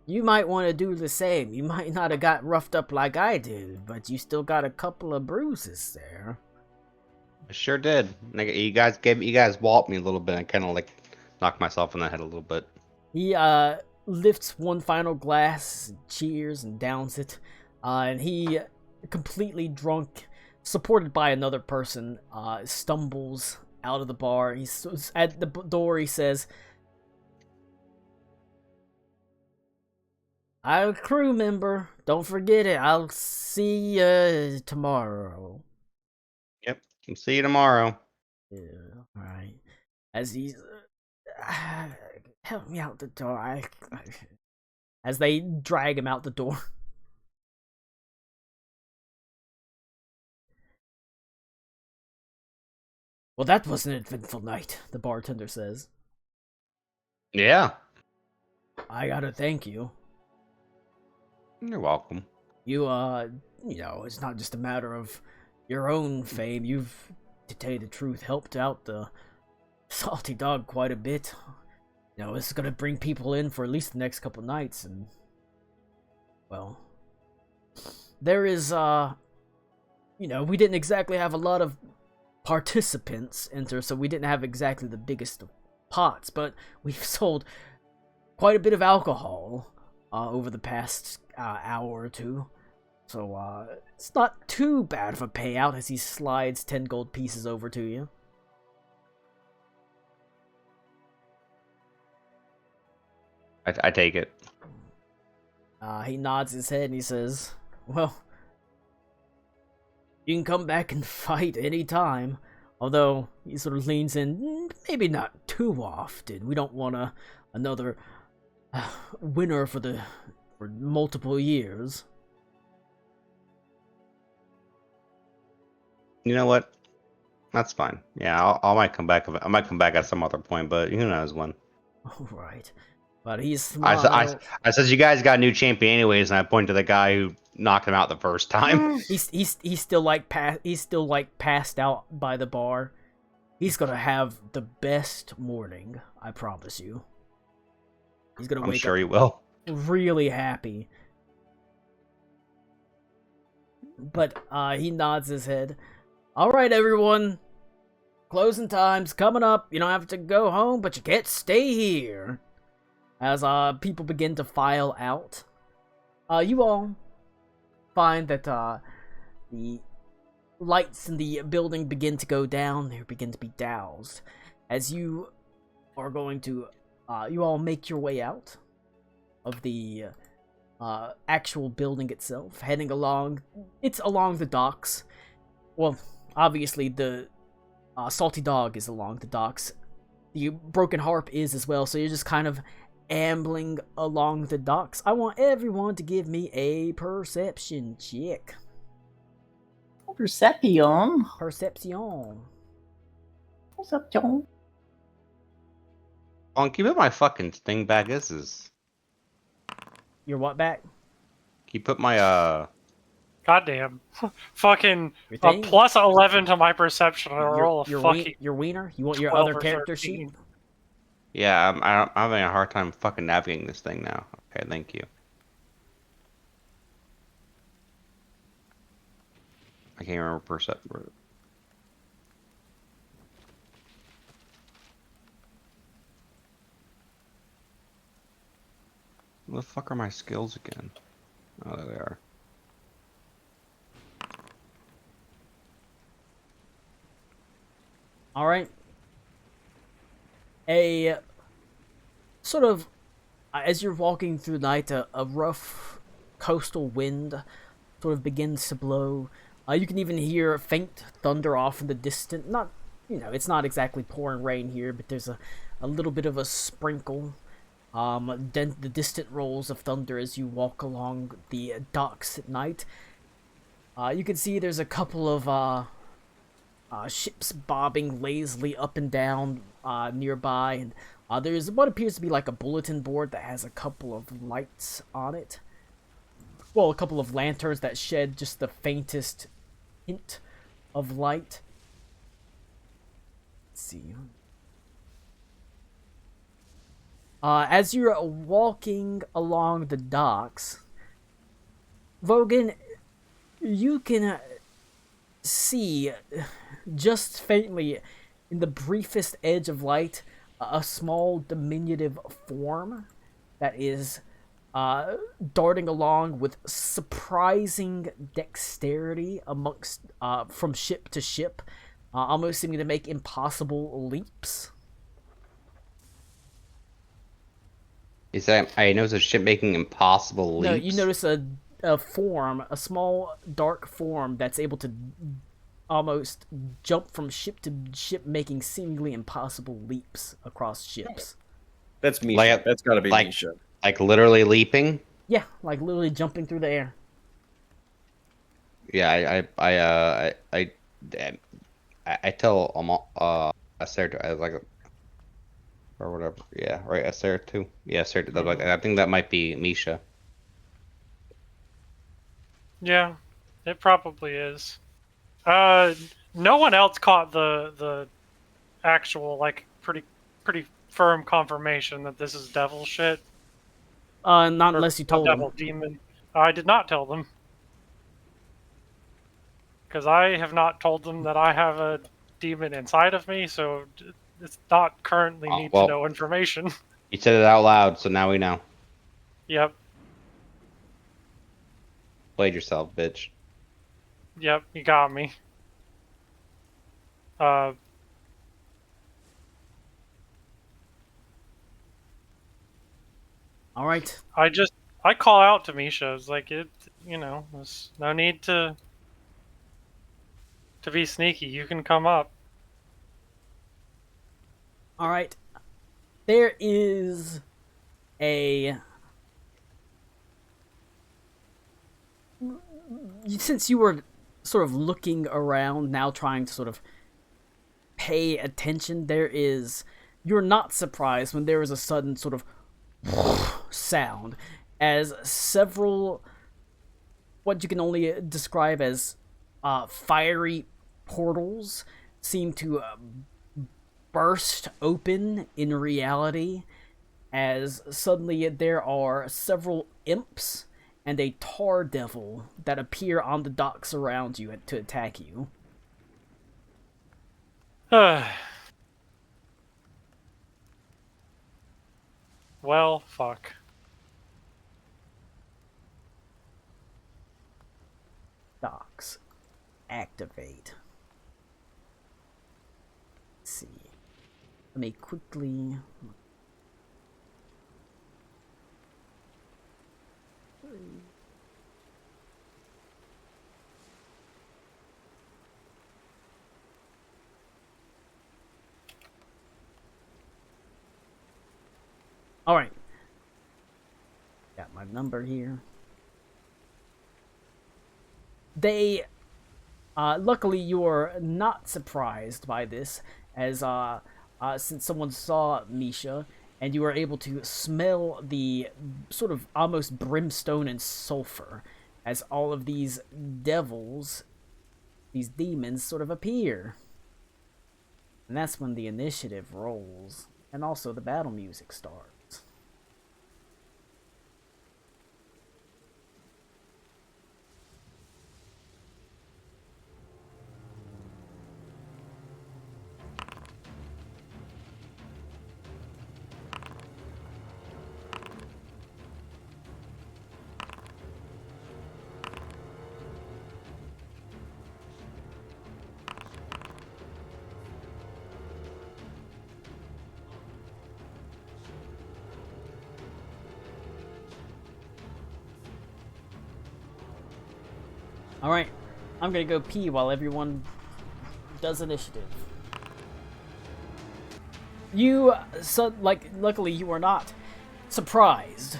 You might want to do the same. You might not have got roughed up like I did, but you still got a couple of bruises there. I sure did. Like, you guys walloped me a little bit. I kind of like knocked myself in the head a little bit. He lifts one final glass, cheers, and downs it. And he, completely drunk, supported by another person, stumbles out of the bar. He's at the door. He says, "I'm a crew member. Don't forget it. I'll see you tomorrow." Yep. I'll see you tomorrow. Yeah, alright. As he's... help me out the door. As they drag him out the door. Well, that was an eventful night, the bartender says. Yeah. I gotta thank you. You're welcome. You, it's not just a matter of your own fame. You've, to tell you the truth, helped out the Salty Dog quite a bit. This is gonna bring people in for at least the next couple nights, and, well, there is, we didn't exactly have a lot of participants enter, so we didn't have exactly the biggest of pots, but we've sold quite a bit of alcohol over the past hour or two. So it's not too bad of a payout as he slides 10 gold pieces over to you. I take it. He nods his head and he says, "Well, you can come back and fight anytime." Although he sort of leans in, maybe not too often. We don't want another winner for multiple years. You know what? That's fine. Yeah, I might come back. I might come back at some other point, but who knows when. All right, but he's smiled. I said you guys got a new champion anyways, and I pointed to the guy who knocked him out the first time. He's still passed out by the bar. He's gonna have the best morning, I promise you. He's gonna I'm wake sure up he will. really happy. But he nods his head. All right, everyone. Closing time's coming up. You don't have to go home, but you can't stay here. As people begin to file out, you all find that the lights in the building begin to go down. They begin to be doused. As you are going to, you all make your way out of the actual building itself, heading along. It's along the docks. Well, obviously the Salty Dog is along the docks. The Broken Harp is as well, so you're just kind of ambling along the docks. I want everyone to give me a perception check. Perception. Perception. Perception. Can you put my fucking thing back? This is. Your what back? Can you put my Goddamn. Fucking Your thing? plus 11 to my perception. I roll a your fucking your wiener? You want your 12 other or character 13. sheet? Yeah, I'm having a hard time fucking navigating this thing now. Okay, thank you. I can't remember perception. Where the fuck are my skills again? Oh, there they are. All right. A sort of, as you're walking through the night, a rough coastal wind sort of begins to blow. You can even hear faint thunder off in the distance. Not, it's not exactly pouring rain here, but there's a little bit of a sprinkle. The distant rolls of thunder as you walk along the docks at night. You can see there's a couple of ships bobbing lazily up and down nearby, and there's what appears to be like a bulletin board that has a couple of lights on it. Well, a couple of lanterns that shed just the faintest hint of light. Let's see. As you're walking along the docks, Vogan, you can see just faintly in the briefest edge of light a small diminutive form that is darting along with surprising dexterity amongst from ship to ship, almost seeming to make impossible leaps. Is that I notice a ship making impossible leaps? No, you notice a form, a small dark form that's able to almost jump from ship to ship, making seemingly impossible leaps across ships. That's Misha. Like- That's gotta be like- Misha. Like literally leaping? Yeah, like literally jumping through the air. Yeah, I tell Acer I like or whatever. Yeah, right, Acer too. Yeah, Acer. Like, I think that might be Misha. Yeah, it probably is. No one else caught the actual like pretty firm confirmation that this is devil shit. Not Or unless you not told devil them. demon. I did not tell them. Because I have not told them that I have a demon inside of me, so it's not currently Oh, need well. to know information. You said it out loud, so now we know. Yep, Played yourself, bitch. yep, you got me. All right. I call out to Misha. It's like there's no need to be sneaky. You can come up. All right. There is a... Since you were sort of looking around, now trying to sort of pay attention, you're not surprised when there is a sudden sort of sound as several, what you can only describe as fiery portals seem to burst open in reality, as suddenly there are several imps and a tar devil that appear on the docks around you to attack you. Well, fuck. Docks. Activate. Let's see. Let me quickly... Alright. Got my number here. They, luckily you're not surprised by this, as, since someone saw Misha, and you were able to smell the sort of almost brimstone and sulfur, as all of these devils, these demons, sort of appear. And that's when the initiative rolls, and also the battle music starts. Alright, I'm gonna go pee while everyone does initiative. Luckily you are not surprised.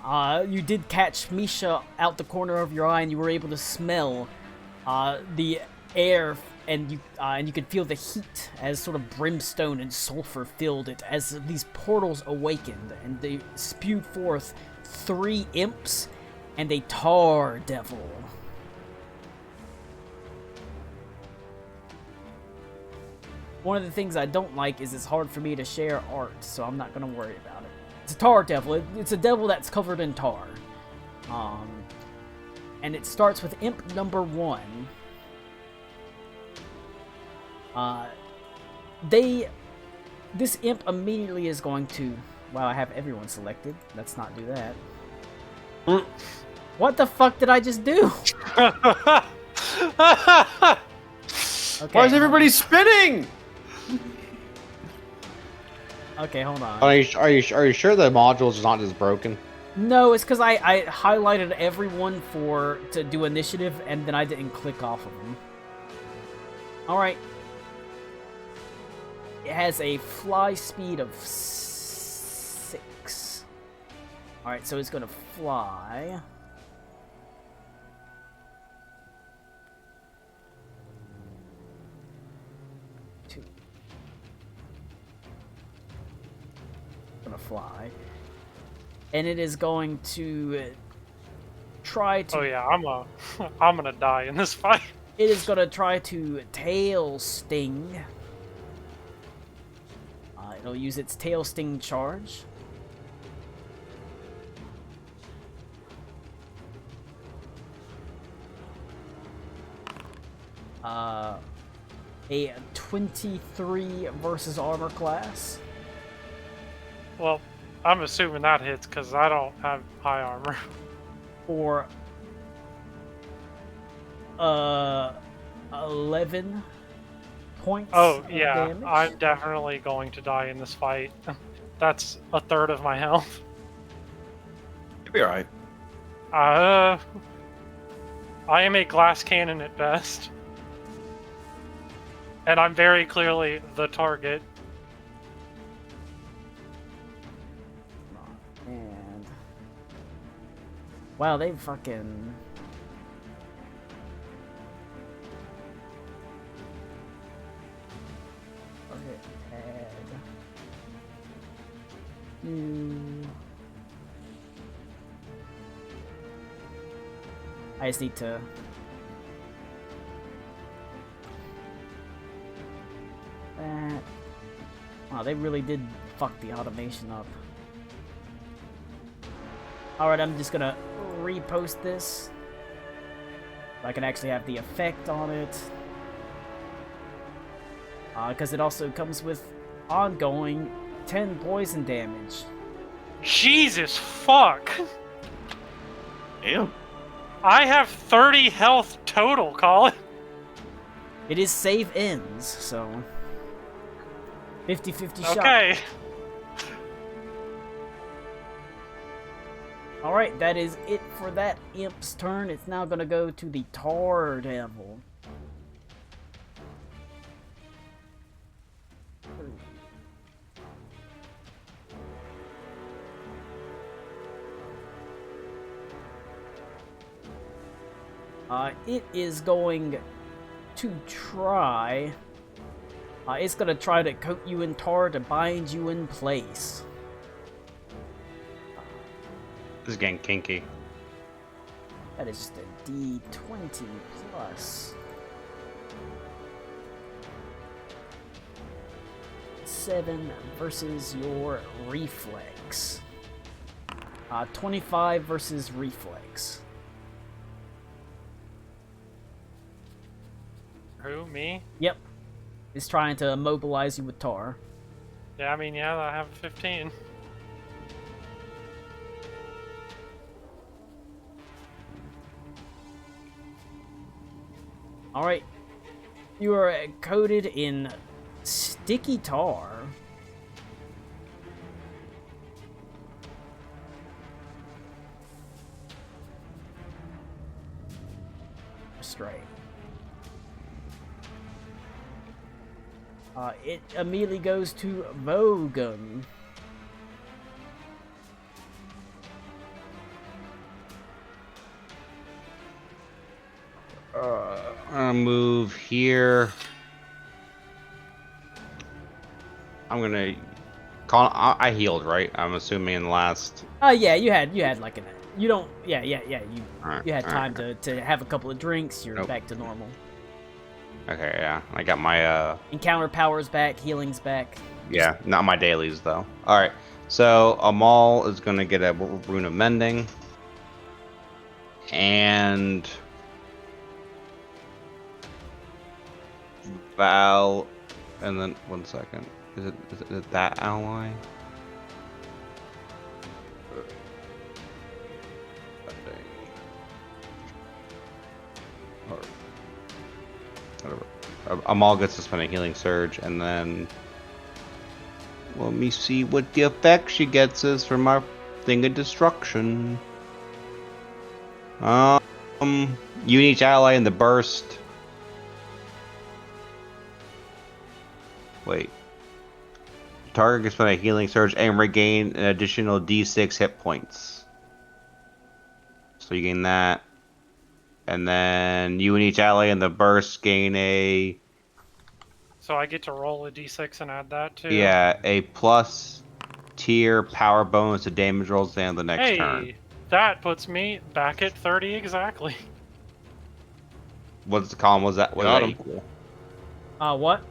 You did catch Misha out the corner of your eye, and you were able to smell the air, and you could feel the heat as sort of brimstone and sulfur filled it as these portals awakened, and they spewed forth 3 imps and a tar devil. One of the things I don't like is it's hard for me to share art, so I'm not gonna worry about it. It's a tar devil. It's a devil that's covered in tar. And it starts with imp number 1. This imp immediately is going to... Wow, I have everyone selected. Let's not do that. What the fuck did I just do? Okay. Why is everybody spinning? Okay, hold on. Are you sure the modules is not just broken? No, it's because I highlighted everyone to do initiative, and then I didn't click off of them. Alright. It has a fly speed of 6. Alright, so it's gonna fly. Gonna fly, and it is going to try to... Oh yeah, I'm gonna die in this fight. It is gonna try to tail sting. It'll use its tail sting charge. A 23 versus armor class. Well, I'm assuming that hits because I don't have high armor. For 11 points. Oh of yeah, damage. I'm definitely going to die in this fight. That's a third of my health. You'll be alright. I am a glass cannon at best. And I'm very clearly the target. And wow, they fucking... Okay, add... I just need to... That... Wow, they really did fuck the automation up. Alright, I'm just gonna repost this. So I can actually have the effect on it. Because it also comes with ongoing 10 poison damage. Jesus fuck! Damn. I have 30 health total, Colin. It is save ends, so... 50-50 shot. Okay. Alright, that is it for that imp's turn. It's now gonna go to the Tar Devil. It is going to try... it's gonna try to coat you in tar to bind you in place. This is getting kinky. That is just a D20 plus 7 versus your reflex. 25 versus reflex. Who? Me? Yep. It's trying to immobilize you with tar. Yeah, I mean, yeah, I have 15. Alright. You are coated in sticky tar. Straight. It immediately goes to Vogan. I'm gonna move here. I'm gonna call. I healed, right? I'm assuming in the last. Yeah, you had like you don't you Alright, you had alright. time to have a couple of drinks. You're Nope. back to normal. Okay, yeah. I got my Encounter powers back, healing's back. yeah, not my dailies though. All right. So Amal is gonna get a rune of mending, and Val, and then 1 second. Is it that ally? Or whatever. Amal gets to spend a healing surge, and then let me see what the effect she gets is from our thing of destruction. You each ally in the burst. Wait. Target can spend a healing surge and regain an additional D6 hit points. So you gain that. And then you and each ally in the burst gain a So I get to roll a d6 and add that too. a plus tier power bonus to damage rolls at the end of the next Hey, turn. that puts me back at 30 exactly. What's the column? Was that Got 'em. equal? What?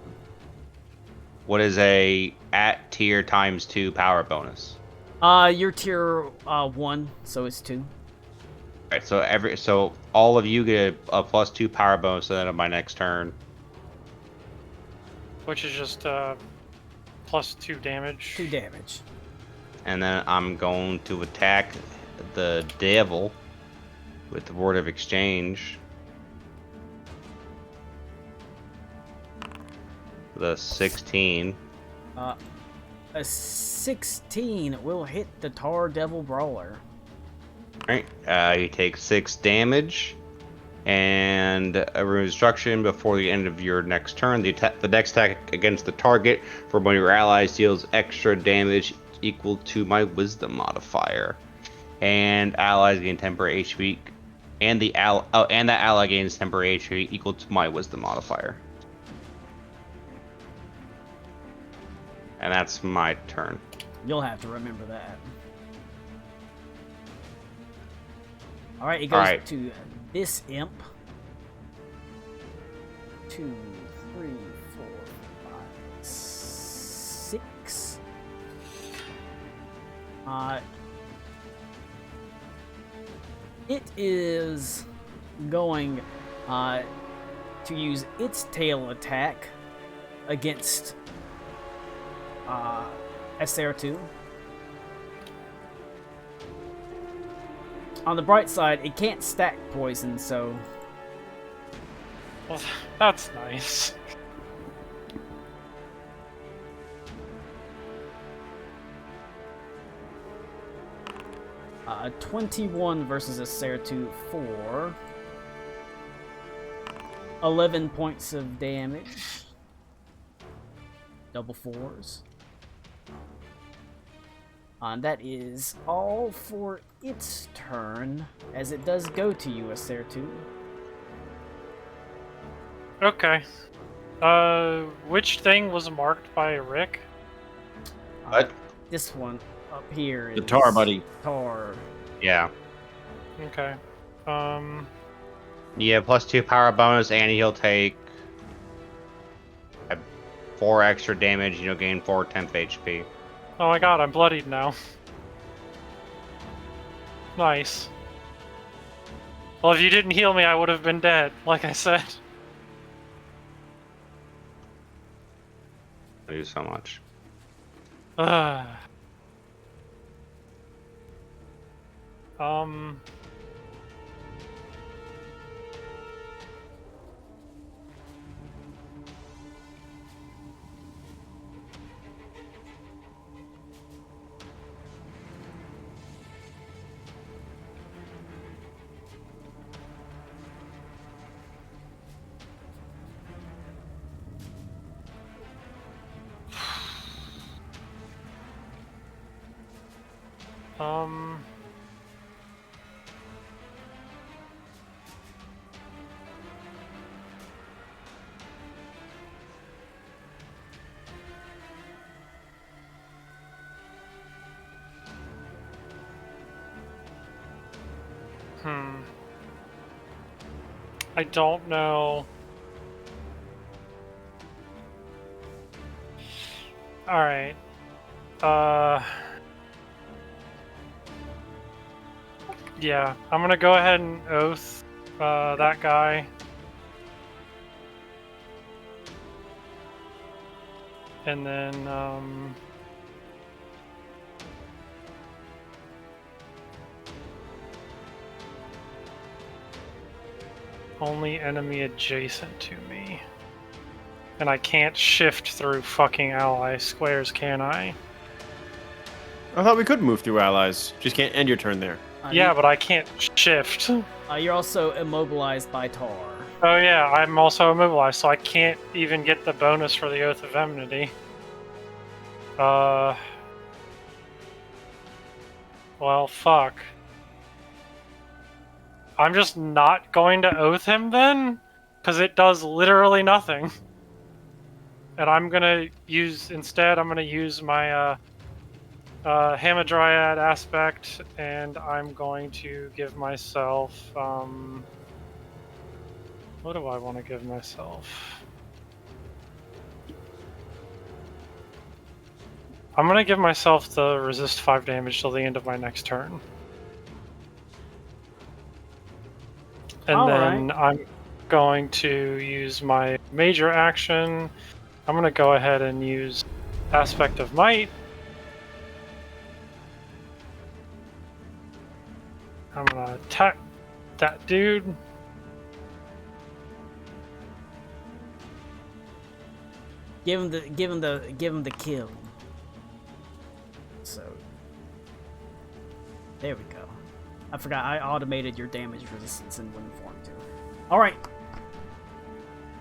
What is a at tier times 2 power bonus? You're tier 1, so it's 2. Alright, so all of you get a plus 2 power bonus at the end of my next turn. Which is just plus 2 damage. 2 damage. And then I'm going to attack the devil with the Word of Exchange. The 16. A 16 will hit the Tar Devil Brawler. Alright, you take 6 damage. And a rune of destruction before the end of your next turn. The next attack against the target for one of your allies deals extra damage equal to my wisdom modifier. And allies gain temporary HP. And that ally gains temporary HP equal to my wisdom modifier. And that's my turn. You'll have to remember that. Alright, it goes Alright. to this imp. 2, 3, 4, 5, 6. It is going to use its tail attack against SR2. On the bright side, it can't stack poison, so Well, that's nice. uh, 21 versus a SR2 for 11 points of damage. Double 4s. And that is all for its turn, as it does go to you, SR2. Okay. Which thing was marked by Rick? What? This one up here is The tar, buddy. Tar. Yeah. Okay. Yeah, plus 2 power bonus, and he'll take 4 extra damage. You'll gain 4 temp HP. Oh my god, I'm bloodied now. Nice. Well, if you didn't heal me, I would have been dead, like I said. I do so much. Ugh. Um, I don't know. Alright. Yeah, I'm gonna go ahead and oath that guy. And then, only enemy adjacent to me. And I can't shift through fucking ally squares, can I? I thought we could move through allies. Just can't end your turn there. Yeah, but I can't shift. You're also immobilized by Tar. Oh yeah, I'm also immobilized, so I can't even get the bonus for the Oath of Enmity. Well, fuck. I'm just not going to oath him then? Because it does literally nothing. And I'm gonna use, instead, I'm gonna use my, Hamadryad aspect, and I'm going to give myself, what do I want to give myself? I'm gonna give myself the resist 5 damage till the end of my next turn. And then I'm going to use my major action. I'm gonna go ahead and use Aspect of Might. I'm gonna attack that dude. Give him the kill. So there we go. I forgot I automated your damage resistance in Wind Form too. All right.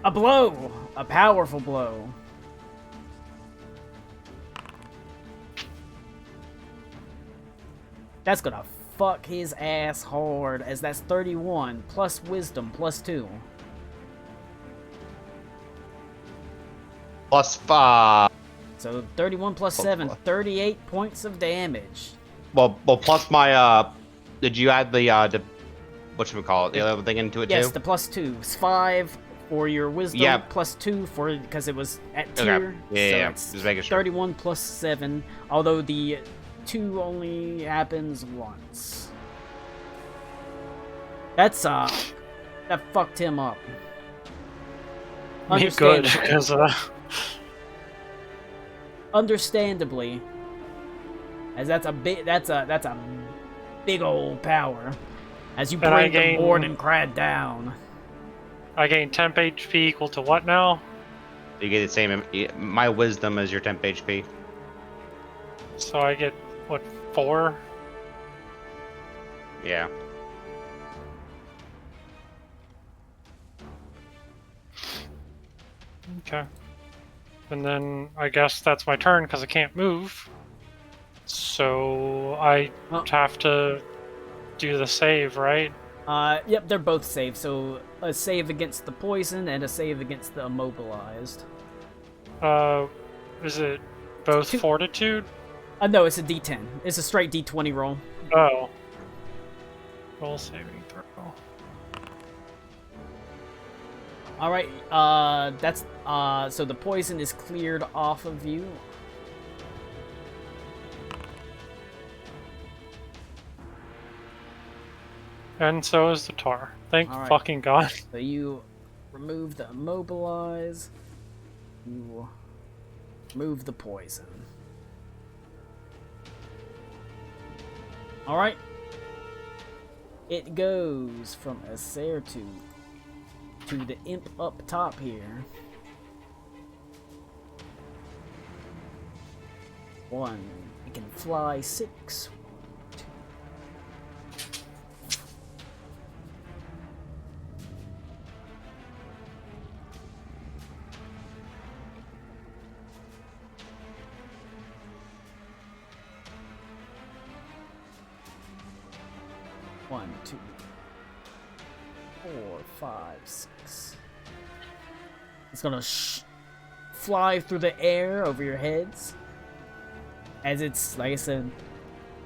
A blow, a powerful blow. That's gonna fuck his ass hard, as that's 31 plus wisdom plus 2. Plus 5. So 31 plus 7, 38 points of damage. Well, plus my, did you add the whatchamacallit, the other thing into it too? Yes, the plus 2. It's 5 for your wisdom, Yeah. plus 2 for, because it was at Okay. tier. Yeah, it's just making sure. 31 plus 7, although the 2 only happens once. That's, that fucked him up. Me good, Understandably. because, Understandably, as that's a big old power. As you And I bring the gain- Mordenkrad down. I gain temp HP equal to what now? You get the same, my wisdom is your temp HP. So I get, what, 4? Yeah. Okay. And then I guess that's my turn because I can't move. So I Oh. have to do the save, right? Yep, they're both safe. So a save against the poison and a save against the immobilized. Is it both Two- fortitude? No, it's a D10. It's a straight D20 roll. Oh. Roll saving throw. All right. That's so the poison is cleared off of you. And so is the tar. Thank All right. fucking god. So you remove the immobilize. You remove the poison. All right. It goes from Acertu to the imp up top here. 1. It can fly 6. 1, 2, 4, 5, 6. It's gonna fly through the air over your heads. As it's, like I said,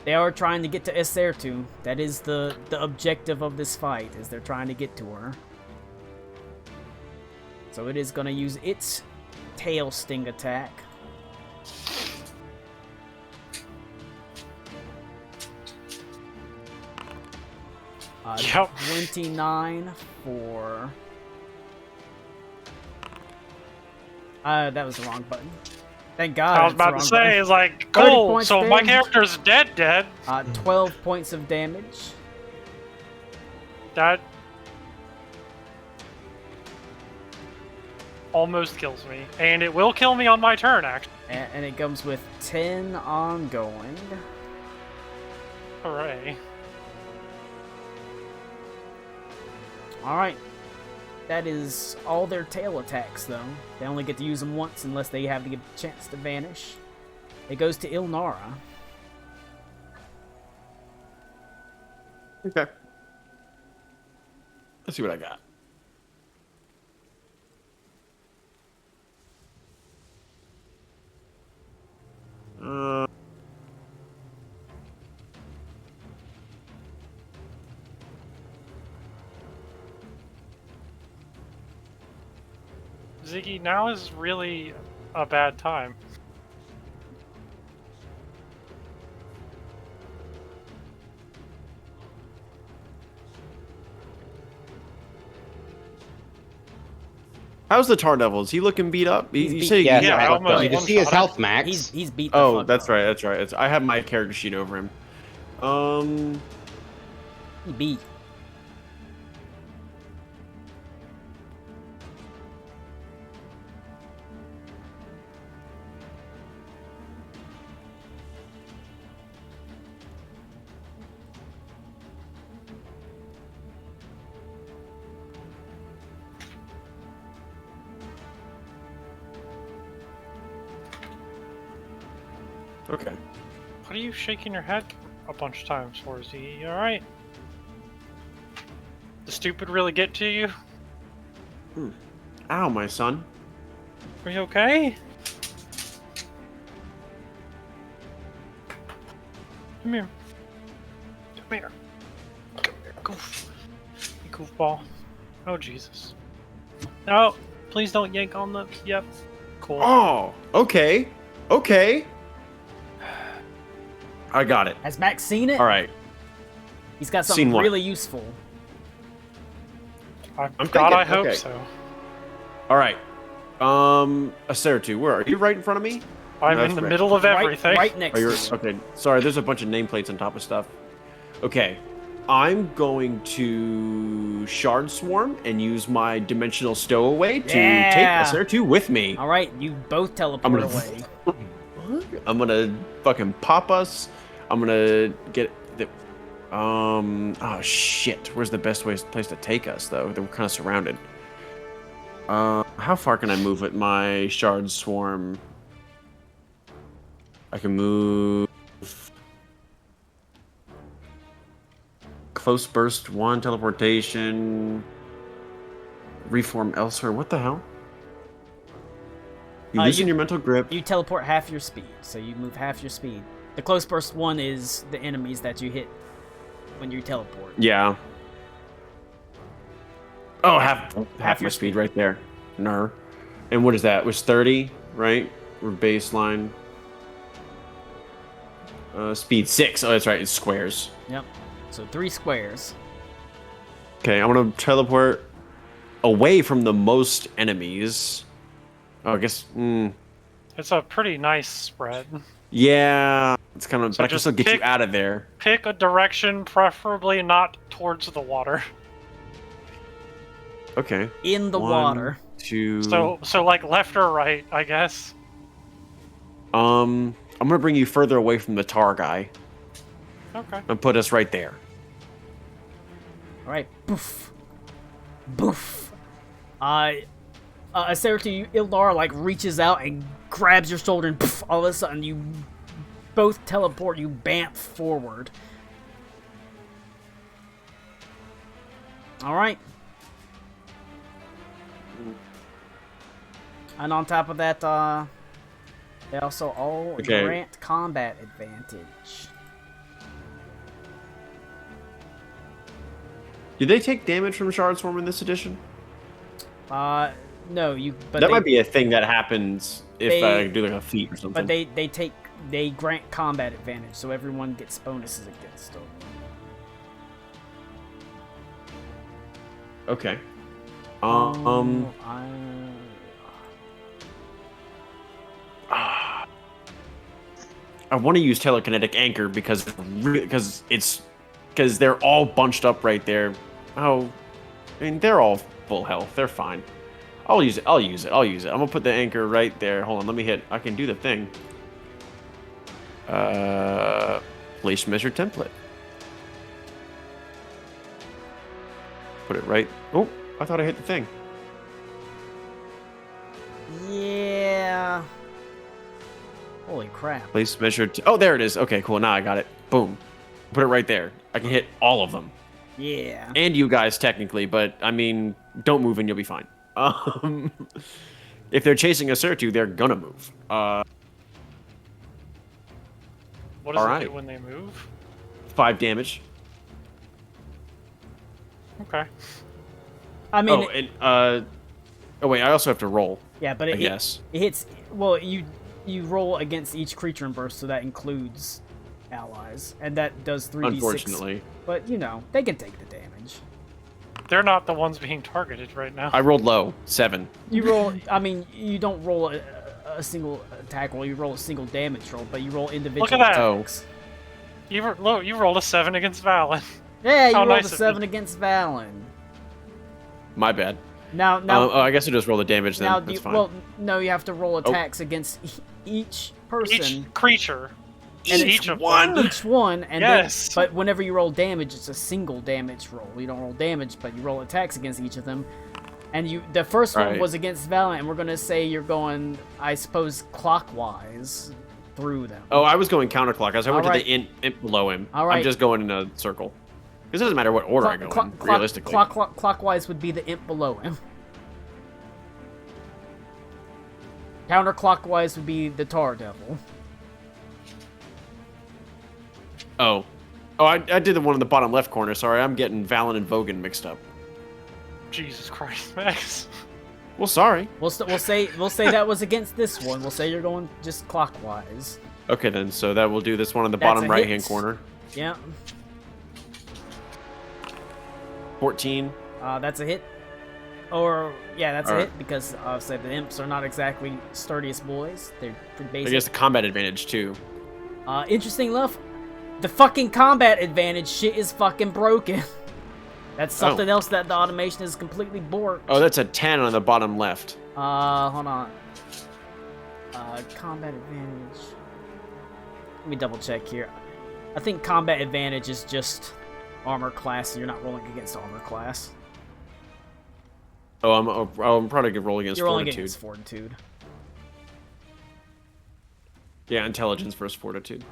They are trying to get to Esertu. That is the objective of this fight, is they're trying to get to her. So it is going to use its tail sting attack. Yep. 29 for... that was the wrong button. Thank God. I was it's the about to wrong say, button. is like, 30 cool, points so my damage. character's dead. 12 points of damage. That almost kills me. And it will kill me on my turn, actually. And it comes with 10 ongoing. Hooray. Alright. That is all their tail attacks, though. They only get to use them once unless they have the chance to vanish. It goes to Ilnara. Okay. Let's see what I got. Ziggy, now is really a bad time. How's the Tar Devil? Is he looking beat up? He's You beat- say Yeah, Yeah, I I almost you can see his one-shot health max. He's beat the Oh, fuck that's up. right. That's right. I have my character sheet over him. He beat. Okay. What are you shaking your head a bunch of times for, Z? You alright? The stupid really get to you? Ow, my son. Are you okay? Come here. Come here. Come here, goof. You goofball. Oh, Jesus. No, please don't yank on the... Yep. Cool. Oh, okay. Okay. I got it. Has Max seen it? All right. He's got Seen something what? really useful. God, thinking, I hope okay. so. All right. Acertu, where are you? Right in front of me? I'm That's in the right. middle of everything. Right next Oh, to you're you. okay. Sorry, there's a bunch of nameplates on top of stuff. Okay. I'm going to Shard Swarm and use my Dimensional Stowaway to Yeah. take Acertu with me. Alright, you both teleport gonna- away. I'm gonna fucking pop us. I'm gonna get the. Oh shit! Where's the best place to take us though? We're kind of surrounded. How far can I move with my Shard Swarm? I can move. Close Burst 1, teleportation. Reform elsewhere. What the hell? You loosen your mental grip. You teleport half your speed, so you move half your speed. The close burst one is the enemies that you hit when you teleport. Yeah. Oh, half Half my your speed right there. Ner. And what is that? It was 30, right? Or baseline. Speed 6. Oh, that's right. It's squares. Yep. So 3 squares. Okay, I'm gonna teleport away from the most enemies. Oh, I guess. It's a pretty nice spread. Yeah. It's kind of. So But I can just still get you pick- out of there. Pick a direction, preferably not towards the water. Okay. In the 1, water. 2. So like left or right, I guess. I'm gonna bring you further away from the tar guy Okay. and put us right there. Alright. Boof. Boof. Acertu, Ildar, like, reaches out and grabs your shoulder, and poof, all of a sudden you both teleport, you bamf forward. Alright. And on top of that, they also all Okay. grant combat advantage. Do they take damage from Shard Swarm in this edition? No, you. But That might be a thing that happens if they- I do like a feat or something. But they grant combat advantage, so everyone gets bonuses against them. Okay. I want to use telekinetic anchor because they're all bunched up right there. Oh, I mean they're all full health. They're fine. I'll use it. I'm gonna put the anchor right there. Hold on. Let me hit. I can do the thing. Place measure template. Put it right. Oh, I thought I hit the thing. Yeah. Holy crap. Place measure. Oh, there it is. Okay, cool. Now I got it. Boom. Put it right there. I can hit all of them. Yeah. And you guys technically, but I mean, don't move and you'll be fine. If they're chasing a Surtu, they're gonna move. What does it alright. do when they move? 5 damage. Okay. I mean, Oh, and oh wait, I also have to roll. yeah, but I it guess. hits. Well, you roll against each creature in burst, so that includes allies, and that does 3d6. Unfortunately, But you know, they can take the damage. They're not the ones being targeted right now. I rolled low. 7. You roll. I mean, you don't roll a single attack roll. You roll a single damage roll, but you roll individual Look at that. attacks. You rolled a 7 against Valen. Yeah, you How rolled nice a of you. 7 against Valen. My bad. Now, Oh, I guess I just roll the damage then. now, That's fine. well, no, you have to roll attacks against each person. Each creature. And each of one? them. Each one, and Yes. then, but whenever you roll damage, it's a single damage roll. You don't roll damage, but you roll attacks against each of them. And the first one Right. was against Valiant, and we're gonna say you're going, I suppose, clockwise through them. Oh, I was going counterclockwise. I went Alright. to the imp below him. Alright. I'm just going in a circle. Because it doesn't matter what order I go in, realistically. Clockwise would be the imp below him. Counterclockwise would be the Tar Devil. Oh. Oh, I did the one in the bottom left corner. Sorry, I'm getting Valen and Vogan mixed up. Jesus Christ, Max. Well, sorry. We'll say that was against this one. We'll say you're going just clockwise. Okay, then. So that will do this one in the That's bottom a right-hand hit. corner. Yeah, 14. that's a hit. Or yeah, that's a Alright. hit because say the imps are not exactly sturdiest boys. They're pretty I basic. guess the combat advantage, too. Interesting enough, the fucking combat advantage shit is fucking broken. That's something else that the automation is completely borked. Oh, that's a 10 on the bottom left. Hold on. Combat advantage. Let me double check here. I think combat advantage is just armor class, so you're not rolling against armor class. Oh, I'm probably gonna roll against You're rolling fortitude. against fortitude. Yeah, intelligence versus fortitude.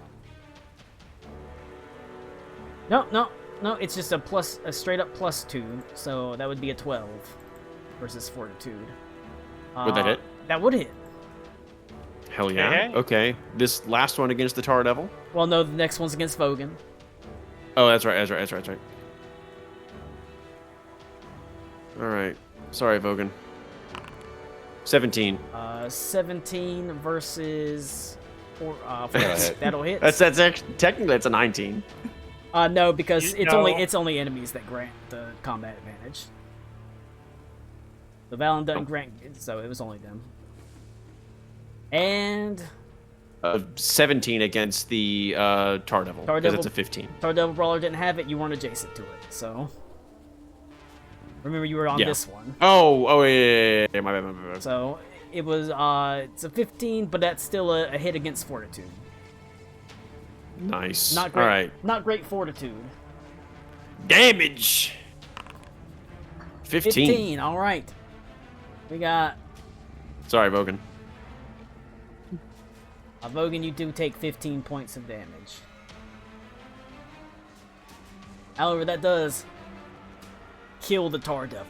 No, it's just a straight up +2, so that would be a 12 versus fortitude. Would that hit? That would hit. Hell yeah. Okay. Okay. This last one against the Tar Devil. Well, no, the next one's against Vogan. Oh, that's right. All right. Sorry, Vogan. 17. 17 versus hit. that'll hit. Technically that's a 19. No, because You it's know- only enemies that grant the combat advantage. The Valen doesn't grant, so it was only them. And 17 against the Tar Devil. Tar Because Devil- it's a 15. Tar Devil Brawler didn't have it. You weren't adjacent to it, so remember you were on Yeah. this one. Oh, yeah. My bad. So it was it's a 15, but that's still a hit against fortitude. Nice. Not great. All right. Not great fortitude. Damage. 15. 15. All right. We got Sorry, Vogan. Vogan. You do take 15 points of damage. However, that does kill the Tar Devil.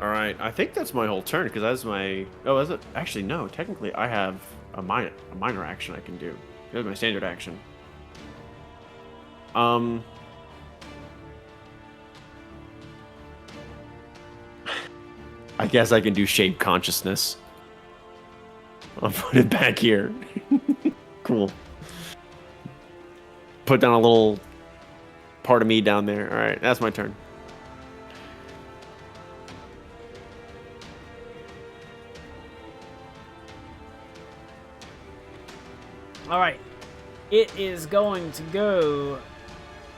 All right. right, I think that's my whole turn because that's my. Oh, is it? Actually, no. Technically, I have a minor action I can do. That's my standard action. I guess I can do shape consciousness. I'll put it back here. Cool. Put down a little part of me down there. All right, that's my turn. All right, it is going to go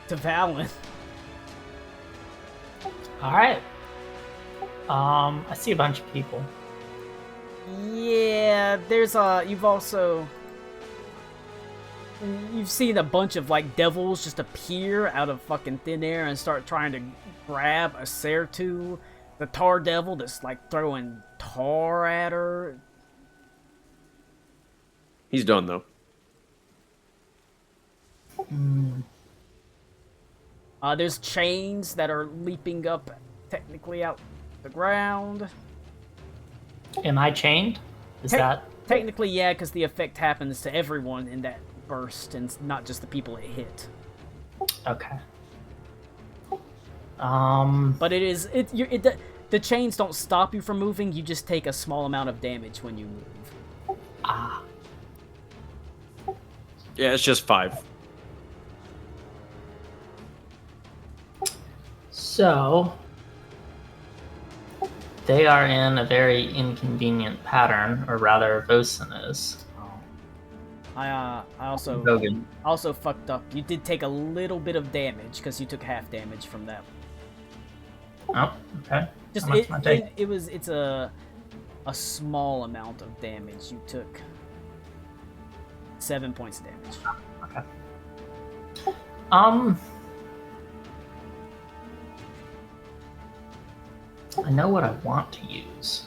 to Valen. All right. I see a bunch of people. Yeah, there's you've seen a bunch of like devils just appear out of fucking thin air and start trying to grab a Sertu, the tar devil that's like throwing tar at her. He's done though. There's chains that are leaping up technically out the ground. Am I chained? Is that Technically, yeah, because the effect happens to everyone in that burst, and not just the people it hit. okay? But the chains don't stop you from moving. You just take a small amount of damage when you move. Ah. Yeah, it's just 5. So they are in a very inconvenient pattern, or rather, Vosen is. I also Vogan. fucked up. You did take a little bit of damage because you took half damage from that. Oh, okay. Just How much am I taking? it's a small amount of damage. You took 7 points of damage. Okay. I know what I want to use,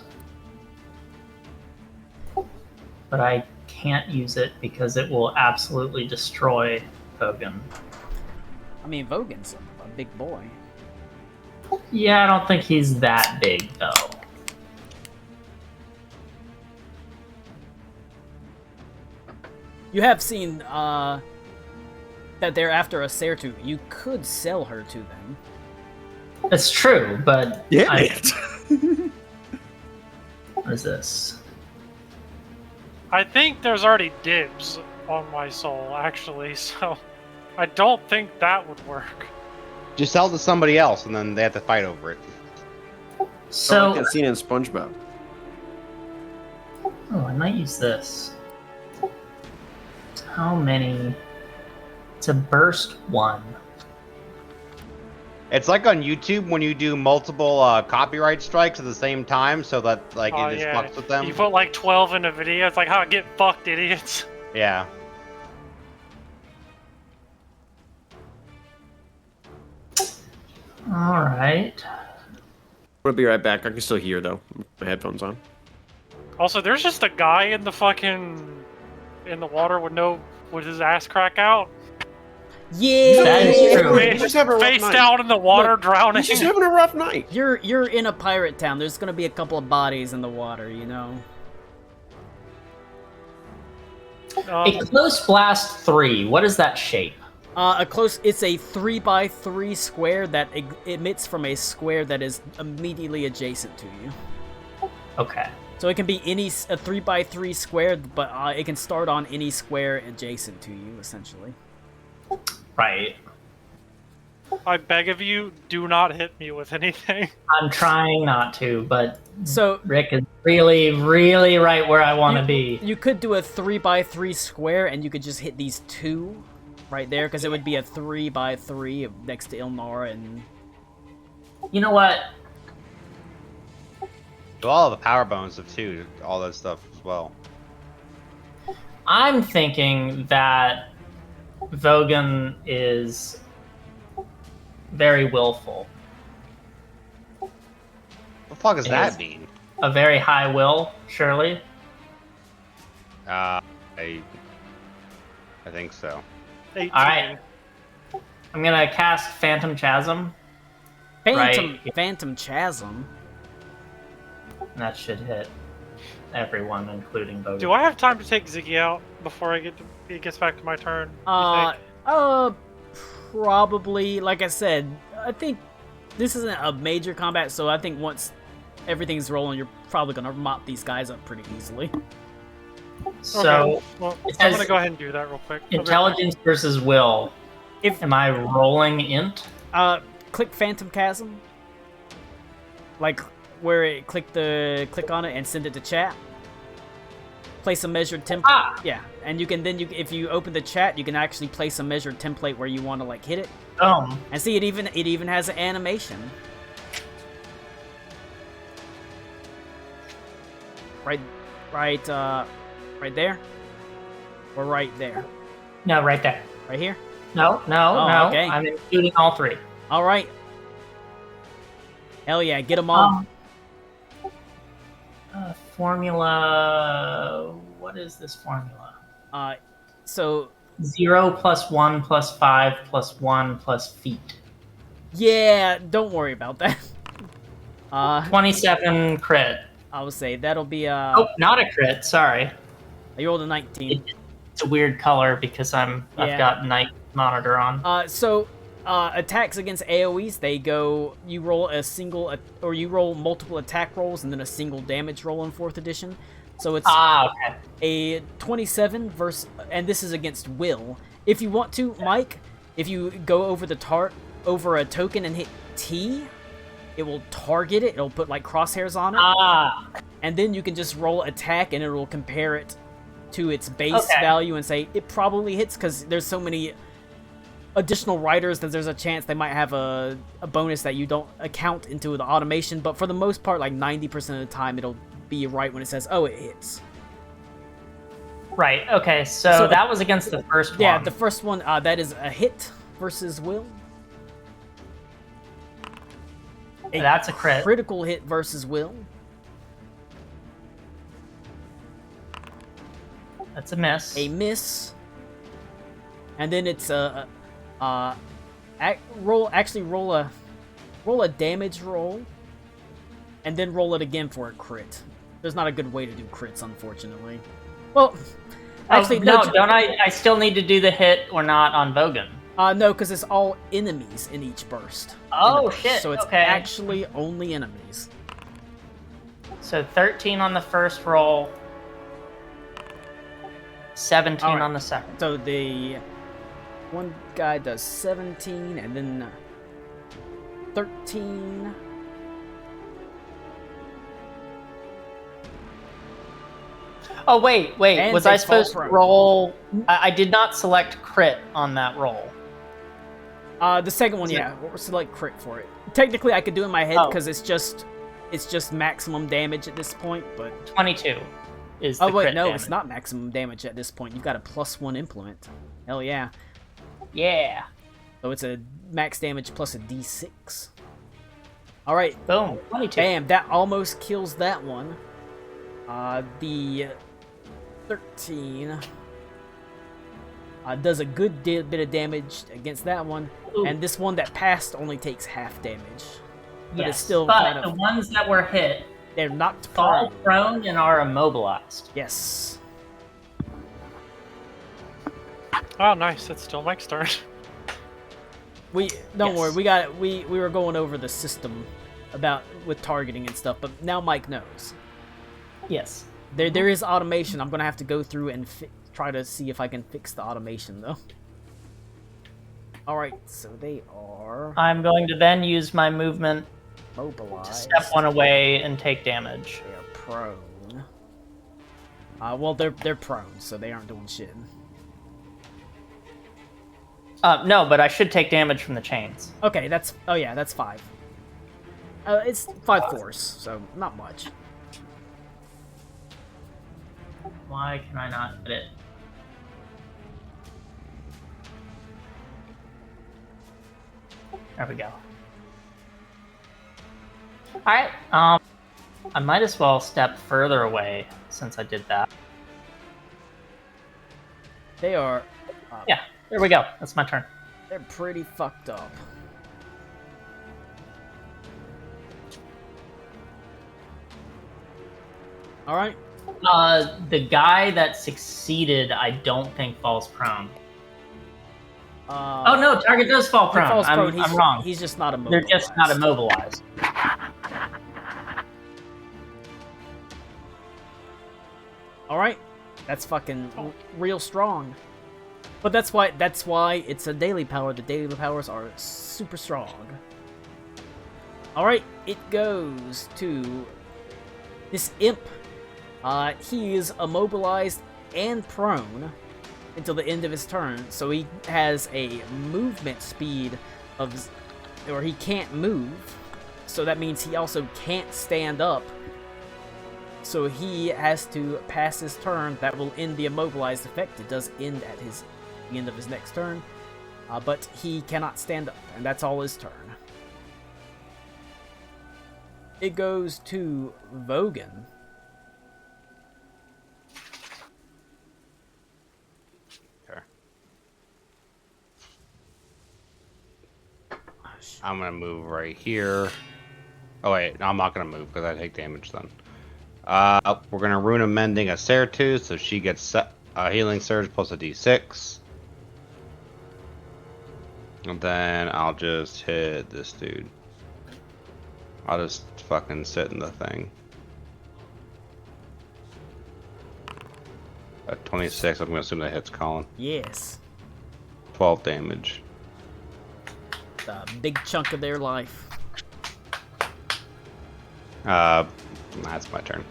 but I can't use it because it will absolutely destroy Vogan. I mean, Vogan's a big boy. Yeah, I don't think he's that big though. You have seen that they're after a Sertu. You could sell her to them. It's true, but Yeah. What is this? I think there's already dibs on my soul, actually, so I don't think that would work. Just sell it to somebody else, and then they have to fight over it. So, like that scene in SpongeBob. oh, I might use this. How many? It's a burst 1. It's like on YouTube when you do multiple copyright strikes at the same time, so that like Oh, it just yeah. fucks with them. You put like 12 in a video, it's like, how get fucked, idiots. Yeah. All right. I'll be right back. I can still hear though. My headphones on. Also, there's just a guy in the water with his ass crack out. Yeah, That is true. He's just having a rough Face night. down in the water, Look, drowning. He's just having a rough night. You're in a pirate town. There's gonna be a couple of bodies in the water, you know. A close blast 3. What is that shape? It's a 3x3 square that emits from a square that is immediately adjacent to you. Okay. So it can be a 3x3 square, but it can start on any square adjacent to you, essentially. Right. I beg of you, do not hit me with anything. I'm trying not to, but So Rick is really, really right where I want to be. you could do a 3x3 square, and you could just hit these 2 right there, because it would be a 3x3 next to Ilnara, and You know what? Do all of the power bones of too, all that stuff as well. I'm thinking that Vogan is very willful. What the fuck does It that is. mean? A very high will, surely. I think so. 18. Alright. I'm gonna cast Phantom Chasm. Right. Phantom Chasm. And that should hit everyone, including Bogan. Do I have time to take Ziggy out before it gets back to my turn? You think? Probably. Like I said, I think this isn't a major combat, so I think once everything's rolling, you're probably gonna mop these guys up pretty easily. So, Okay, well, it I'm says gonna go ahead and do that real quick. intelligence versus will. Am I rolling int? Click Phantom Chasm. Like where it click on it and send it to chat. Place a measured template. Ah! Yeah, and you can if you open the chat, you can actually place a measured template where you want to like hit it. And see, it even has an animation. Right there, or right there. No, right there. Right here. No. Okay. I'm including all three. All right. Hell yeah, get them all. Formula. What is this formula? So 0 + 1 + 5 + 1 + feet. yeah, don't worry about that. 27 crit. I would say that'll be Oh, not a crit. Sorry. you rolled a 19. It's a weird color because I've Yeah. got night monitor on. So attacks against AoEs, you roll a single or you roll multiple attack rolls and then a single damage roll in 4th edition. So it's Okay. a 27 versus, and this is against will. If you want to, Mike, if you go over a token and hit T, it will target it. It'll put like crosshairs on it. And then you can just roll attack and it will compare it to its base value and say it probably hits, because there's so many additional writers that there's a chance they might have a bonus that you don't account into the automation. But for the most part, like 90% of the time, it'll be right when it says, oh, it hits. Right, okay, so that was against the first one. Yeah, the first one, that is a hit versus will. That's a crit. Critical hit versus will. That's a miss. A miss. And then it's roll a damage roll, and then roll it again for a crit. There's not a good way to do crits, unfortunately. Well, actually, no, don't I still need to do the hit or not on Bogan? No, because it's all enemies in each burst. Oh, shit, So it's okay. actually only enemies. So 13 on the first roll, 17 Alright. on the second. So the one guy does 17, and then 13. Oh, wait. And Was they I supposed to fall prone. roll? I did not select crit on that roll. The second one, yeah, we'll select crit for it. Technically, I could do it in my head because it's just maximum damage at this point. But 22 is the oh wait, crit no, damage. it's not maximum damage at this point. You've got a +1 implement. Hell yeah! Yeah. So it's a max damage plus a d6. All right, Boom. 22. bam! That almost kills that one. The 13 does a good bit of damage against that one, Ooh. and this one that passed only takes half damage. But yes, it's still but kind of, the ones that were hit they're knocked fall prone. prone and are immobilized. Yes. Oh, nice. It's still Mike's turn. We don't Yes. worry. We were going over the system with targeting and stuff, but now Mike knows. Yes. There is automation. I'm gonna have to go through and try to see if I can fix the automation though. All right, so they are I'm going to then use my movement to mobilized. step one away and take damage. They are prone. Well, they're prone, so they aren't doing shit. No, but I should take damage from the chains. Okay, that's 5. It's 5 force, so not much. Why can I not hit it? There we go. Alright, I might as well step further away since I did that. They are Yeah, there we go. That's my turn. they're pretty fucked up. All right. The guy that succeeded, I don't think falls prone. Oh no, target does fall He prone. falls prone. I'm wrong. He's just not They're immobilized. just not immobilized. All right, that's fucking real strong. But that's why it's a daily power. The daily powers are super strong. All right, it goes to this imp. He is immobilized and prone until the end of his turn, so he has a movement speed of, or he can't move. So that means he also can't stand up. So he has to pass his turn. That will end the immobilized effect. It does end at the end of his next turn, but he cannot stand up, and that's all his turn. It goes to Vogan. Okay. I'm gonna move right here. Oh wait, no, I'm not gonna move because I take damage then. We're gonna rune a mending a Sertu, so she gets a healing surge plus a d6. And then I'll just hit this dude. I'll just fucking sit in the thing. At 26, I'm gonna assume that hits Colin. Yes, 12 damage. a big chunk of their life. That's my turn.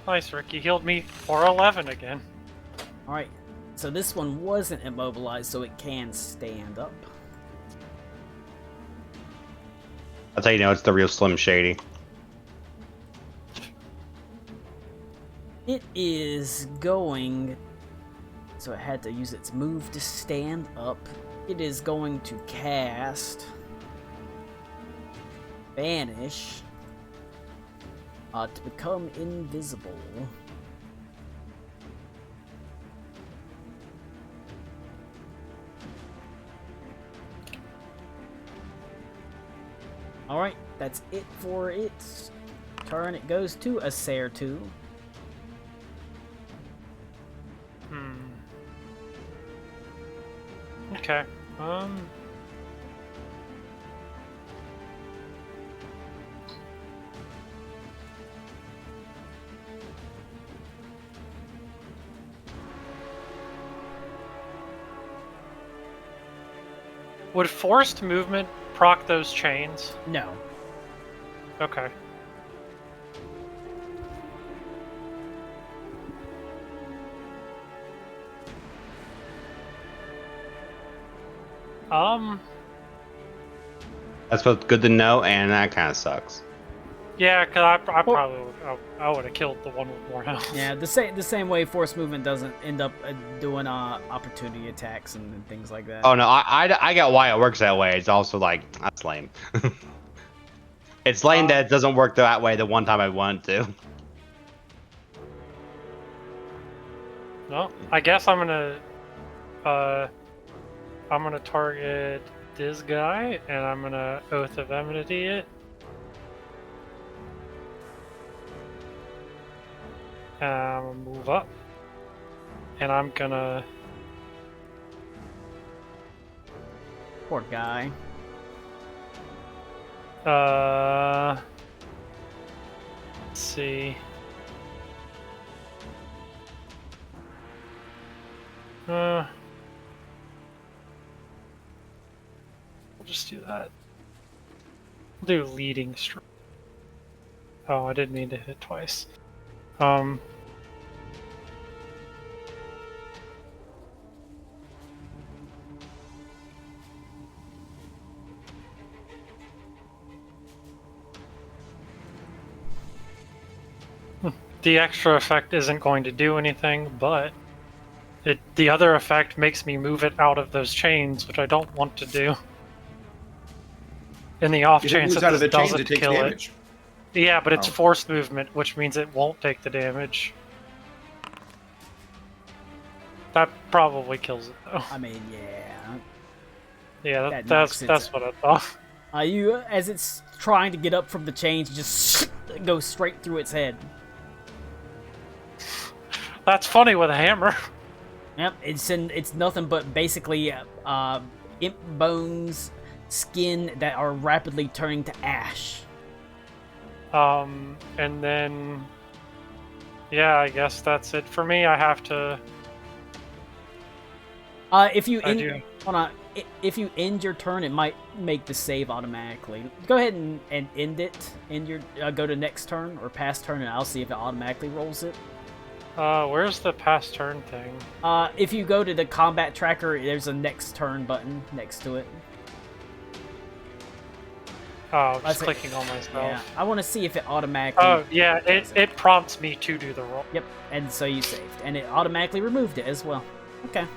Nice, Rick. You healed me for 11 again. All right, so this one wasn't immobilized, so it can stand up. That's how you know it's the real Slim Shady. It is going, so it had to use its move to stand up. It is going to cast Banish to become invisible. Alright, that's it for its turn. It goes to a Sertu. Okay. Would forced movement proc those chains? No. Okay. That's both good to know and that kind of sucks. Yeah, because I probably would have killed the one with more health. Yeah, the same way force movement doesn't end up doing opportunity attacks and things like that. Oh no, I got why it works that way. It's also like, that's lame. It's lame that it doesn't work that way the one time I wanted to. No, I guess I'm gonna target this guy, and I'm gonna Oath of Enmity it. And I'm gonna move up, and I'm gonna. Poor guy. Let's see. We'll just do that. We'll do leading strike. Oh, I didn't mean to hit twice. The extra effect isn't going to do anything, but the other effect makes me move it out of those chains, which I don't want to do. In the off If it chance moves that out of this the chains, doesn't it takes kill it. damage. Yeah, but it's Oh. forced movement, which means it won't take the damage. That probably kills it, though. I mean, yeah. Yeah, That that's knocks it what I thought. You, as it's trying to get up from the chains, you just go straight through its head. That's funny with a hammer. Yep, it's nothing but basically imp bones, skin that are rapidly turning to ash. And then, yeah, I guess that's it for me. I have to. If you I end, do. hold on, if you end your turn, it might make the save automatically. Go ahead and end it. End your go to next turn or past turn, and I'll see if it automatically rolls it. Where's the past turn thing? If you go to the combat tracker, there's a next turn button next to it. Oh, Let's just see. clicking on myself. Yeah, I want to see if it automatically. Oh, yeah, it prompts me to do the roll. Yep, and so you saved, and it automatically removed it as well. Okay.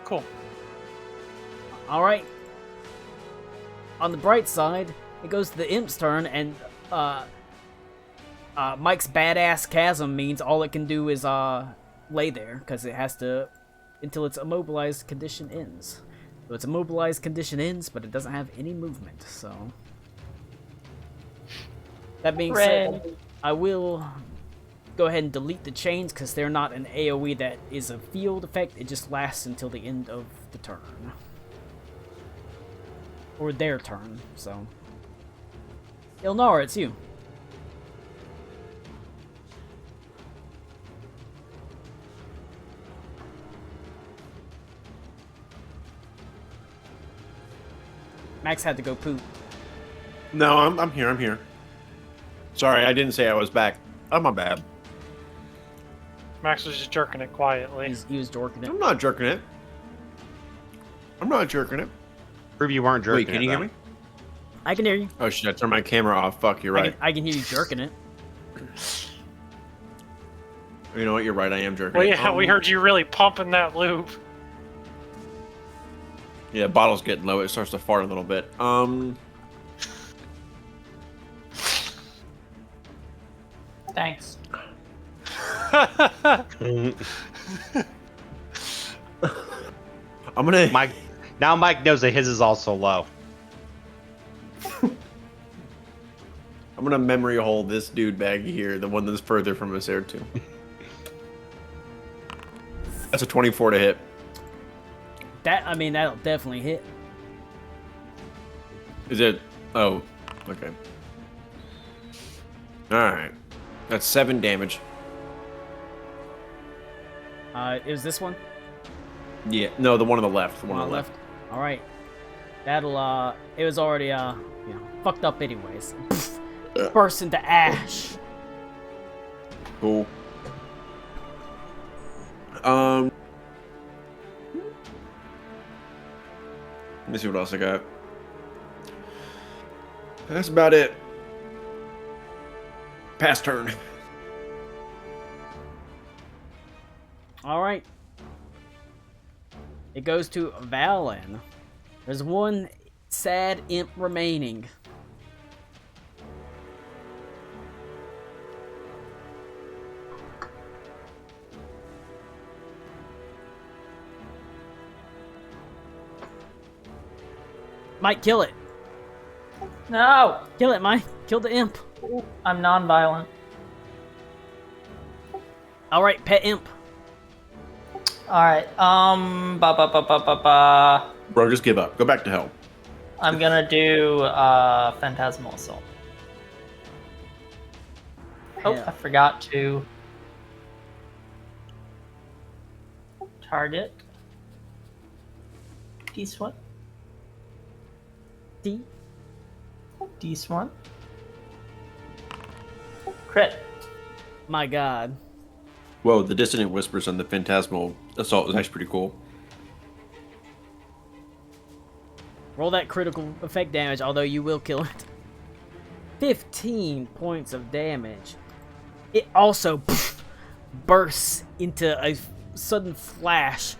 Cool. All right. On the bright side, it goes to the imp's turn, and Mike's badass chasm means all it can do is lay there because it has to until its immobilized condition ends. So its immobilized condition ends, but it doesn't have any movement. So that being said, I will go ahead and delete the chains because they're not an AoE that is a field effect. It just lasts until the end of the turn. Or their turn, so. Ilnara, it's you. Max had to go poop. No, I'm here. I'm here. Sorry, I didn't say I was back. Oh, my bad. Max was just jerking it quietly. He was dorking it. I'm not jerking it. I'm not jerking it. Prove you weren't jerking. Wait, can you hear me? I can hear you. Oh shit! I turned my camera off. Fuck, you're right. I can hear you jerking it. You know what? You're right. I am jerking. Well, it. yeah, we heard you really pumping that lube. Yeah, bottle's getting low. It starts to fart a little bit. Thanks. I'm gonna. Mike. Now Mike knows that his is also low. I'm gonna memory hole this dude bag here, the one that's further from us there too. That's a 24 to hit. That'll definitely hit. Is it? Oh, okay. All right. That's 7 damage. It was this one? Yeah. No, the one on the left. The one On on the the left. All right. That'll it was already fucked up anyways. Burst into ash. Cool. Let me see what else I got. That's about it. Pass turn. All right. It goes to Valen. There's one sad imp remaining. Mike, kill it. No! Kill it, Mike. Kill the imp. I'm non-violent. All right, pet imp. Alright, Bro, just give up. Go back to hell. I'm gonna do, Phantasmal Assault. Oh, Yeah. I forgot to target D-Swat. D-Swat. Crit. My God. Whoa, the Dissonant Whispers on the Phantasmal Assault is actually pretty cool. Roll that critical effect damage, although you will kill it. 15 points of damage. It also bursts into a sudden flash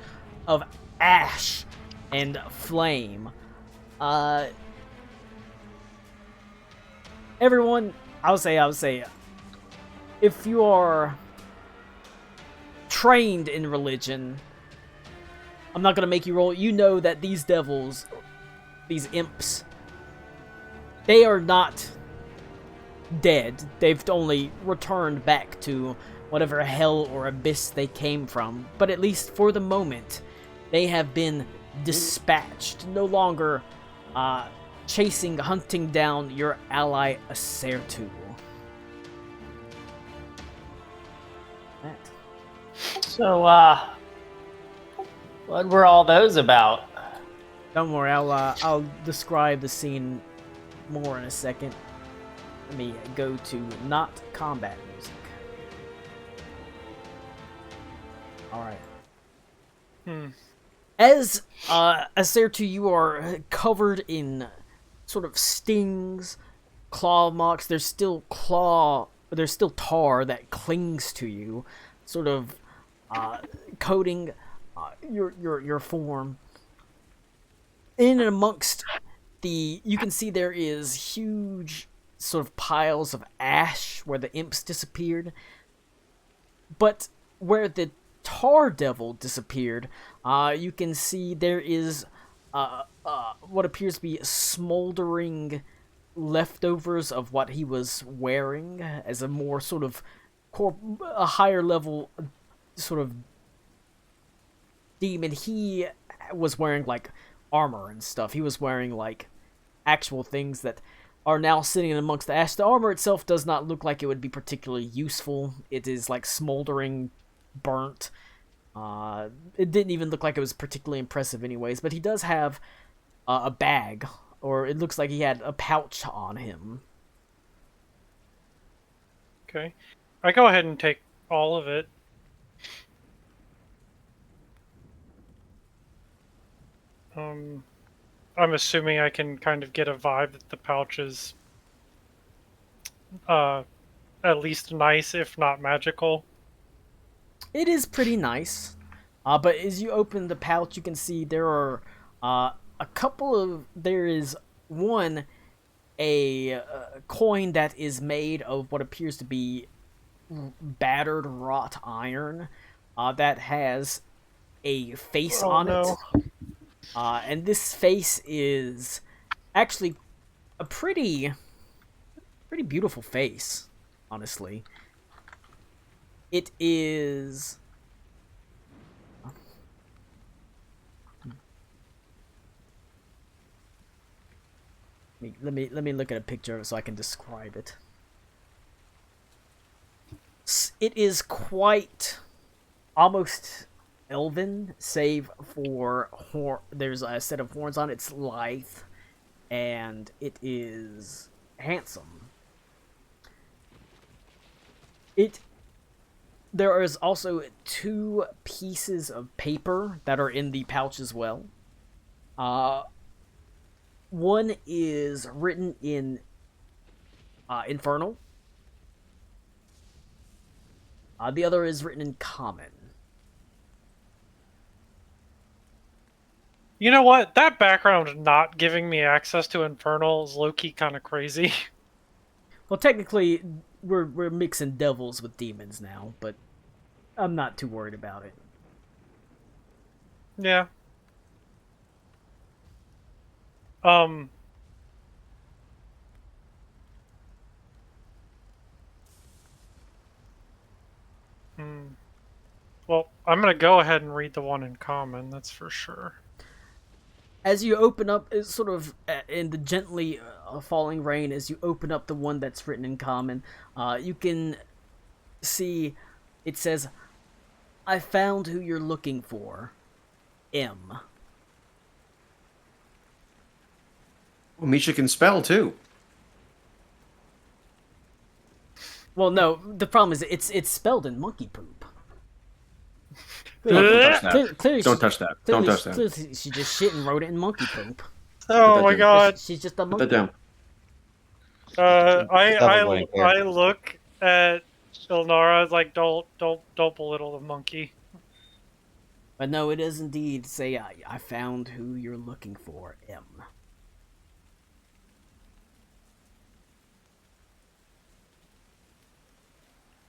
of ash and flame. Everyone, I would say, if you are trained in religion, I'm not gonna make you roll. You know that these devils, these imps, they are not dead. They've only returned back to whatever hell or abyss they came from. But at least for the moment, they have been dispatched, no longer hunting down your ally Acertu. That. So, what were all those about? Don't worry, I'll describe the scene more in a second. Let me go to not combat music. Alright. As Acertu, you are covered in sort of stings, claw marks. There's still tar that clings to you, sort of coating your form. In and amongst you can see there is huge sort of piles of ash where the imps disappeared. But where the tar devil disappeared, you can see there is what appears to be smoldering leftovers of what he was wearing as a more sort of a higher level sort of demon. He was wearing like armor and stuff. He was wearing like actual things that are now sitting amongst the ash. The armor itself does not look like it would be particularly useful. It is like smoldering, burnt. It didn't even look like it was particularly impressive anyways, but he does have a bag, or it looks like he had a pouch on him. Okay. I go ahead and take all of it. I'm assuming I can kind of get a vibe that the pouch is at least nice, if not magical. It is pretty nice, but as you open the pouch, you can see there are there is one, a coin that is made of what appears to be battered wrought iron, that has a face on it. And this face is actually a pretty beautiful face, honestly. It is... Let me look at a picture of it so I can describe it. It is quite almost elven, save for there's a set of horns on it. It's lithe, and it is handsome. There is also 2 pieces of paper that are in the pouch as well. One is written in Infernal. The other is written in Common. You know what? That background not giving me access to Infernal is low-key kind of crazy. Well, technically, we're mixing devils with demons now, but I'm not too worried about it. Yeah. Well, I'm gonna go ahead and read the one in Common, that's for sure. As you open up, it's sort of in the gently falling rain, as you open up the one that's written in Common, you can see it says, "I found who you're looking for, M." Well, Misha can spell too. Well, no, the problem is it's spelled in monkey poop. Don't touch that. Clearly Don't touch that. Don't touch that. Clearly she just shit and wrote it in monkey poop. Oh my god. She's just a Put monkey. that down. I look at Ilnara like, don't belittle the monkey. But no, it is indeed say, I found who you're looking for, M.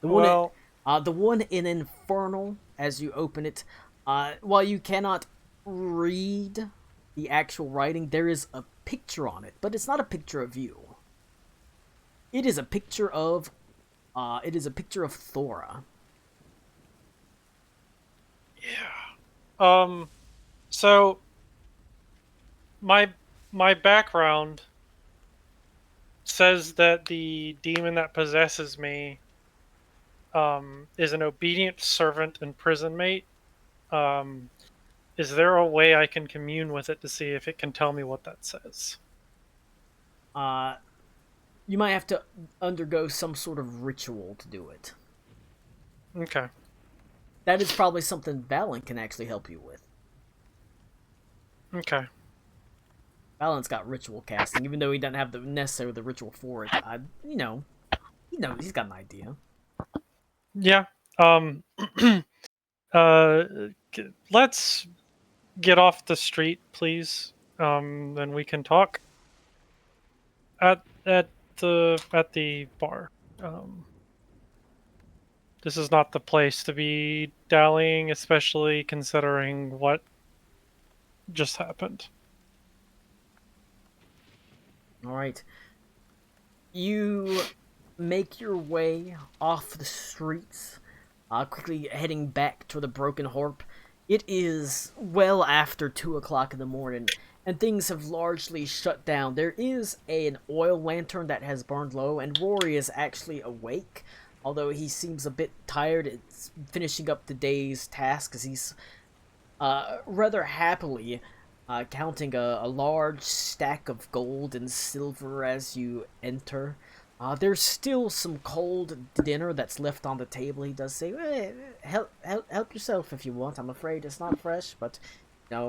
The one in Infernal, as you open it, while you cannot read the actual writing, there is a picture on it, but it's not a picture of you. It is a picture of Thora. Yeah. So my background says that the demon that possesses me is an obedient servant and prison mate. Um, is there a way I can commune with it to see if it can tell me what that says? You might have to undergo some sort of ritual to do it. Okay. That is probably something Valen can actually help you with. Okay. Valen's got ritual casting, even though he doesn't have necessarily the ritual for it. He's got an idea. Yeah. Um. Let's get off the street, please. Then we can talk at the bar. Um. This is not the place to be dallying, especially considering what just happened. All right. You make your way off the streets, quickly heading back to the Broken Harp. It is well after 2 o'clock in the morning, and things have largely shut down. There is an oil lantern that has burned low, and Rory is actually awake, although he seems a bit tired. It's finishing up the day's task as he's rather happily counting a large stack of gold and silver as you enter. There's still some cold dinner that's left on the table. He does say, help yourself if you want. I'm afraid it's not fresh, but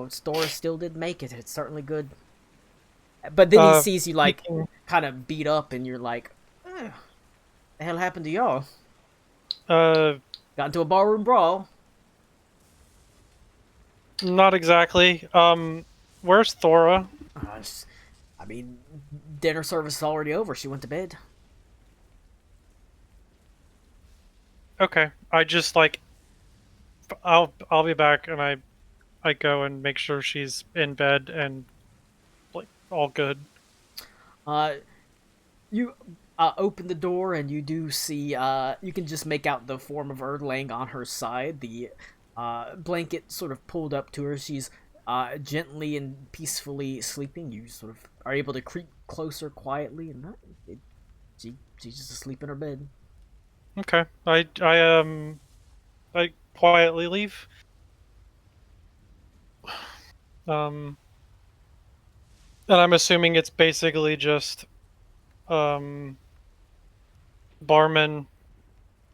Story still did make it. It's certainly good. But then he sees you like kind of beat up, and you're like, the hell happened to y'all? Got into a barroom brawl. Not exactly. Where's Thora? I mean, dinner service is already over. She went to bed. Okay. I just I'll be back, and I go and make sure she's in bed and all good. You open the door, and you do see you can just make out the form of her laying on her side. The blanket sort of pulled up to her. She's gently and peacefully sleeping. You sort of are able to creep closer quietly, and she's just asleep in her bed. Okay. I quietly leave. And I'm assuming it's basically just barman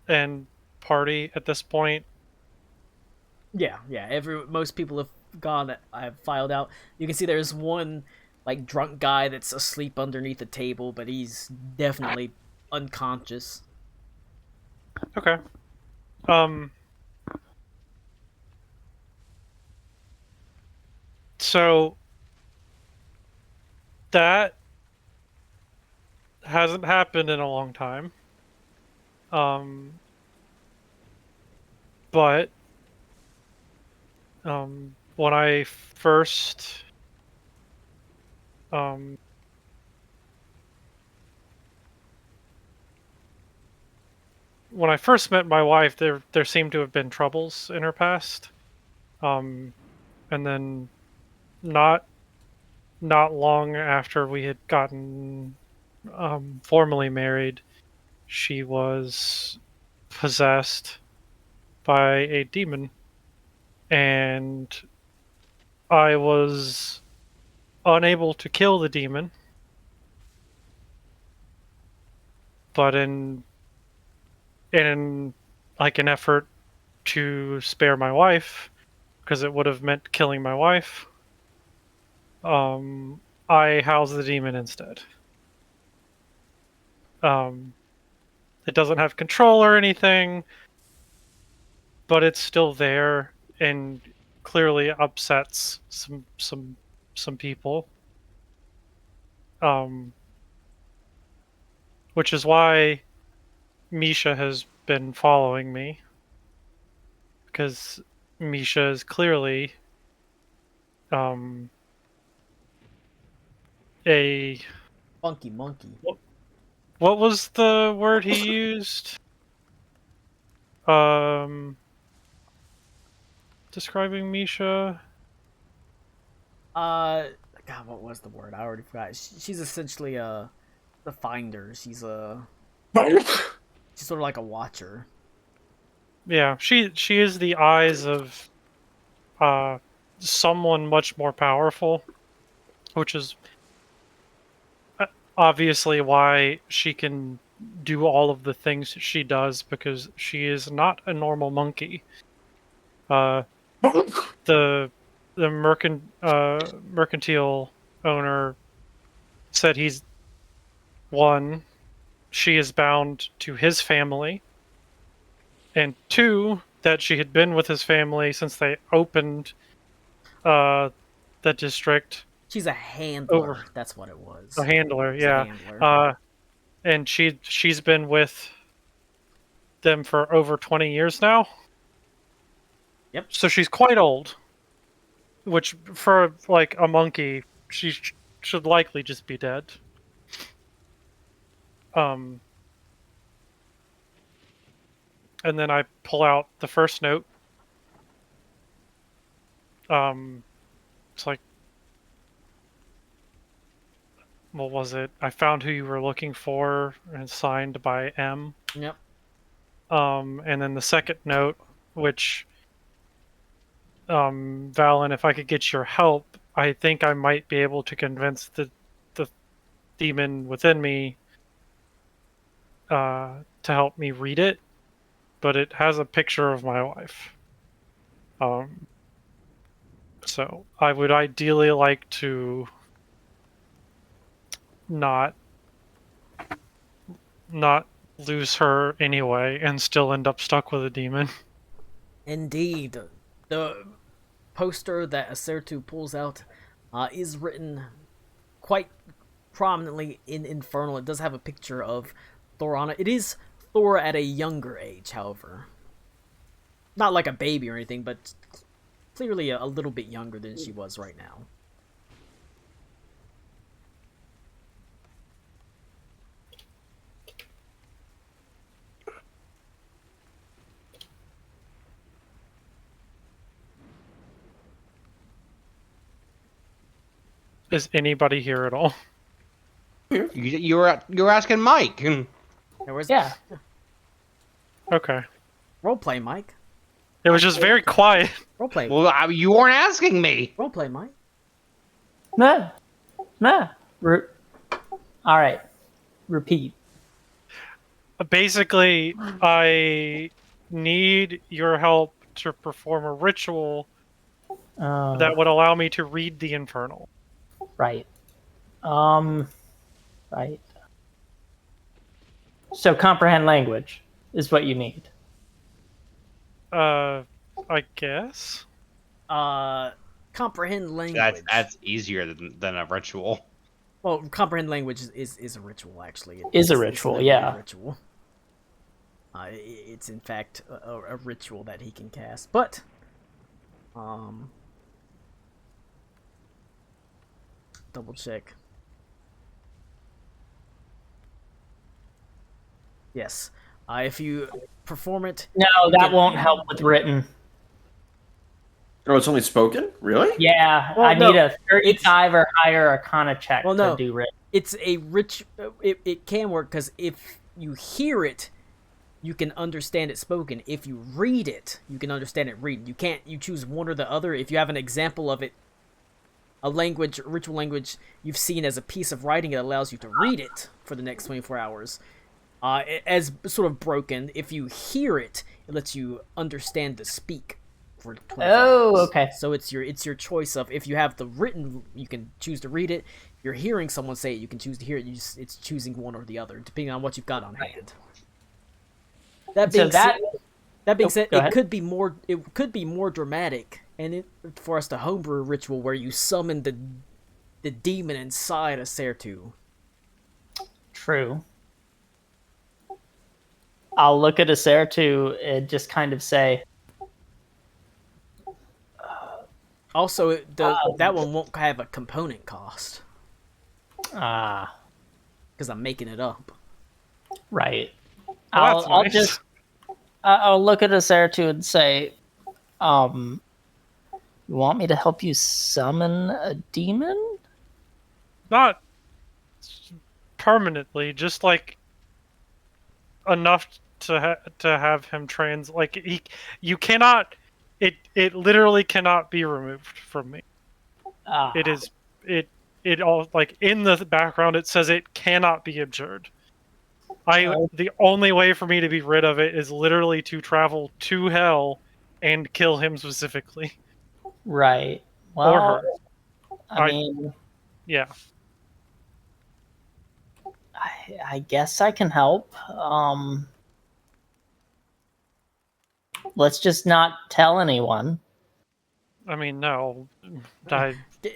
and party at this point. Yeah. Most people have gone. I've filed out. You can see there's one like drunk guy that's asleep underneath a table, but he's definitely unconscious. Okay. So that hasn't happened in a long time. But when I first met my wife, there seemed to have been troubles in her past. And then not long after we had gotten formally married, she was possessed by a demon, and I was unable to kill the demon, but in like an effort to spare my wife, because it would have meant killing my wife, I housed the demon instead. It doesn't have control or anything, but it's still there and clearly upsets some people. Which is why Misha has been following me, because Misha is clearly a Funky monkey. What was the word he used? describing Misha? God, what was the word? I already forgot. She's essentially the finder. She's sort of like a watcher. Yeah, she is the eyes of someone much more powerful, which is obviously why she can do all of the things she does, because she is not a normal monkey. The mercantile owner said he's one, she is bound to his family, and two, that she had been with his family since they opened the district. She's a handler. Over. That's what it was. A handler, She's a yeah. handler. And she's been with them for over 20 years now. Yep. So she's quite old, which for like a monkey, she should likely just be dead. And then I pull out the first note. It's like, what was it? I found who you were looking for, and it's signed by M. Yep. And then the second note, which, Valen, if I could get your help, I think I might be able to convince the demon within me to help me read it. But it has a picture of my wife. So I would ideally like to not lose her anyway and still end up stuck with a demon. Indeed. The poster that Acertu pulls out is written quite prominently in Infernal. It does have a picture of Thor on it. It is Thor at a younger age, however. Not like a baby or anything, but clearly a little bit younger than she was right now. Is anybody here at all? You were asking Mike. There was Yeah. Okay. Roleplay, Mike. It was just very quiet. Roleplay. Well, you weren't asking me. Roleplay, Mike. Nah. All right. Repeat. Basically, I need your help to perform a ritual that would allow me to read the Infernal. Right. Right. So comprehend language is what you need. I guess. Comprehend language. That's easier than a ritual. Well, comprehend language is a ritual, actually. Is a ritual, literally yeah. A ritual. It's in fact a ritual that he can cast, but double check. Yes, if you perform it. No, that won't help with written. Oh, it's only spoken? Really? Yeah, Well, I no, need a 35 or higher Arcana check Well, no. to do written. It's a rich. It can work because if you hear it, you can understand it spoken. If you read it, you can understand it read. You can't. You choose one or the other. If you have an example of it, a language, ritual language you've seen as a piece of writing, it allows you to read it for the next 24 hours. As sort of broken. If you hear it, it lets you understand the speak for 24 hours. Okay. So it's your choice of, if you have the written, you can choose to read it. If you're hearing someone say it, you can choose to hear it. It's choosing one or the other, depending on what you've got on hand. That being said, go ahead. it could be more. It could be more dramatic, and for us to homebrew a ritual where you summon the demon inside a Sertu. True. I'll look at a Sertu and just kind of say, Also, that one won't have a component cost because I'm making it up. right. Well, that's I'll nice. just I'll look at a Sertu and say, You want me to help you summon a demon? Not permanently, just like enough to have him you cannot. It literally cannot be removed from me. Ah, It all, like, in the background it says it cannot be abjured. Oh. The only way for me to be rid of it is literally to travel to hell and kill him specifically. right. Or Well, her. I mean, Yeah. I guess I can help. Let's just not tell anyone. I mean, no.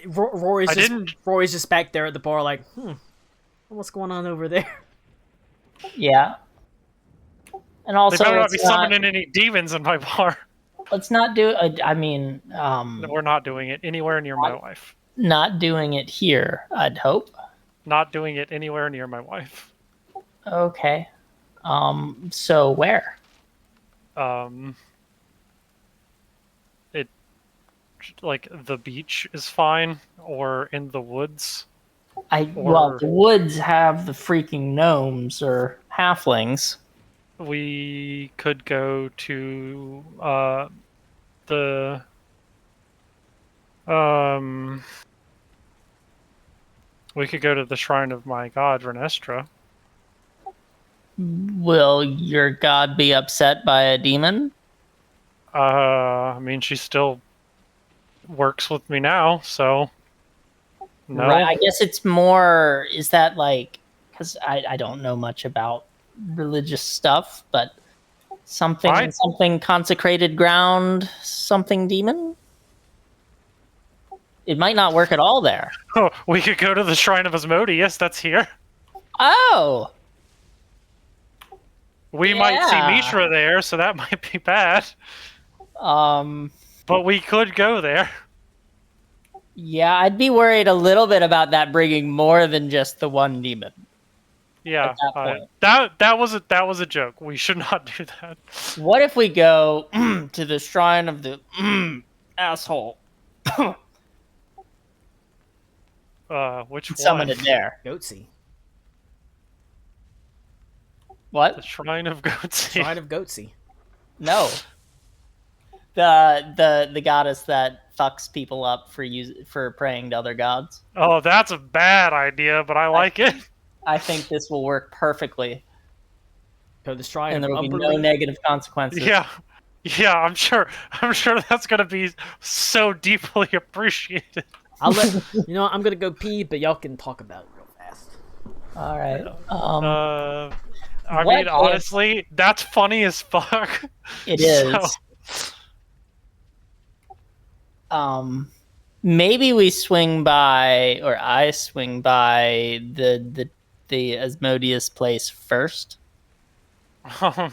Rory's I just didn't- Rory's just back there at the bar, like, what's going on over there? Yeah. And They also, better not be let's not, summoning any demons in my bar. let's not do. I mean, We're not doing it anywhere near my wife. not doing it here. I'd hope. Not doing it anywhere near my wife. Okay. So where? It, like, the beach is fine, or in the woods. Well, the woods have the freaking gnomes or halflings. We could go to the we could go to the shrine of my god Renestra. Will your god be upset by a demon? I mean, she still works with me now, so no. Right, I guess it's more. Is that like? Because I don't know much about religious stuff, but something consecrated ground, something demon. It might not work at all there. Oh, we could go to the shrine of Asmodeus. That's here. Oh, We might see Yeah. Mishra there, so that might be bad. But we could go there. yeah, I'd be worried a little bit about that bringing more than just the one demon. Yeah, At that point. that was a joke. We should not do that. What if we go to the shrine of the asshole? Which Summon one? it there. Goatsy. The What? Shrine of Goatsy. Shrine of Goatsy. No. The goddess that fucks people up for praying to other gods. Oh, that's a bad idea, but I like it. I think this will work perfectly, Go to the shrine and of there will be no Umberlee. negative consequences. Yeah, yeah. I'm sure that's gonna be so deeply appreciated. I'll let I'm gonna go pee, but y'all can talk about it real fast. All right. I What mean, if- honestly, that's funny as fuck. It is. So- Maybe we swing by, or I swing by the Asmodeus place first. And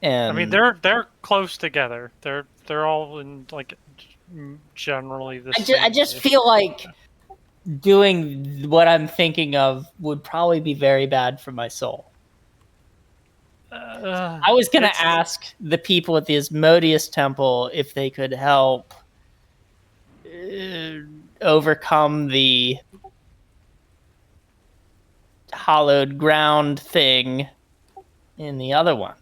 I mean, they're close together. They're all in, like, generally the same. I just feel like doing what I'm thinking of would probably be very bad for my soul. I was gonna ask the people at the Asmodeus Temple if they could help overcome the hallowed ground thing in the other one.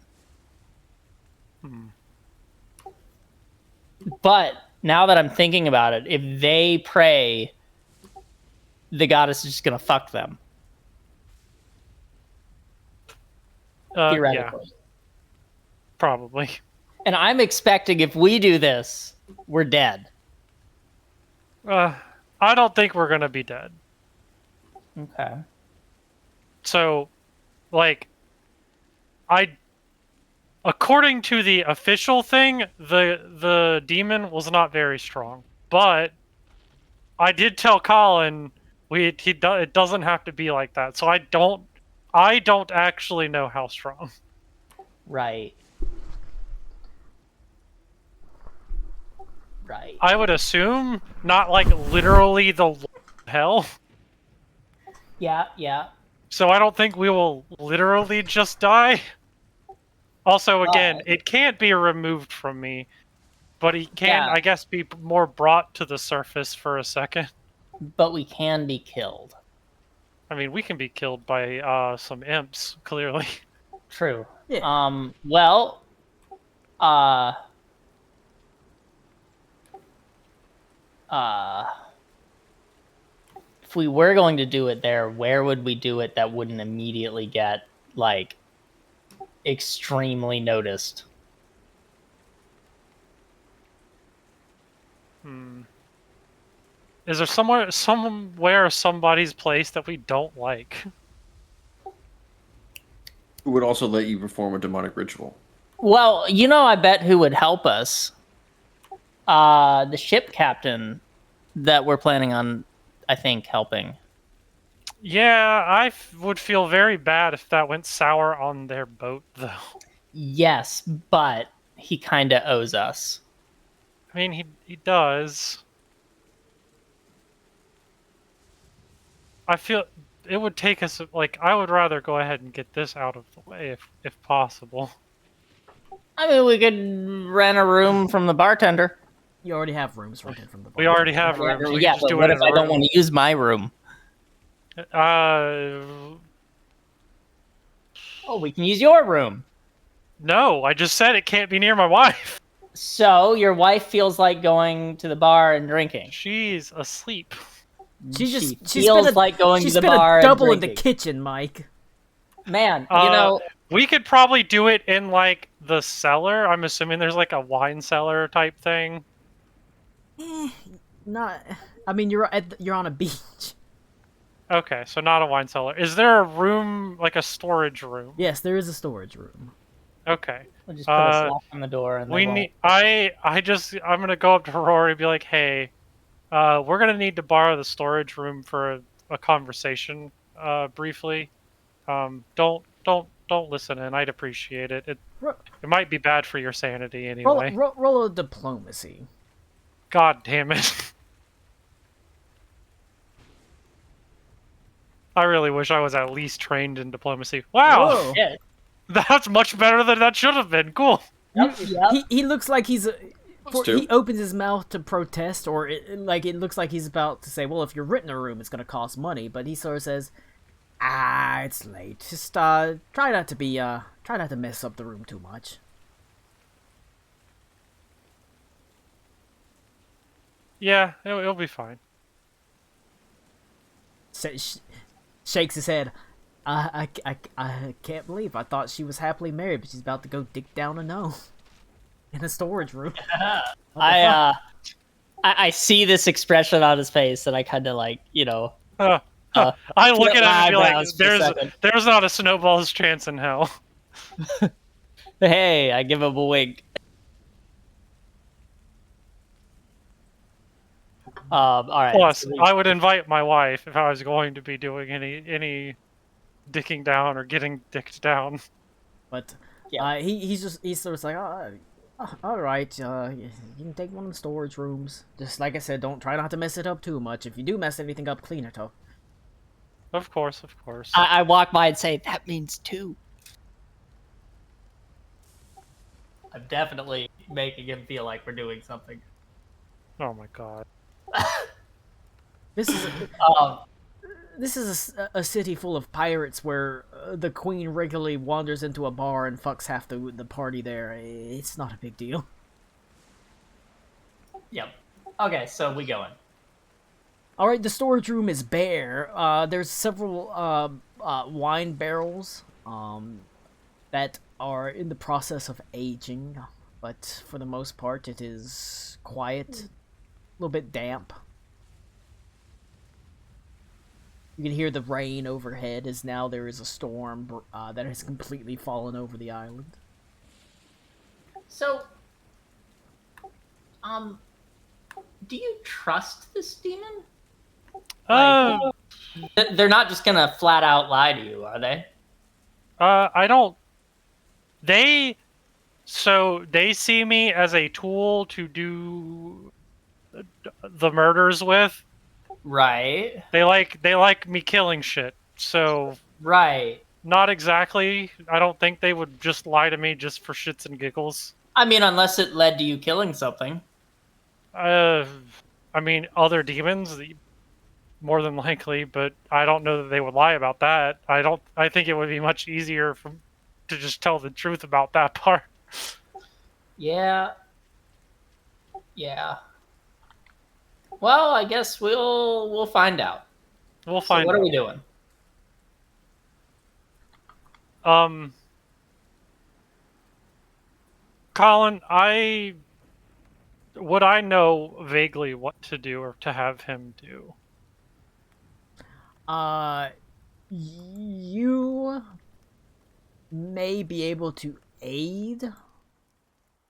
But now that I'm thinking about it, if they pray, the goddess is just gonna fuck them. Yeah, Theoretically. probably. And I'm expecting if we do this, we're dead. I don't think we're gonna be dead. Okay. So, like, according to the official thing, the demon was not very strong. But I did tell Colin it doesn't have to be like that. So I don't actually know how strong. Right. Right. I would assume not, like, literally the hell. Yeah, yeah. So I don't think we will literally just die. Also, again, it can't be removed from me. But he can, Yeah. I guess, be more brought to the surface for a second. But we can be killed. I mean, we can be killed by some imps, clearly. True. Yeah. Well, uh, if we were going to do it there, where would we do it that wouldn't immediately get like extremely noticed? Is there somewhere somebody's place that we don't like? Who would also let you perform a demonic ritual? Well, I bet who would help us. The ship captain that we're planning on, I think, helping. Yeah, I would feel very bad if that went sour on their boat, though. Yes, but he kind of owes us. I mean, he does. I feel it would take us, like, I would rather go ahead and get this out of the way if possible. I mean, we could rent a room from the bartender. You already have rooms rented from the bar. We already have rooms. We Yeah, can just but do what it if in a I don't room. want to use my room? Oh, we can use your room. No, I just said it can't be near my wife. So your wife feels like going to the bar and drinking. She's asleep. She feels spent like going she to the spent bar a and double in the drinking. kitchen, Mike. Man, We could probably do it in, like, the cellar. I'm assuming there's, like, a wine cellar type thing. Not. I mean, you're on a beach. Okay, so not a wine cellar. Is there a room, like a storage room? Yes, there is a storage room. Okay. we'll just put a lock on the door and I'm gonna go up to Rory and be like, hey, we're gonna need to borrow the storage room for a conversation, briefly. Don't listen in. I'd appreciate it. It might be bad for your sanity anyway. Roll a diplomacy. God damn it. I really wish I was at least trained in diplomacy. Wow, Whoa. Yeah. that's much better than that should have been. Cool. Yep. He looks like he's. two. He opens his mouth to protest, or it looks like he's about to say, "Well, if you're renting a room, it's going to cost money." But he sort of says, it's late. Just try not to mess up the room too much." Yeah, it'll be fine. Shakes his head. I can't believe I thought she was happily married, but she's about to go dig down a gnome in a storage room. I see this expression on his face, and I kind of like, I look at him and be like, eyebrows for a second. there's not a snowball's chance in hell. Hey, I give him a wink. All right. Plus, so we- I would invite my wife if I was going to be doing any dicking down or getting dicked down. But Yeah. he's sort of like, all right, you can take one of the storage rooms. Just like I said, don't try not to mess it up too much. If you do mess anything up, clean it up. Of course. I walk by and say, that means 2. I'm definitely making him feel like we're doing something. Oh my god. This is Um, this is a city full of pirates where the queen regularly wanders into a bar and fucks half the party there. It's not a big deal. yep. Okay, so we going. All right, the storage room is bare. There's several wine barrels that are in the process of aging, but for the most part, it is quiet, a little bit damp. You can hear the rain overhead, as now there is a storm that has completely fallen over the island. So, do you trust this demon? They're not just gonna flat out lie to you, are they? I don't. They see me as a tool to do the murders with. Right. They like me killing shit. So Right. not exactly. I don't think they would just lie to me just for shits and giggles. I mean, unless it led to you killing something. I mean, other demons, more than likely, but I don't know that they would lie about that. I think it would be much easier to just tell the truth about that part. Yeah. Yeah. Well, I guess we'll find out. We'll So find what out. are we doing? Colin, would I know vaguely what to do or to have him do? You may be able to aid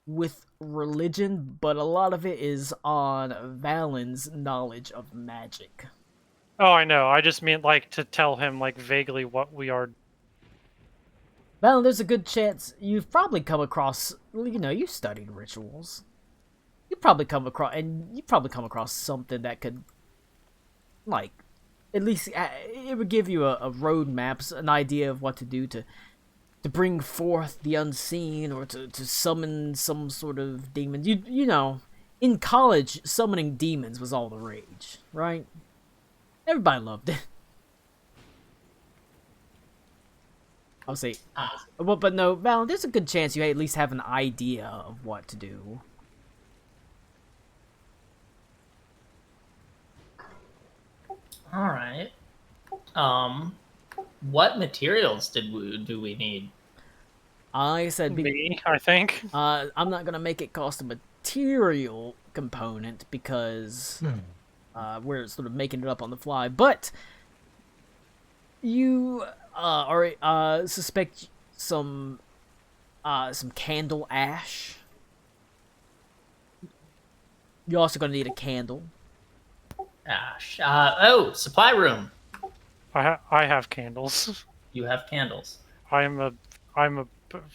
with religion, but a lot of it is on Valen's knowledge of magic. Oh, I know. I just mean like to tell him like vaguely what we are. Valen, there's a good chance you've probably come across, you studied rituals. You probably come across something that could, like, at least it would give you a roadmap, an idea of what to do to bring forth the unseen or to summon some sort of demon. You know, in college, summoning demons was all the rage, right? Everybody loved it. I'll say, but no, Val, there's a good chance you at least have an idea of what to do. All right. What materials do we need? I said, Me, I think. I'm not gonna make it cost a material component because we're sort of making it up on the fly. But you suspect some candle ash. You're also gonna need a candle. Ash. Supply room. I have candles. You have candles. I'm a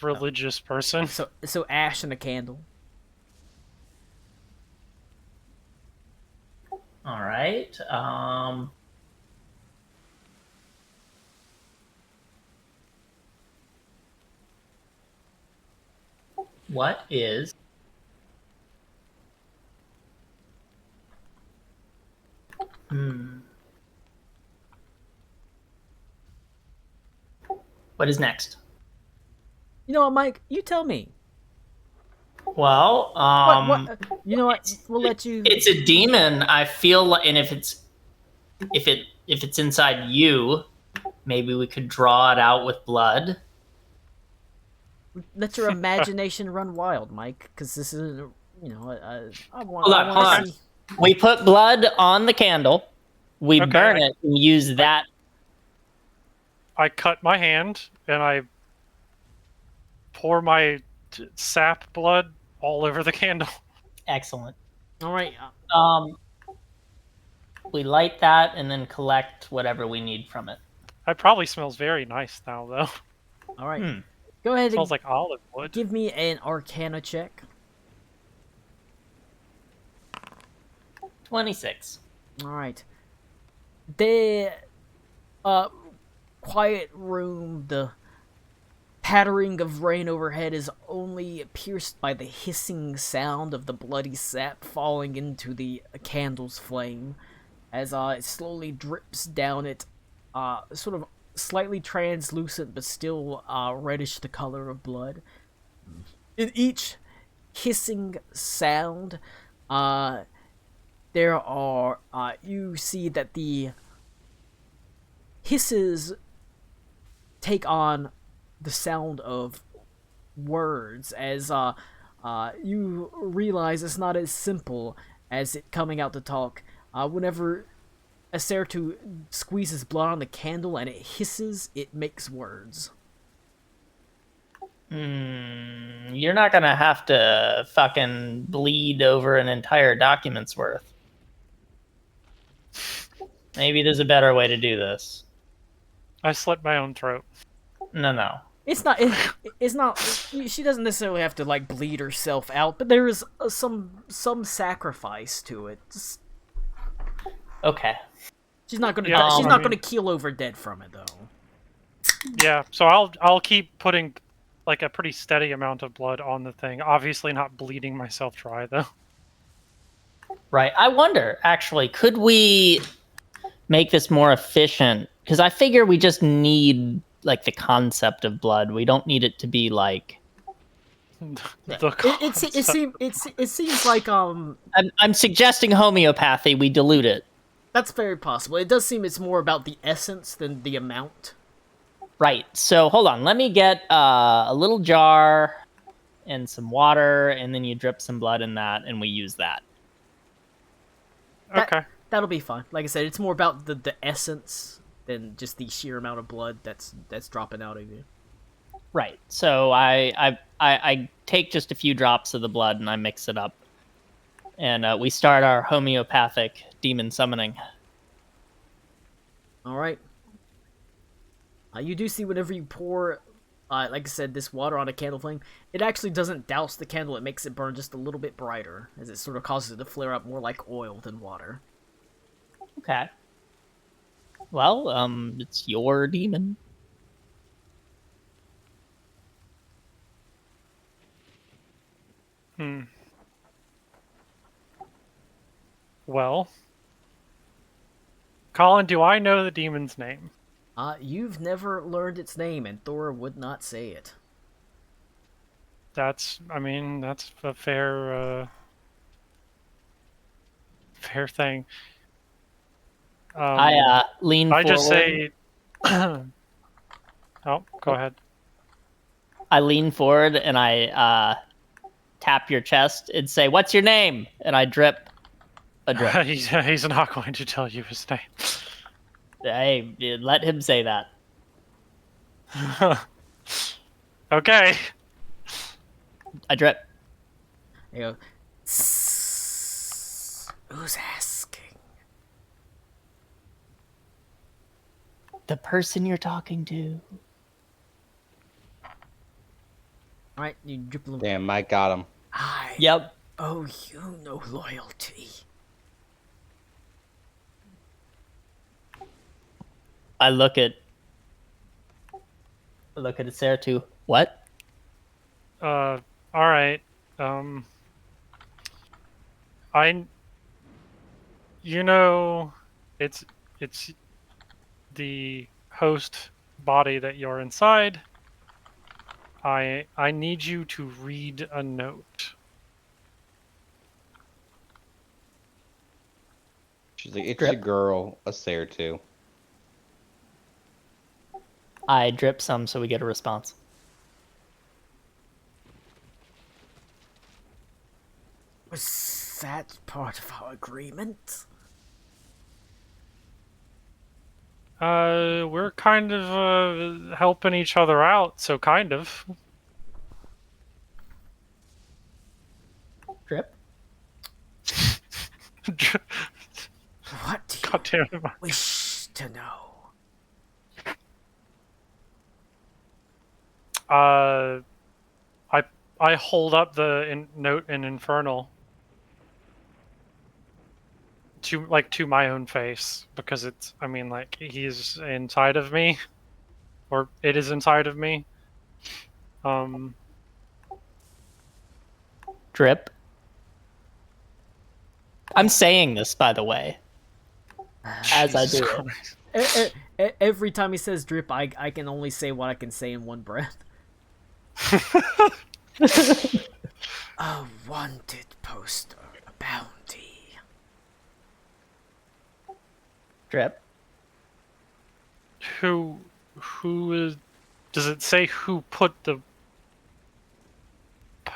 religious person. So ash and a candle. All right. What is What is next? You know what, Mike? You tell me. Well, What? You know what? We'll let you. It's a demon. I feel like, and if it's inside you, maybe we could draw it out with blood. Let your imagination run wild, Mike. Because this is, I want. Hold on. See. We put blood on the candle. We Okay. burn it and use that. I cut my hand and I pour my sap blood all over the candle. Excellent. All right. We light that and then collect whatever we need from it. It probably smells very nice now, though. All right. Go ahead It smells and like olive wood. give me an Arcana check. 26. All right. The quiet room, the pattering of rain overhead is only pierced by the hissing sound of the bloody sap falling into the candle's flame as it slowly drips down it, sort of slightly translucent but still reddish the color of blood. In each hissing sound, there are, you see that the hisses take on the sound of words as you realize it's not as simple as it coming out to talk. Whenever Acertu squeezes blood on the candle and it hisses, it makes words. You're not gonna have to fucking bleed over an entire document's worth. Maybe there's a better way to do this. I slit my own throat. No. It's not. It's not. She doesn't necessarily have to like bleed herself out, but there is some sacrifice to it. Okay. She's not gonna. Yeah, she's I not mean- gonna keel over dead from it though. Yeah, so I'll keep putting like a pretty steady amount of blood on the thing. Obviously not bleeding myself dry though. Right. I wonder, actually, could we make this more efficient? Because I figure we just need like the concept of blood. We don't need it to be like. It seems like I'm suggesting homeopathy. We dilute it. that's very possible. It does seem it's more about the essence than the amount. Right. So hold on. Let me get a little jar and some water, and then you drip some blood in that, and we use that. Okay. That'll be fine. Like I said, it's more about the essence than just the sheer amount of blood that's dropping out of you. Right. So I take just a few drops of the blood and I mix it up, and we start our homeopathic demon summoning. All right. You do see whenever you pour, like I said, this water on a candle flame, it actually doesn't douse the candle. It makes it burn just a little bit brighter, as it sort of causes it to flare up more like oil than water. Okay. Well, it's your demon. Well, Colin, do I know the demon's name? You've never learned its name, and Thora would not say it. That's a fair thing. I lean forward. I just say. Oh, go ahead. I lean forward and I tap your chest and say, "What's your name?" And I drip a drip. He's not going to tell you his name. Hey, let him say that. Okay. I drip. You go, who's asking? The person you're talking to. All right, you drip a little. Damn, Mike got him. I Yep. owe you no loyalty. I look at Sarah too. What? All right. It's the host body that you're inside. I need you to read a note. She's like, it's Drip. a girl, a Sarah too. I drip some so we get a response. Was that part of our agreement? We're kind of helping each other out, so kind of. Drip. What do God damn it. you wish to know? I hold up the note in Infernal to my own face because it's. I mean, like he's inside of me, or it is inside of me. Drip. I'm saying this, by the way, as I do it. Every time he says drip, I can only say what I can say in one breath. A wanted poster, a bounty. Drip. Who is? Does it say who put the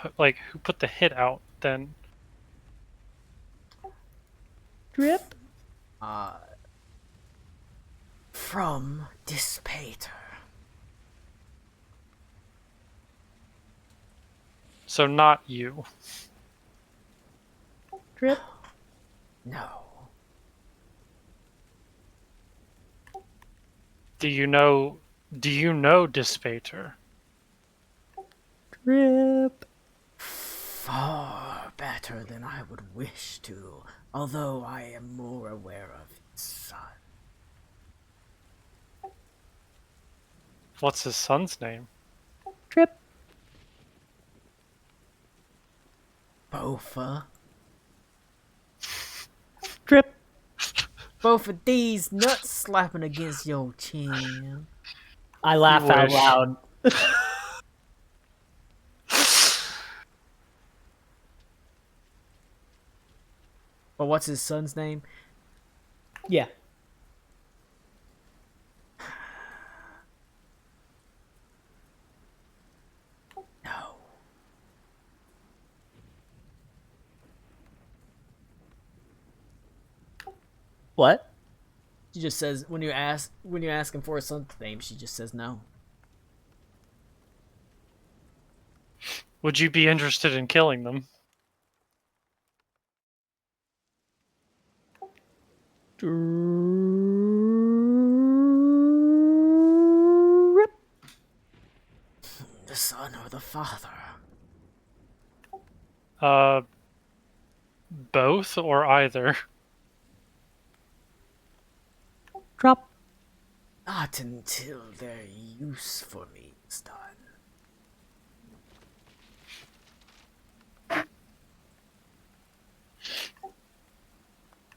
who put the hit out? Then Drip. From Dispater. so not you. Drip. No. Do you know Dispater? Drip. Far better than I would wish to, although I am more aware of his son. What's his son's name? Drip. Bofa. Drip. Both of these nuts slapping against your chin. I laugh out wish. loud. But what's his son's name? Yeah. No. What? She just says when you ask him for his son's name, she just says no. Would you be interested in killing them? Drip. The son or the father? Both or either. Drop. Not until their use for me is done.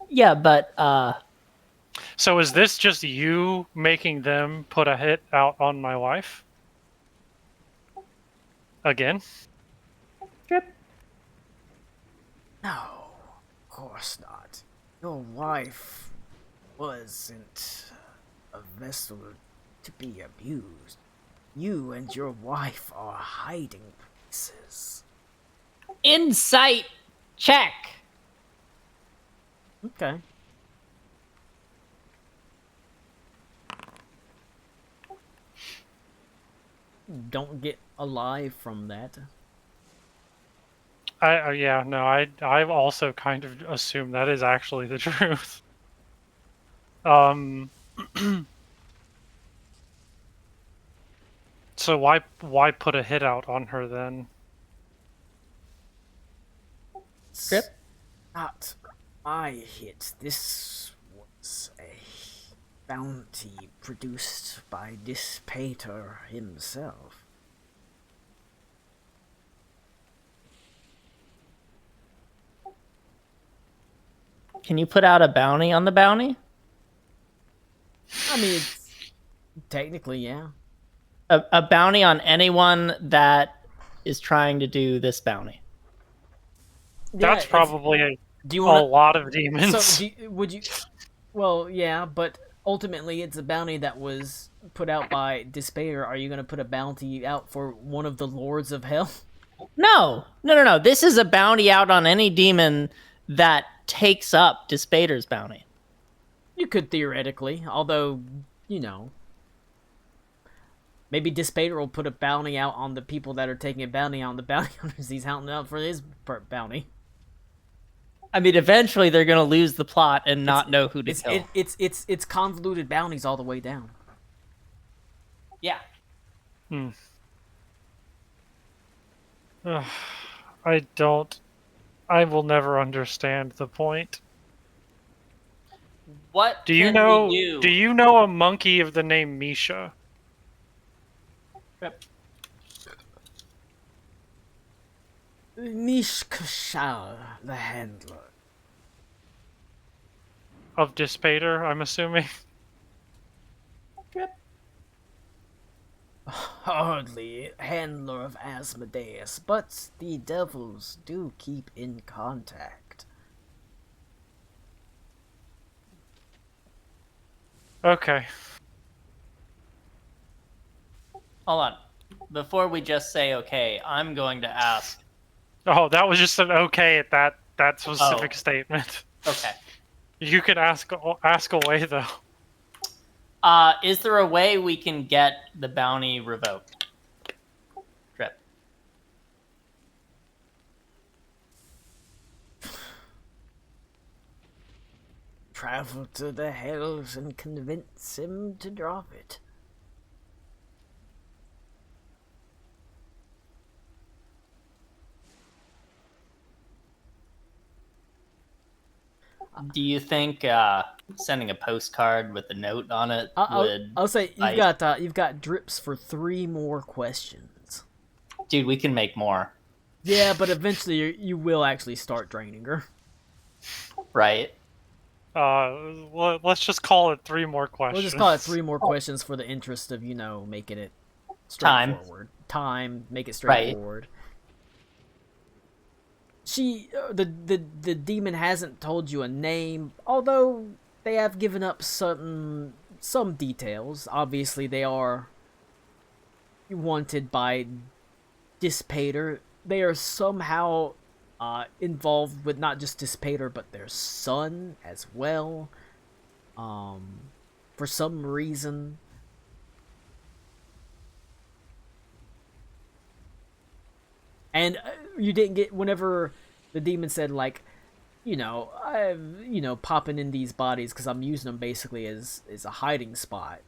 Yeah, but So is this just you making them put a hit out on my wife? Again? Drip. No, of course not. Your wife wasn't a vessel to be abused. You and your wife are hiding places. Insight check. Okay. Don't get alive from that. Yeah, no, I've also kind of assumed that is actually the truth. So why put a hit out on her then? It's not my hit. This was a bounty produced by Dispater himself. Can you put out a bounty on the bounty? I mean, it's, technically, yeah. A bounty on anyone that is trying to do this bounty. That's Yeah, probably do you a want lot of demons. So, would you? Well, yeah, but ultimately, it's a bounty that was put out by Despair. Are you going to put a bounty out for one of the Lords of Hell? No. This is a bounty out on any demon that takes up Dispater's bounty. You could theoretically, although, you know, maybe Dispater will put a bounty out on the people that are taking a bounty on the bounty hunters he's hunting out for his bounty. I mean, eventually they're going to lose the plot and not know who to kill. It's convoluted bounties all the way down. Yeah. I will never understand the point. What Do you know a monkey of the name Misha? Yep. Mishkashal, the handler. Of Dispater, I'm assuming. Hardly handler of Asmodeus, but the devils do keep in contact. Okay. Hold on. Before we just say okay, I'm going to ask. Oh, that was just an okay at that specific Oh. statement. Okay. You can ask away though. Is there a way we can get the bounty revoked? Drip. Travel to the hells and convince him to drop it. Do you think sending a postcard with a note on it would? I'll say bite? you've got drips for 3 more questions. Dude, we can make more. Yeah, but eventually you will actually start draining her. Right. Let's just call it 3 more questions. We'll just call it 3 more questions for the interest of, making it Time. straightforward. Time, make it Right. straightforward. The demon hasn't told you a name, although they have given up some details. Obviously, they are wanted by Dispater. They are somehow involved with not just Dispater, but their son as well. For some reason. And you didn't get, whenever the demon said, like, I'm, popping in these bodies because I'm using them basically as a hiding spot.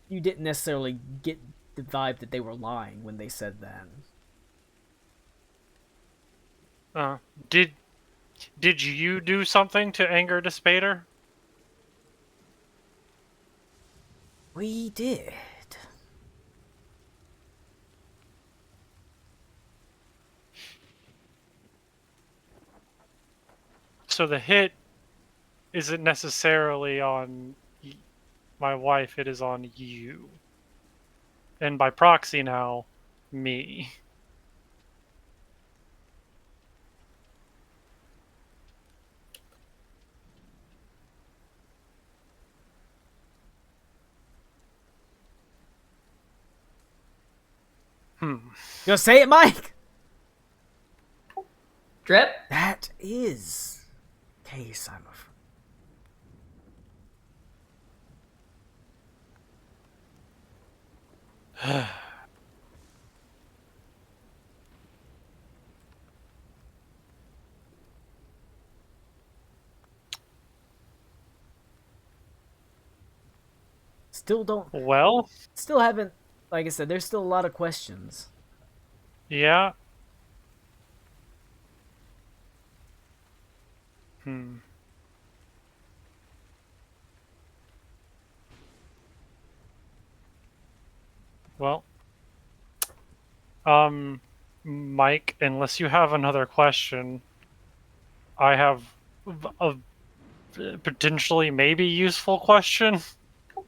You didn't necessarily get the vibe that they were lying when they said that. Did you do something to anger Dispater? We did. So the hit isn't necessarily on my wife, it is on you. And by proxy now, me. You gonna say it, Mike? Drip? That is the case, I'm afraid. Still haven't, like I said, there's still a lot of questions. Yeah. Well, Mike, unless you have another question, I have a potentially maybe useful question.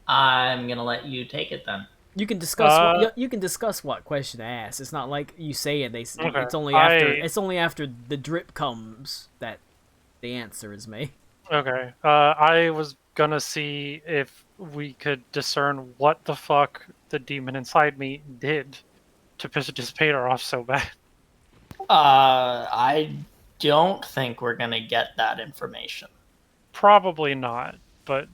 I'm gonna let you take it then. You can discuss what question to ask. It's not like you say it. Okay. It's only after the drip comes that the answer is made. Okay. I was gonna see if we could discern what the fuck the demon inside me did to piss Dispater off so bad. I don't think we're gonna get that information. Probably not, but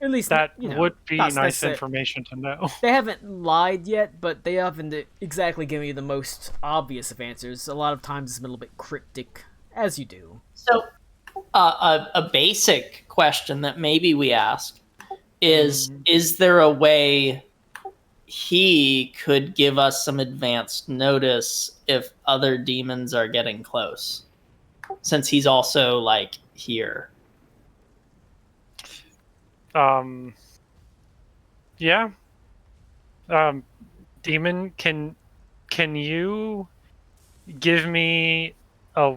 At least that would be not nice necessar- information to know. They haven't lied yet, but they haven't exactly given you the most obvious of answers. A lot of times it's been a little bit cryptic, as you do. So, a basic question that maybe we ask is there a way he could give us some advanced notice if other demons are getting close? Since he's also, like, here. Yeah. Demon, can you give me a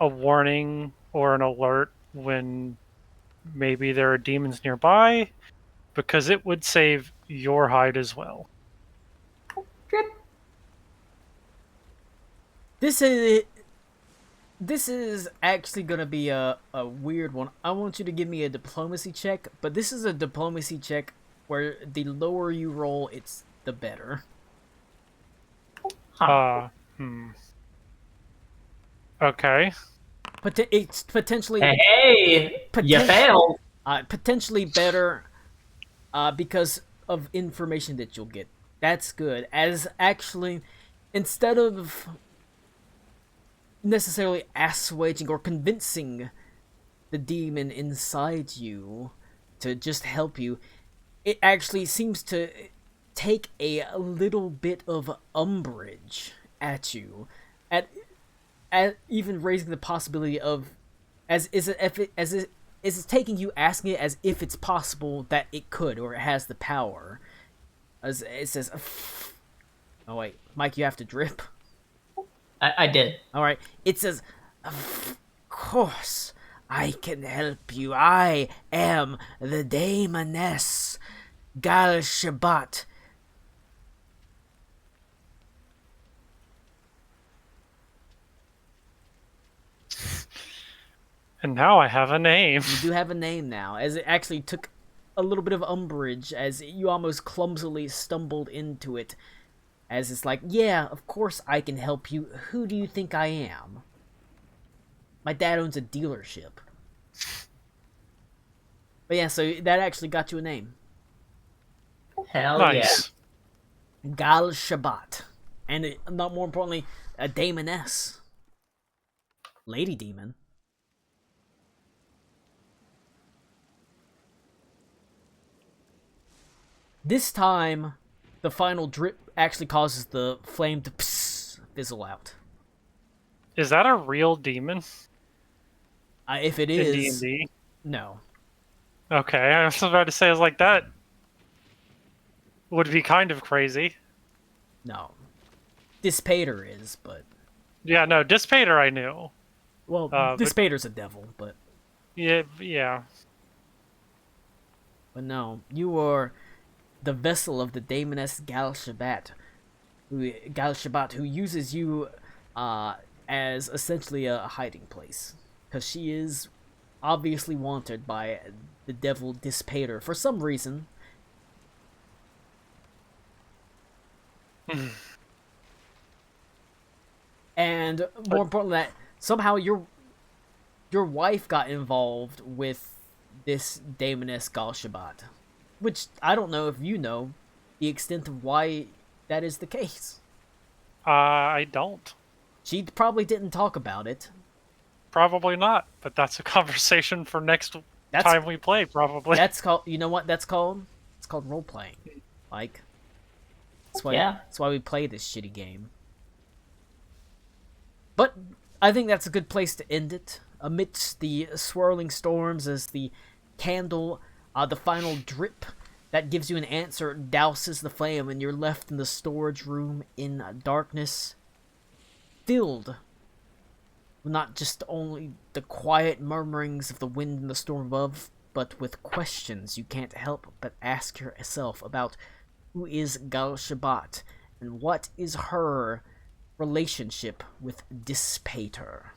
warning or an alert when maybe there are demons nearby? Because it would save your hide as well. This is actually gonna be a weird one. I want you to give me a diplomacy check, but this is a diplomacy check where the lower you roll, it's the better. Okay. But it's potentially Hey, you failed. potentially better because of information that you'll get. That's good. As actually, instead of necessarily assuaging or convincing the demon inside you to just help you, it actually seems to take a little bit of umbrage at you, at even raising the possibility of, is it taking you asking it as if it's possible that it could or it has the power. As it says, Oh wait, Mike, you have to drip. I did. All right. It says, "Of course, I can help you. I am the Daemoness Gal Shabbat." And now I have a name. You do have a name now, as it actually took a little bit of umbrage as you almost clumsily stumbled into it. As it's like, yeah, of course I can help you. Who do you think I am? My dad owns a dealership. But yeah, so that actually got you a name. Hell Nice. Gal Shabbat. And not more importantly, a Daemoness. Lady Demon. This time, the final drip actually causes the flame to fizzle out. Is that a real demon If it in is, D&D? no. Okay, I was about to say, I was like, that would be kind of crazy. No. Dispater is, but... Yeah, no, Dispater I knew. Well, but- Dispater's a devil, but... Yeah. But no, you are the vessel of the Daemoness Gal Shabbat, who uses you as essentially a hiding place, because she is obviously wanted by the devil Dispater for some reason. And more importantly, that somehow your wife got involved with this Daemoness Gal Shabbat. Which, I don't know if you know the extent of why that is the case. I don't. She probably didn't talk about it. Probably not, but that's a conversation for next That's time we play, probably. that's called, you know what that's called? It's called role-playing. Like, Yeah. that's why we play this shitty game. But I think that's a good place to end it. Amidst the swirling storms as the candle, the final drip that gives you an answer douses the flame, and you're left in the storage room in darkness, filled with not just only the quiet murmurings of the wind and the storm above, but with questions you can't help but ask yourself about who is Gal Shabbat and what is her relationship with Dispater.